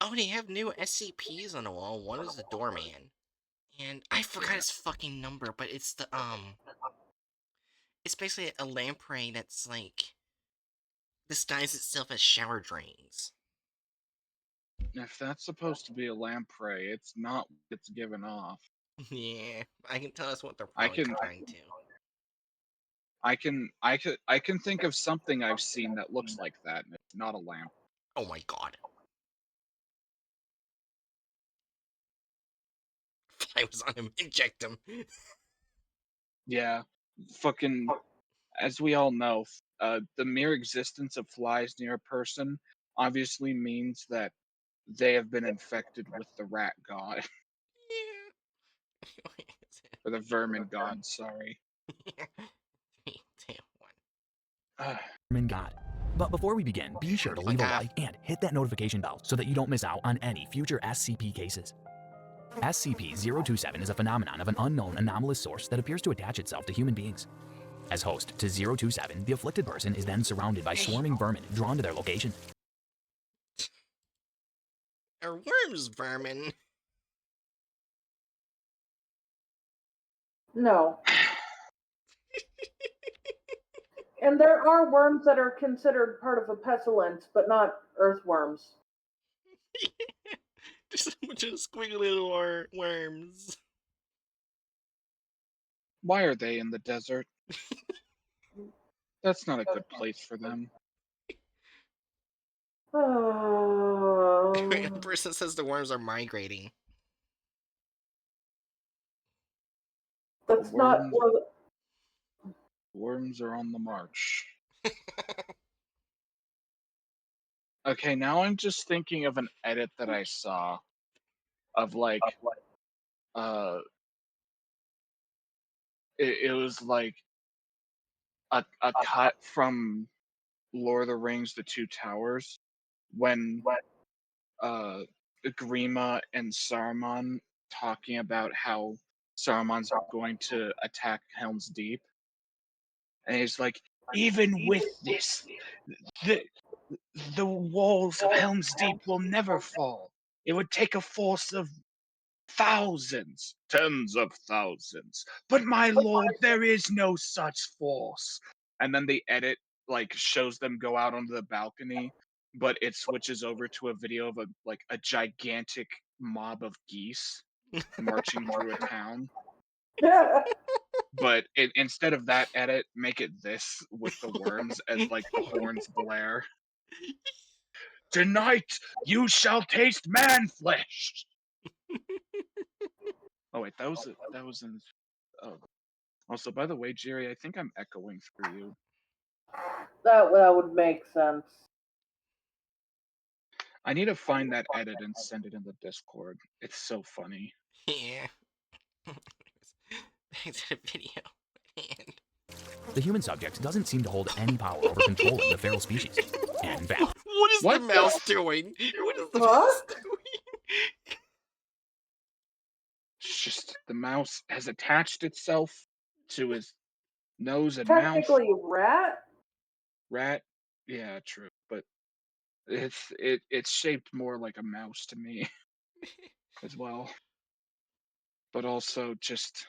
Oh, they have new SCPs on the wall. One is the doorman. And I forgot his fucking number, but it's the, it's basically a lamprey that's, like, disguised itself as shower drains. If that's supposed to be a lamprey, it's not what it's given off. Yeah, I can tell us what they're I probably can- comparing to. I can think of something I've seen that looks like that, and it's not a lamp. Oh my God. Fly was on him. Inject him. Yeah, fucking. As we all know, the mere existence of flies near a person obviously means that they have been infected with the rat god Yeah. or the vermin god. Sorry. 3, 2, 1. Vermin God. But before we begin, be sure to leave a like and hit that notification bell so that you don't miss out on any future SCP cases. SCP-027 is a phenomenon of an unknown anomalous source that appears to attach itself to human beings. As host to 027, the afflicted person is then surrounded by swarming vermin drawn to their location. Are worms vermin? No. And there are worms that are considered part of a pestilence, but not earthworms. Just a bunch of squiggly little worms. Why are they in the desert? That's not a good place for them. A Oh. person says the worms are migrating. That's not. Worms are on the march. Okay, now I'm just thinking of an edit that I saw of like it was like a cut from Lord of the Rings The Two Towers when Grima and Saruman talking about how Saruman's going to attack Helm's Deep. And he's like, even with this, the walls of Helm's Deep will never fall. It would take a force of thousands, tens of thousands. But my lord, there is no such force. And then the edit like shows them go out onto the balcony, but it switches over to a video of a gigantic mob of geese marching through a town. But instead of that edit, make it this with the worms as like the horns blare. Tonight you shall taste man flesh. Oh wait, that was in. Oh. Also, by the way, Jerry, I think I'm echoing through you. That would make sense. I need to find that edit and send it in the Discord. It's so funny. Yeah. Back to the video. And The human subject doesn't seem to hold any power over controlling the feral species. And in fact, what is What the the mouse doing? What is the What? mouse doing? It's just the mouse has attached itself to his nose and mouth. Technically, rat. Rat, yeah, true, but it's shaped more like a mouse to me as well. But also, just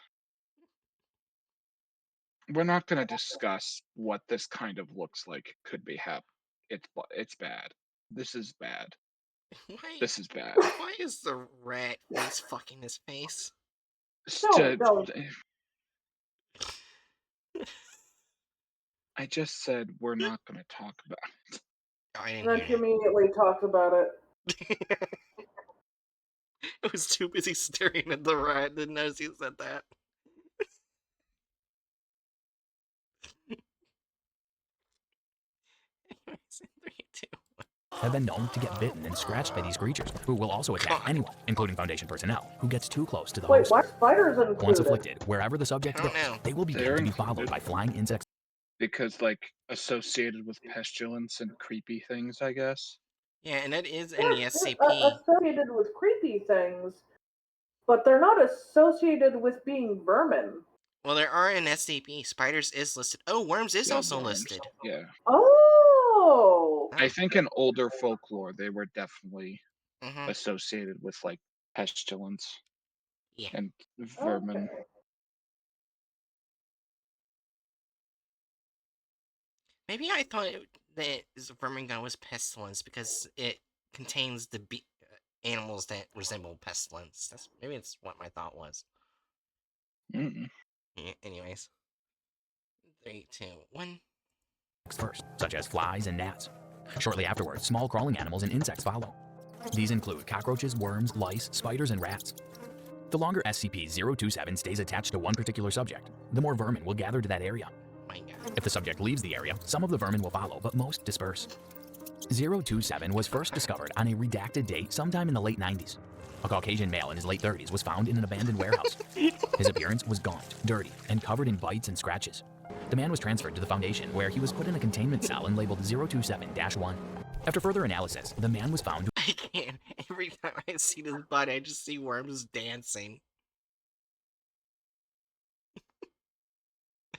we're not going to discuss what this kind of looks like could be happening. It's bad. This is bad. Why? This is bad. Why is the rat face fucking his face? Don't. I just said we're not going to talk about it. Oh, I And didn't then she hear immediately talks about it. that. I was too busy staring at the rat. Didn't notice you said that. Anyways, 3, 2. have been known to get bitten and scratched by these creatures, who will also attack God. anyone, including Foundation personnel, who gets too close to the Wait, host. why are spiders included? Once afflicted, wherever the subject I goes, don't know. they will begin They're to be included. followed by flying insects. Because, like, associated with pestilence and creepy things, I guess. Yeah, and that is in the They're SCP. associated with creepy things, but they're not associated with being vermin. Well, there are in SCP. Spiders is listed. Oh, worms is Yeah, also worms. listed. Yeah. Oh! I think in older folklore, they were definitely Mm-hmm. associated with, like, pestilence Yeah. and vermin. Okay. Maybe I thought that vermingon was pestilence because it contains the animals that resemble pestilence. Maybe it's what my thought was. Mm-mm. Yeah, anyways. 3, 2, 1. First, such as flies and gnats. Shortly afterwards, small crawling animals and insects follow. These include cockroaches, worms, lice, spiders, and rats. The longer SCP-027 stays attached to one particular subject, the more vermin will gather to that area. My God. If the subject leaves the area, some of the vermin will follow, but most disperse. 027 was first discovered on a redacted date sometime in the late 90s. A Caucasian male in his late 30s was found in an abandoned warehouse. His appearance was gaunt, dirty, and covered in bites and scratches. The man was transferred to the Foundation, where he was put in a containment cell and labeled 027-1. After further analysis, the man was found to I can't. Every time I see this body, I just see worms dancing.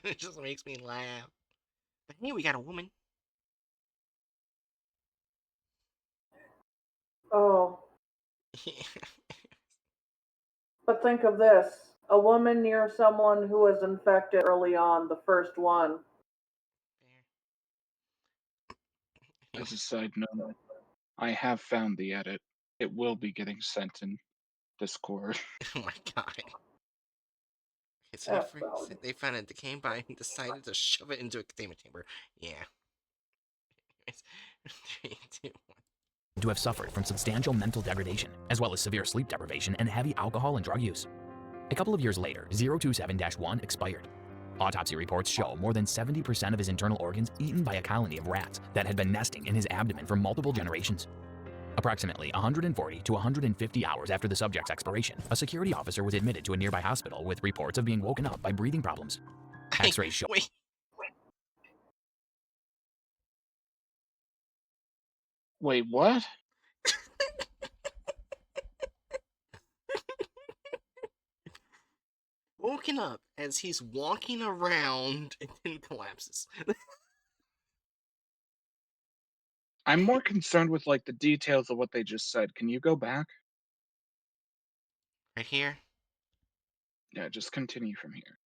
It just makes me laugh. But hey, we got a woman. Oh. But think of this. A woman near someone who was infected early on, the first one. As a side note, I have found the edit. It will be getting sent in Discord. Oh my God. So That's valid. they found a decaying body and decided to shove it into a containment chamber. Yeah. Anyways, 3, 2, 1. to have suffered from substantial mental degradation, as well as severe sleep deprivation and heavy alcohol and drug use. A couple of years later, 027-1 expired. Autopsy reports show more than 70% of his internal organs eaten by a colony of rats that had been nesting in his abdomen for multiple generations. Approximately 140 to 150 hours after the subject's expiration, a security officer was admitted to a nearby hospital with reports of being woken up by breathing problems. X-rays show Wait. Wait, what? Woken up as he's walking around and then collapses. I'm more concerned with, like, the details of what they just said. Can you go back? Right here. Yeah, just continue from here.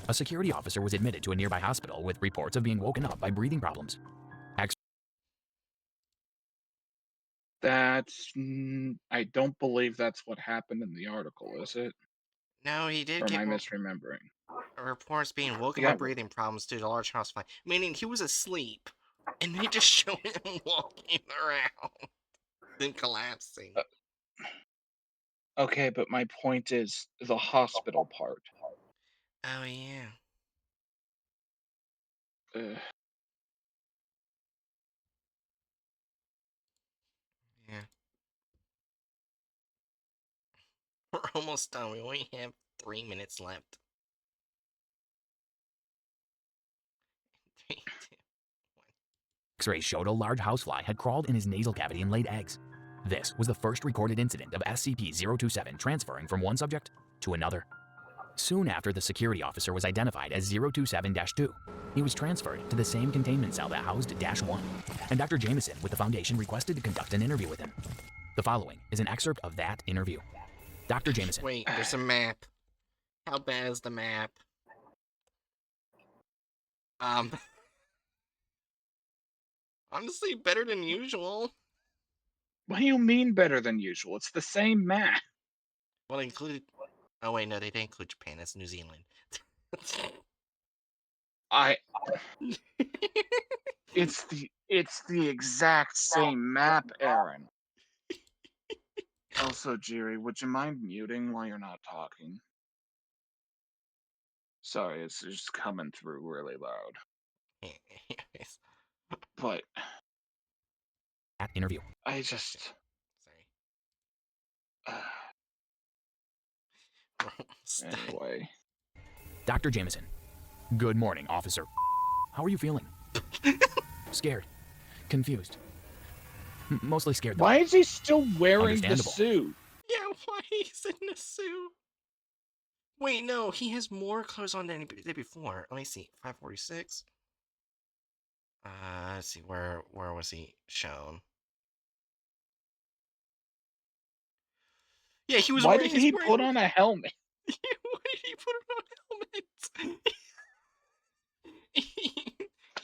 a security officer was admitted to a nearby hospital with reports of being woken up by breathing problems. I don't believe that's what happened in the article, is it? No, he did Or am get I misremembering? reports being woken Yeah, by breathing problems due to large house fire, meaning he was asleep And they just show him walking around, then collapsing. Okay, but my point is the hospital part. Oh, yeah. Ugh. Yeah. We're almost done. We only have 3 minutes left. 3, 2, 1. X-rays showed a large housefly had crawled in his nasal cavity and laid eggs. This was the first recorded incident of SCP-027 transferring from one subject to another. Soon after, the security officer was identified as 027-2. He was transferred to the same containment cell that housed -1, and Dr. Jameson with the Foundation requested to conduct an interview with him. The following is an excerpt of that interview. Dr. Jameson. Wait, there's a map. How bad is the map? Honestly, better than usual. What do you mean better than usual? It's the same map. Well, it included... Oh, wait, no, they didn't include Japan. That's New Zealand. It's the exact same map, Aaron. Also, Jiri, would you mind muting while you're not talking? Sorry, it's just coming through really loud. Anyways, But That interview. I just sorry. uh, We're almost done. anyway. Dr. Jameson. Good morning, officer. How are you feeling? Scared. Confused. Mostly scared, though. Why is he still wearing the Understandable. suit? Yeah, why he's in a suit? Wait, no, he has more clothes on than he did before. Let me see. 546. Let's see, where was he shown? Yeah, he was Why wearing. did he put on a helmet? Why did he put on a helmet?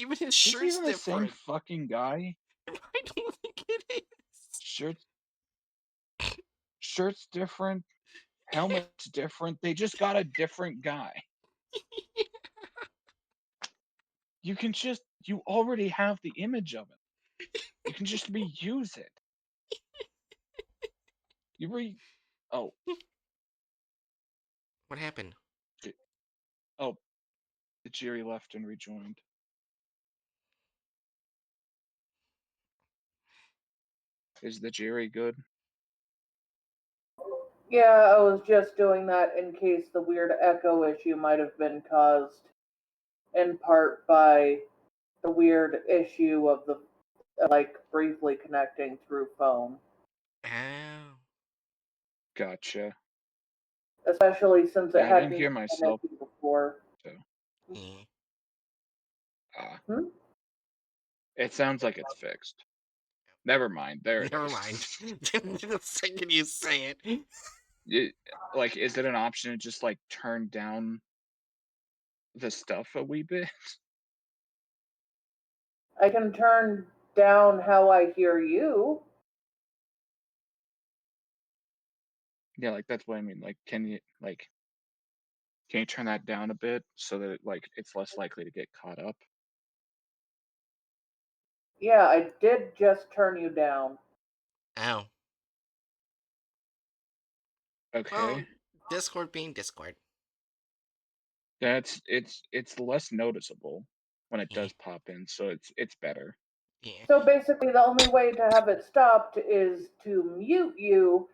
Even his Is shirt's even the same different. fucking guy? I don't think it is. Shirt's different. Helmet's different. They just got a different guy. You already have the image of it. You can just reuse it. Oh, What happened? oh, the Jiri left and rejoined. Is the Jiri good? Yeah, I was just doing that in case the weird echo issue might have been caused in part by the weird issue of the like briefly connecting through phone, Oh. Gotcha. especially since it Yeah, I didn't hadn't hear been myself. connected before. So. Yeah. Hmm? It sounds like it's fixed. Never mind. There it Never is. mind. The second you say it. Is it an option to just like turn down the stuff a wee bit? I can turn down how I hear you. Yeah, like that's what I mean. Like, can you turn that down a bit so that it's less likely to get caught up? Yeah, I did just turn you down. Oh. Well, Okay. Discord being Discord. It's less noticeable when it Yeah. does pop in, so it's better. Yeah. So basically, the only way to have it stopped is to mute you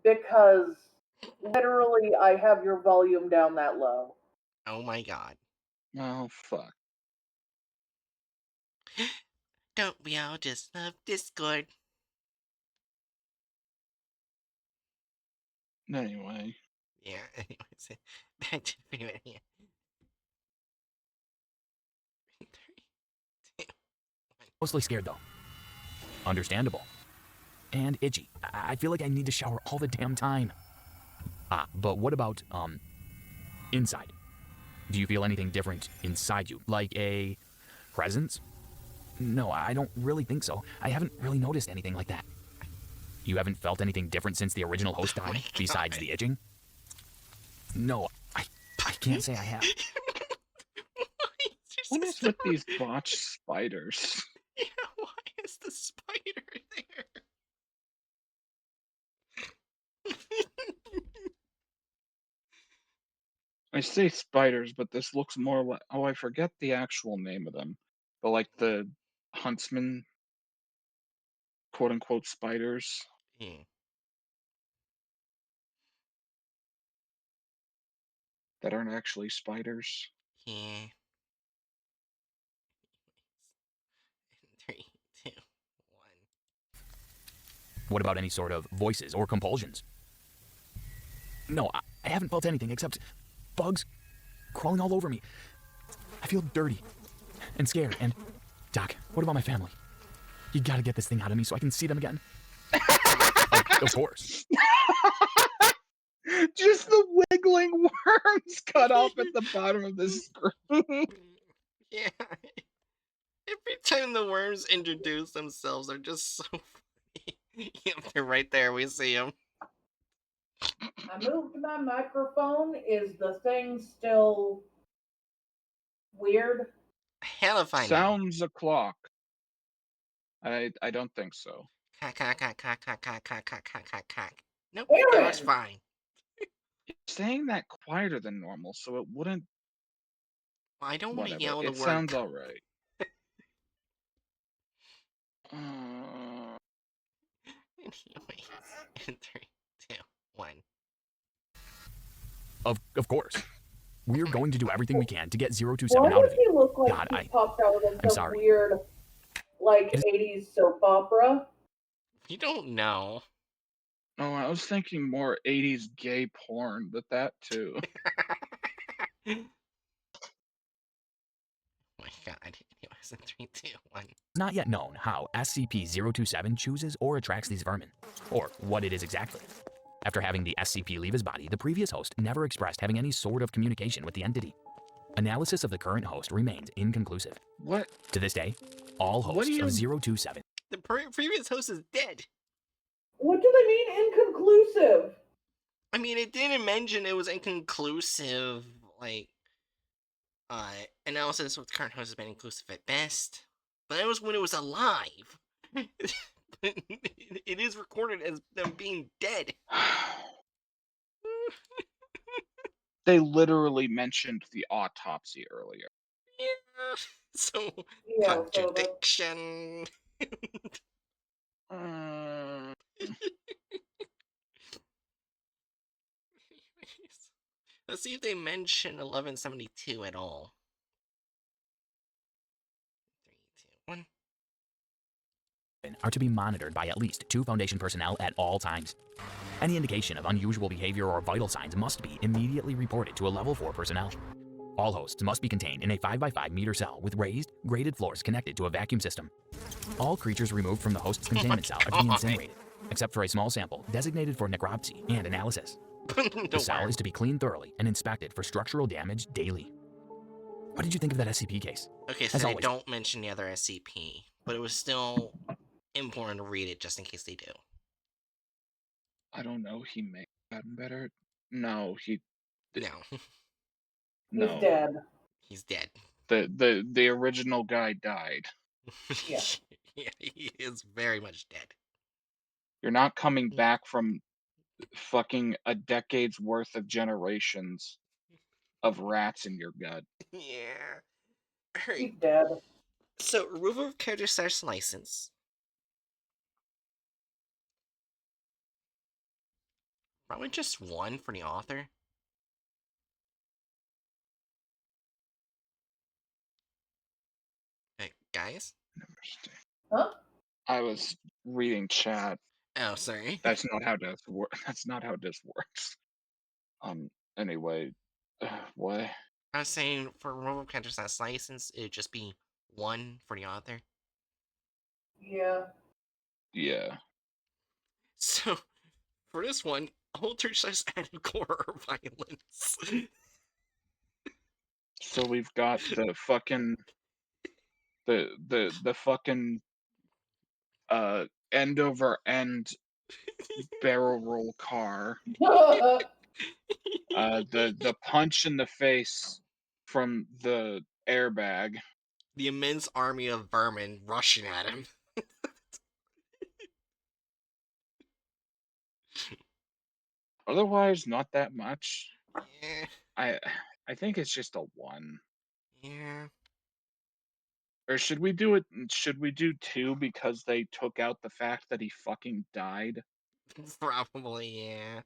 because literally I have your volume down that low. Oh my god. Oh fuck. Don't we all just love Discord? Anyway. Yeah, anyways. Back to the video. Yeah. 3, 2, 1. Mostly scared, though. Understandable. And itchy. I feel like I need to shower all the damn time. But what about, inside? Do you feel anything different inside you? Like a presence? No, I don't really think so. I haven't really noticed anything like that. You haven't felt anything different since the original host Oh my died, besides God. the itching? No, I can't say I have. Why is there What so is with these botched spiders? Yeah, why is the spider there? I say spiders, but this looks more like, oh, I forget the actual name of them. But like the huntsman, quote unquote, spiders Yeah. that aren't actually spiders. Yeah. 3, 2, 1. What about any sort of voices or compulsions? No, I haven't felt anything except bugs crawling all over me. I feel dirty and scared. And, Doc, what about my family? You gotta get this thing out of me so I can see them again. Of course. Just the wiggling worms cut off at the bottom of the screen. Yeah. Every time the worms introduce themselves, they're just so funny. Yep, they're right there. We see them. I moved my microphone. Is the thing still weird? Hell if I know. Sounds a clock. I don't think so. Cock, cock, cock, cock, cock, cock, cock, cock, cock, cock, cock. Nope, Aaron! it looks fine. You're saying that quieter than normal, so it wouldn't. Well, I don't want to Whatever. yell the It word. sounds all right. Anyways, in 3, 2, 1. Of course. We're going to do everything we can to get 027 Why out does of he you. look like God, he popped out of I'm some sorry. weird, like, It is- 80s soap opera? We don't know. Oh, I was thinking more 80s gay porn, but that too. Oh my god. Anyways, in 3, 2, 1. It's not yet known how SCP-027 chooses or attracts these vermin, or what it is exactly. After having the SCP leave his body, the previous host never expressed having any sort of communication with the entity. Analysis of the current host remains inconclusive. What? To this day, all What do hosts you- of 027 The previous host is dead. What do they mean inconclusive? I mean, it didn't mention it was inconclusive, like, analysis with the current host has been inclusive at best. But that was when it was alive. It is recorded as them being dead. They literally mentioned the autopsy earlier. Yeah. So, Yeah, so that's... contradiction. Uh, Let's see if they mention 1172 at all. 3, 2, 1. are to be monitored by at least 2 Foundation personnel at all times. Any indication of unusual behavior or vital signs must be immediately reported to a Level 4 personnel. All hosts must be contained in a 5x5 meter cell with raised, graded floors connected to a vacuum system. All creatures removed from the host's containment cell are to be God. incinerated, except for a small sample designated for necropsy and analysis. The cell is to be cleaned thoroughly and inspected for structural damage daily. What did you think of that SCP case? Okay, As so they always. don't mention the other SCP, but it was still important to read it just in case they do. I don't know. He may have gotten better. No, No, no. He's dead. he's dead. The original guy died. Yeah. Yeah, he is very much dead. You're not coming back from fucking a decade's worth of generations of rats in your gut. Yeah. Alright, He's dead. so removal of character / license. Probably just 1 for the author. Guys? Huh? I was reading chat. Oh, sorry. That's not how this works. That's not how this works. Anyway, what? I was saying for removal of character / license, it'd just be 1 for the author. Yeah. Yeah. So, for this one, alter / added horror or violence. So we've got the fucking the fucking end over end barrel roll car. The punch in the face from the airbag. The immense army of vermin rushing at him. Otherwise, not that much. Yeah, I I think it's just a 1. yeah. Or should we do it? Should we do 2 because they took out the fact that he fucking died? Probably, yeah.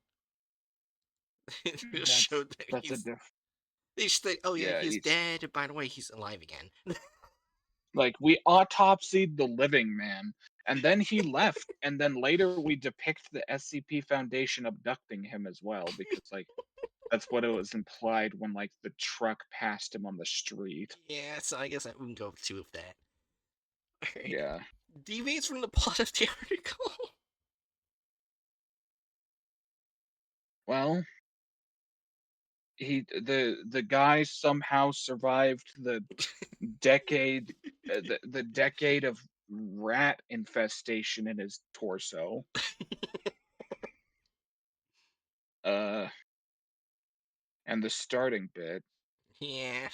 It just That's showed that that's a he's. diff. They just think, oh yeah, Yeah, he's he's dead. By the way, he's alive again. like we autopsied the living man, and then he left, and then later we depict the SCP Foundation abducting him as well because like that's what it was implied when like the truck passed him on the street. Yeah, so I guess I wouldn't go with 2 of that. Alright. Yeah. Deviates from the plot of the article. Well, the guy somehow survived the decade the decade of rat infestation in his torso. Uh and the starting bit. Yeah.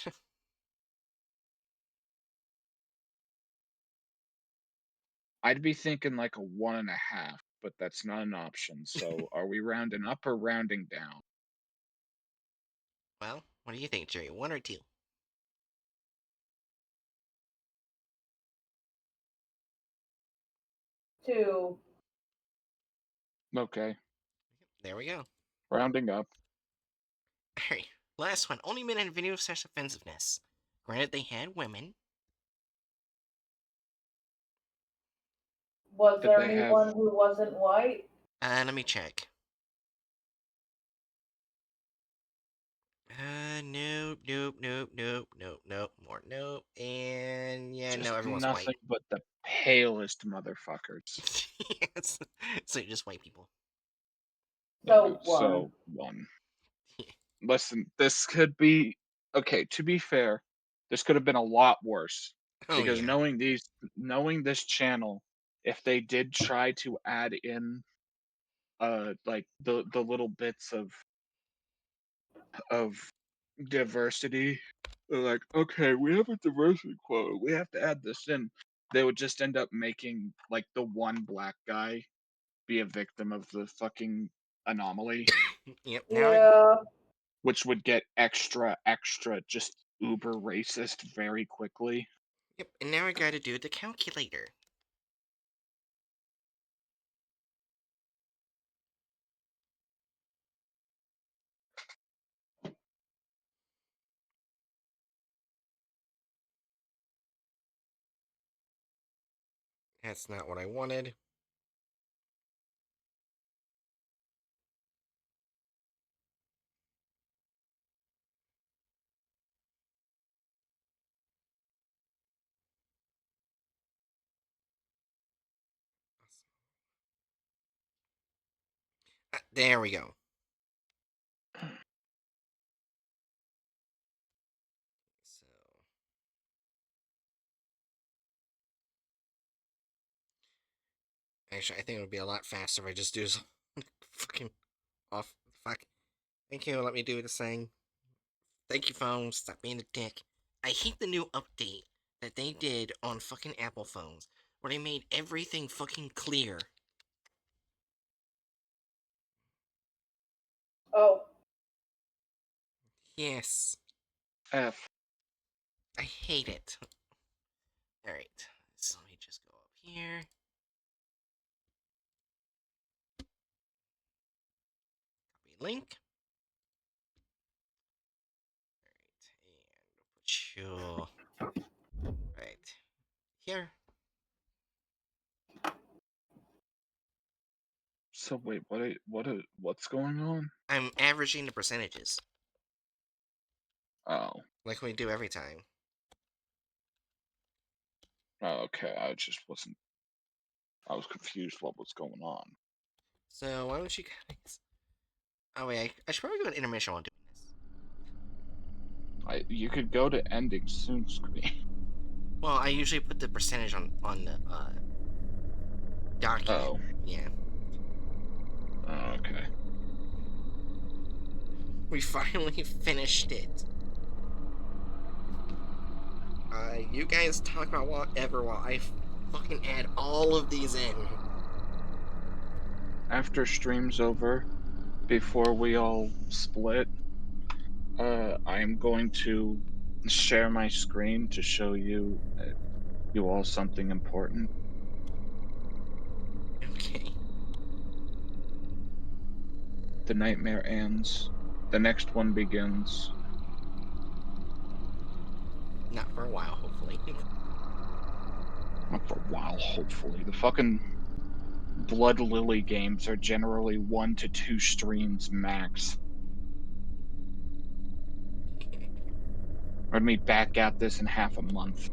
I'd be thinking like a 1.5, but that's not an option. So are we rounding up or rounding down? Well, what do you think, Jerry? 1 or 2? 2. Okay. There we go. Rounding up. Alright. Last one. Only men in video slash offensiveness. Granted, they had women. Was Did there they have anyone who wasn't white? Let me check. Nope, nope, nope, nope, nope, nope, more nope, and yeah, no, just everyone's white. nothing but the palest motherfuckers? Yes. So you're just white people. So 1. So 1. Listen, this could be okay, to be fair, this could have been a lot worse Oh because yeah. knowing this channel, if they did try to add in like the little bits of diversity, they're like, okay, we have a diversity quota, we have to add this in. They would just end up making like the one black guy be a victim of the fucking anomaly, Yep. Yeah. which would get extra just uber racist very quickly. Yep. And now I gotta do the calculator. That's not what I wanted. There we go. So actually, I think it would be a lot faster if I just do this fucking off. Fuck. Thank you. Let me do this thing. Thank you, phone. Stop being a dick. I hate the new update that they did on fucking Apple phones, where they made everything fucking clear. Oh. Yes. F. I hate it. Alright. So let me just go up here. Copy link. Alright. And we'll put you right here. So wait, what's going on? I'm averaging the percentages. Oh. Like we do every time. Oh, okay. I was confused what was going on. So why don't you guys... Oh wait, I should probably go to intermission while doing this. You could go to ending soon screen. Well, I usually put the percentage on the document. Oh. Yeah. Oh, okay. We finally finished it. You guys talk about whatever while I fucking add all of these in. After stream's over, before we all split, I'm going to share my screen to show you you all something important. Okay. The nightmare ends. The next one begins. Not for a while, hopefully. Not for a while, hopefully. The fucking Blood Lily games are generally 1 to 2 streams max. We're gonna be back at this in half a month.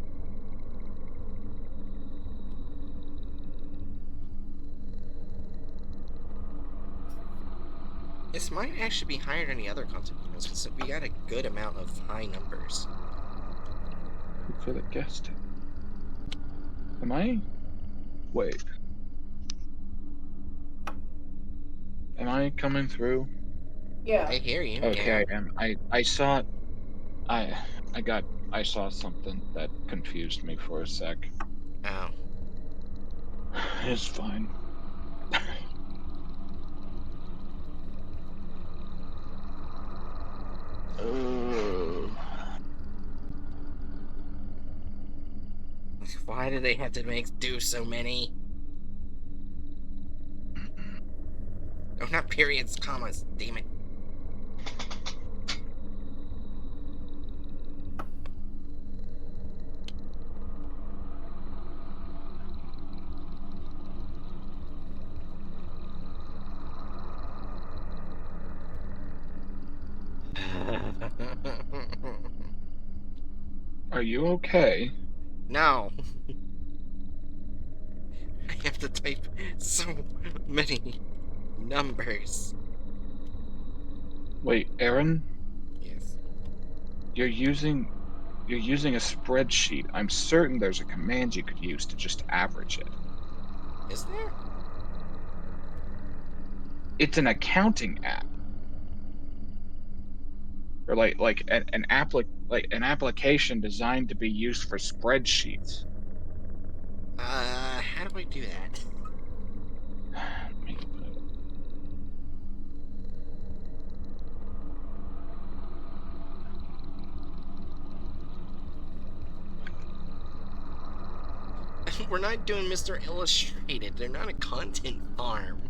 This might actually be higher than the other content videos because we got a good amount of high numbers. Who could have guessed it? Am I? Wait. Am I coming through? Yeah. I hear you. Okay, Yeah. I am. I saw. I I saw something that confused me for a sec. Oh. It's fine. Uh, Why did they have to do so many? Oh, not periods, commas. Damn it. are you okay? No. I have to type so many numbers. Wait, Aaron, Yes. you're using a spreadsheet. I'm certain there's a command you could use to just average it. Is there? It's an accounting app. Or like an application designed to be used for spreadsheets. How do I do that? Let me open it up. We're not doing Mr. Illustrated. They're not a content farm.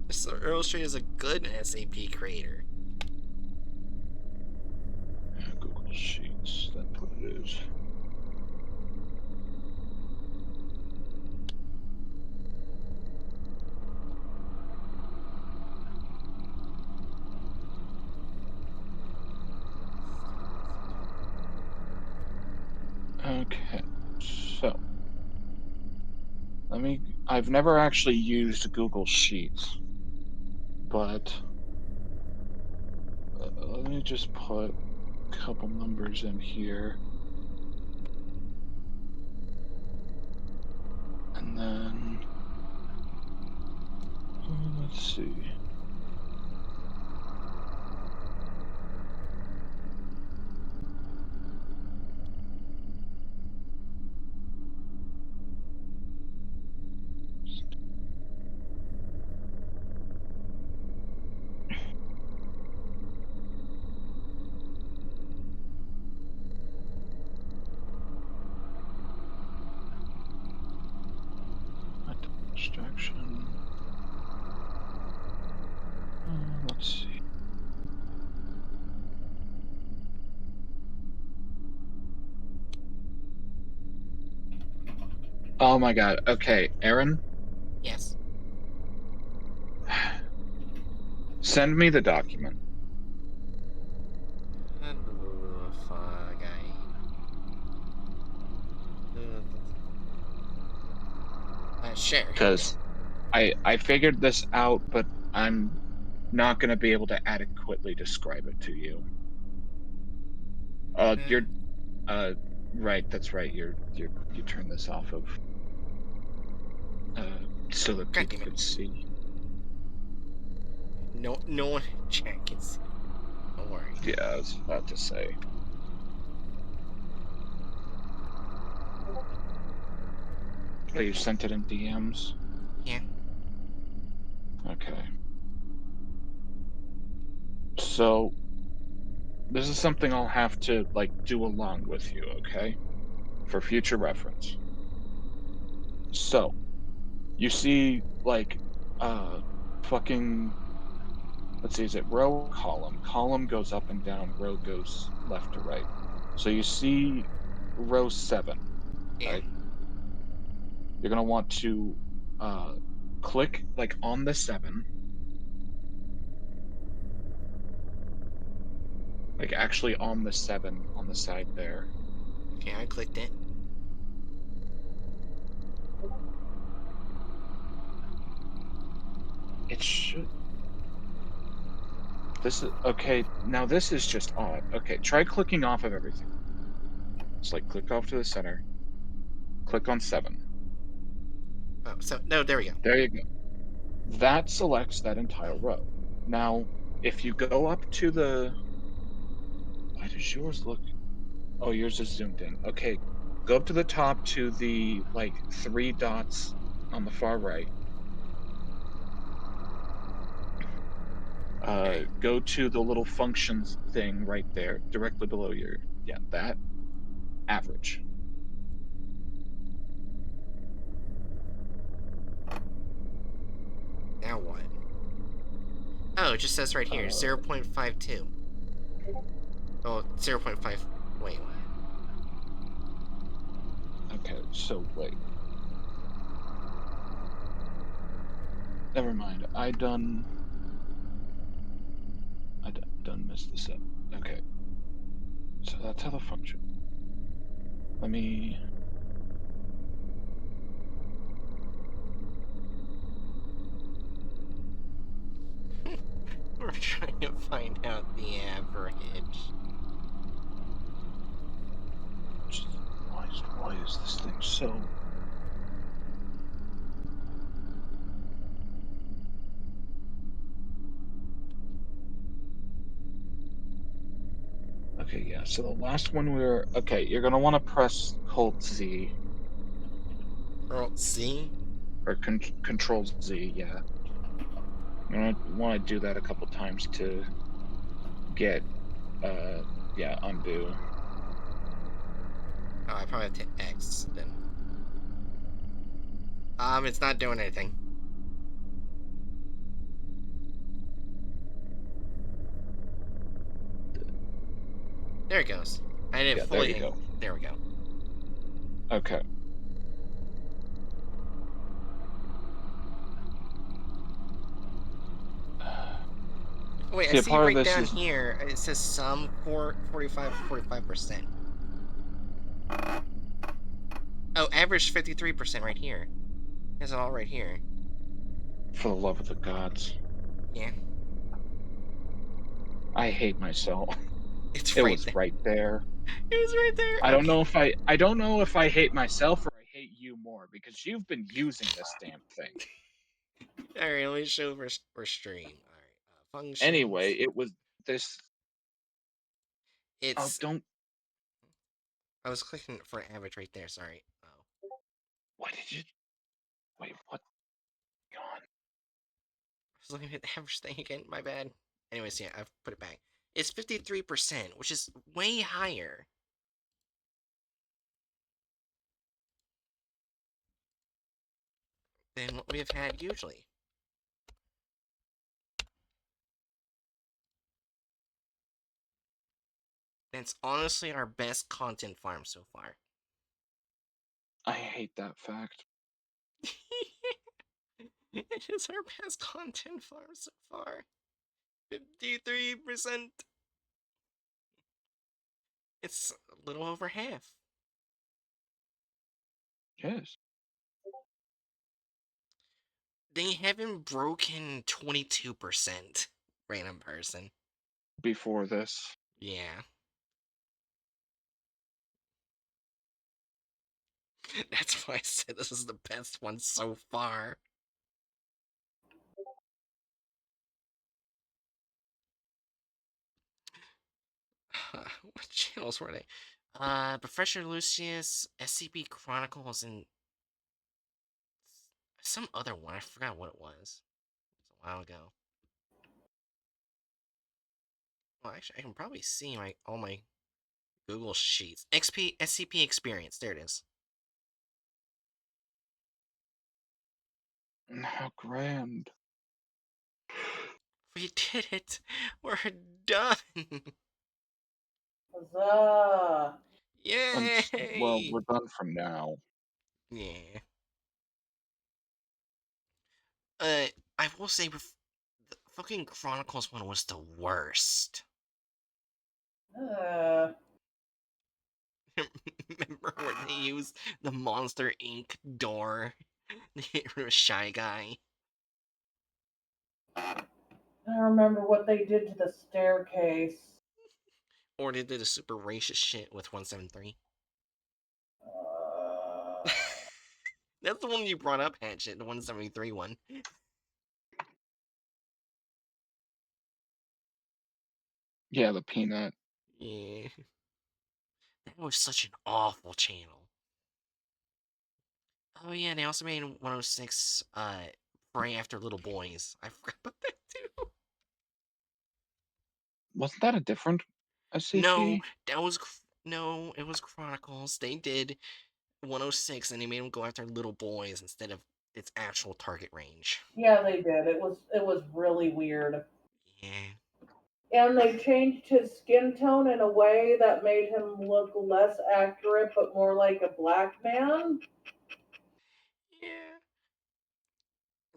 Mr. Illustrated is a good SAP creator. Yeah, Google Sheets. That's what it is. Okay, so I've never actually used Google Sheets, but let me just put a couple numbers in here. And then, let's see. Distraction. Let's see. Oh my god. Okay, Aaron, Yes. send me the document. Fuck, sure, here we go. Because I figured this out, but I'm not going to be able to adequately describe it to you. You're uh right. That's right. You turn this off of so that God people damn it. could see. No one in chat can see. Don't worry. Yeah, I was about to say. Oh, you sent it in DMs? Yeah. Okay. So, this is something I'll have to, like, do along with you, okay? For future reference. So, you see, like, uh, fucking let's see, is it row or column? Column goes up and down, row goes left to right. So you see row 7, Yeah. right? You're gonna want to, uh, click, like, on the 7, like, actually on the 7 on the side there. Okay, I clicked it. It should this is okay, now this is just odd. Okay, try clicking off of everything. Just, like, click off to the center, click on 7. Oh, so no, there we go. There you go. That selects that entire row. Now, if you go up to the why does yours look oh, yours is zoomed in. Okay, go up to the top to the, like, 3 dots on the far right. Okay. Go to the little functions thing right there, directly below your yeah, that, average. Now what? Oh, it just says right here, Uh, 0.52. Oh, 0.5. Wait, what? okay, so wait. Never mind. I done messed this up. Okay, so that's how the function. Let me We're trying to find out the average. just why is this thing so okay, yeah, so the last one we were okay, you're gonna wanna press Colt Z Control Z? or Control Z, yeah. You're gonna wanna do that a couple times to get, yeah, undo. Oh, I probably have to X then. It's not doing anything. There it goes. I didn't Yeah, there fully. you go. There we go. Okay. Wait, I See, a see part of right this down is here. It says some 45%. Oh, average 53% right here. It's all right here. for the love of the gods. Yeah, I hate myself. it's It right was there. right there. It was right I there. don't Okay. know if I don't know if I hate myself or I hate you more because you've been using this damn thing. All right. Let me show stream. All right. Anyway, Functions. it was this oh, It's. don't I was clicking for average right there. Sorry. Oh. why did you wait, what on? I was looking at the average thing again. My bad. Anyways, yeah, I've put it back. It's 53%, which is way higher than what we have had usually. That's honestly our best content farm so far. I hate that fact. It is our best content farm so far. 53%. It's a little over half. Yes. They haven't broken 22% random person. Before this. Yeah. That's why I said this is the best one so far. What channels were they? Professor Lucius, SCP Chronicles, and Some other one. I forgot what it was. It was a while ago. Well, actually, I can probably see all my Google Sheets. SCP experience. There it is. How grand. We did it. We're done. Huzzah! Well, Yay! we're done from now. Yeah. I will say, the fucking Chronicles one was the worst. Remember when they used the Monster Inc. door to get rid of Shy Guy? I remember what they did to the staircase. Or they did the super racist shit with 173? Uh, That's the one you brought up, Hatchet, the 173 one. Yeah, the peanut. Yeah. That was such an awful channel. Oh yeah, they also made 106 right after Little Boys. I forgot about that too. Wasn't that a different No, SCP? no, it was Chronicles. They did 106 and they made them go after little boys instead of its actual target range. yeah, they did. It was really weird. Yeah. And they changed his skin tone in a way that made him look less accurate but more like a black man. Yeah.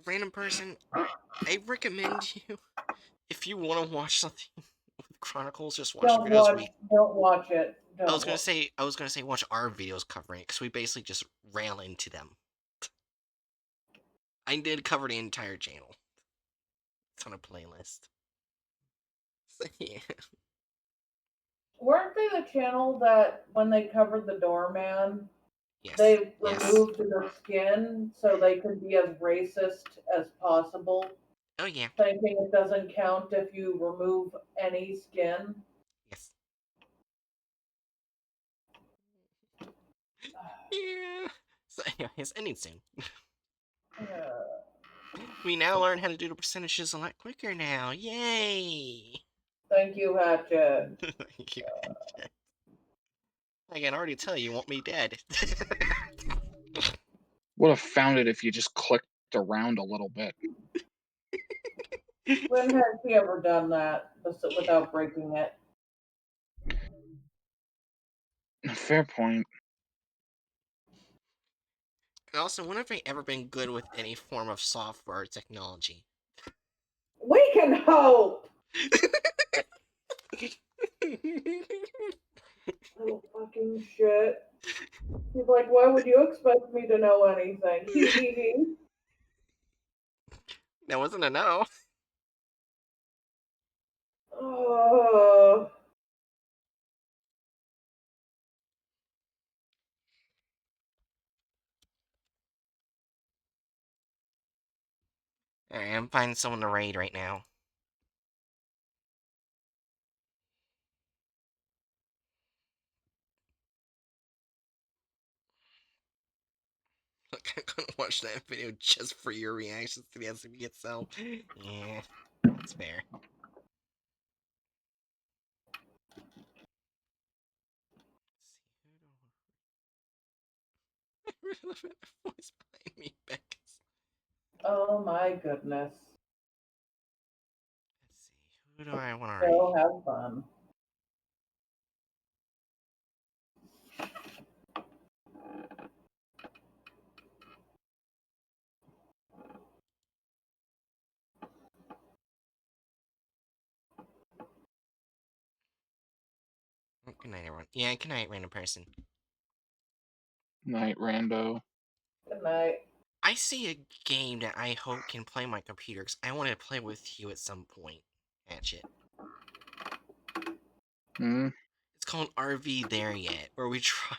Random person, I recommend you, if you want to watch something with Chronicles, just watch the videos we. Don't watch it. I was gonna say watch our videos covering it because we basically just rail into them. I did cover the entire channel. It's on a playlist. So, yeah. Weren't they the channel that when they covered the doorman, Yes. they Yes. removed the skin so they could be as racist as possible, Oh yeah. thinking it doesn't count if you remove any skin? Yes. Yeah. So anyways, ending soon. We now learn how to do the percentages a lot quicker now. Yay! Thank you, Hatchet. Thank you. I can already tell you want me dead. Would have found it if you just clicked around a little bit. When has he ever done that Yeah. without breaking it? Fair point. And also, when have I ever been good with any form of software or technology? We can hope! Little fucking shit. He's like, why would you expect me to know anything? Hee hee hee. That wasn't a no. Oh. Alright, I'm finding someone to raid right now. Look, I'm gonna watch that video just for your reactions to the SCP itself. Yeah, that's fair. I really love that voice behind me, Beck's. Oh my goodness. Let's see, who do I want to Go raid? have fun. Oh, good night, everyone. Yeah, good night, random person. Night rando. Good night. I see a game that I hope can play my computer because I want to play with you at some point. Hatchet. Hmm. It's called RV There Yet, where we try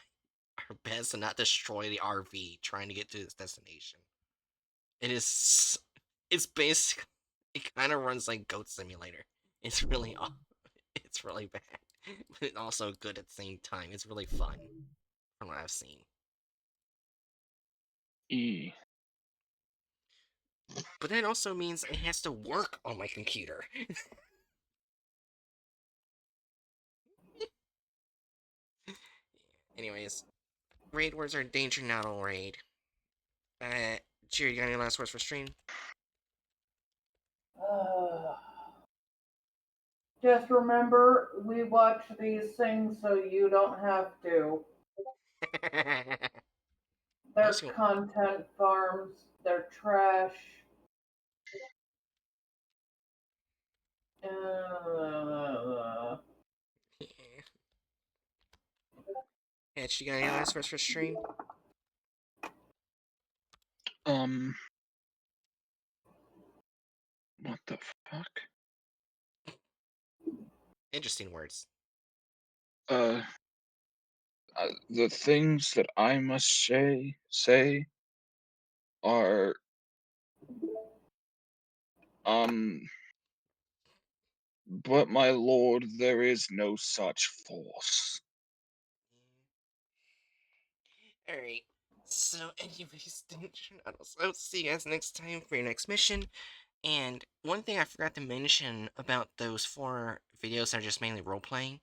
our best to not destroy the RV trying to get to its destination. It is. It's basically. It kind of runs like Goat Simulator. It's really. It's really bad, but it's also good at the same time. It's really fun, from what I've seen. E. But that also means it has to work on my computer. Anyways, raid words are danger, not all raid. Jerry, you got any last words for stream? Just remember, we watch these things so you don't have to. They're Also, content farms, they're trash. yeah. Hatch, you got any last words for stream? Um, what the fuck? Interesting words. Uh, the things that I must say are um. But my lord, there is no such force. Alright. So, anyways, Danger Noodles. I'll see you guys next time for your next mission. And one thing I forgot to mention about those 4 videos that are just mainly role-playing,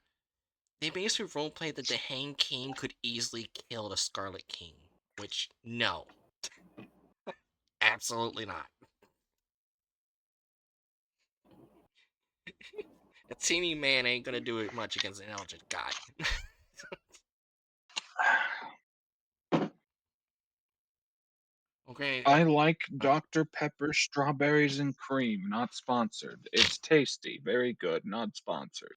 they basically roleplayed that the Hang King could easily kill the Scarlet King. Which, no. Absolutely not. A teeny man ain't gonna do it much against an Eldritch God. Okay, I like Dr. Pepper strawberries and cream, not sponsored. It's tasty, very good, not sponsored.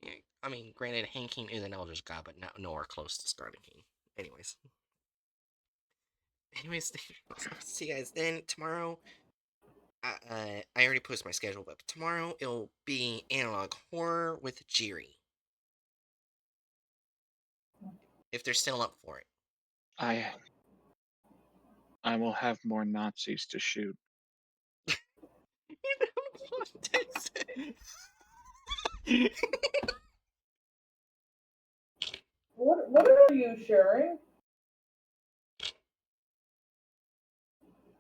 yeah, I mean, granted, Hang King is an Eldritch God, but not nowhere close to Scarlet King. Anyways. Anyways, I'll see you guys then. Tomorrow, I already posted my schedule, but tomorrow it'll be Analog Horror with Jiri. If they're still up for it. I will have more Nazis to shoot. What are you sharing?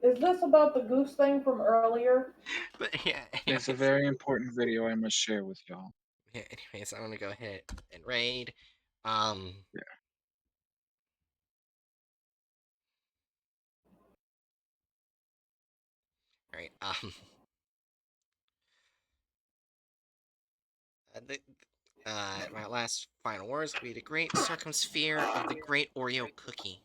Is this about the goose thing from earlier? But yeah, It's a anyways. very important video I must share with y'all. Yeah, anyways, I'm gonna go ahead and raid. Yeah. Alright, my last final words will be the great circumsphere of the great Oreo cookie.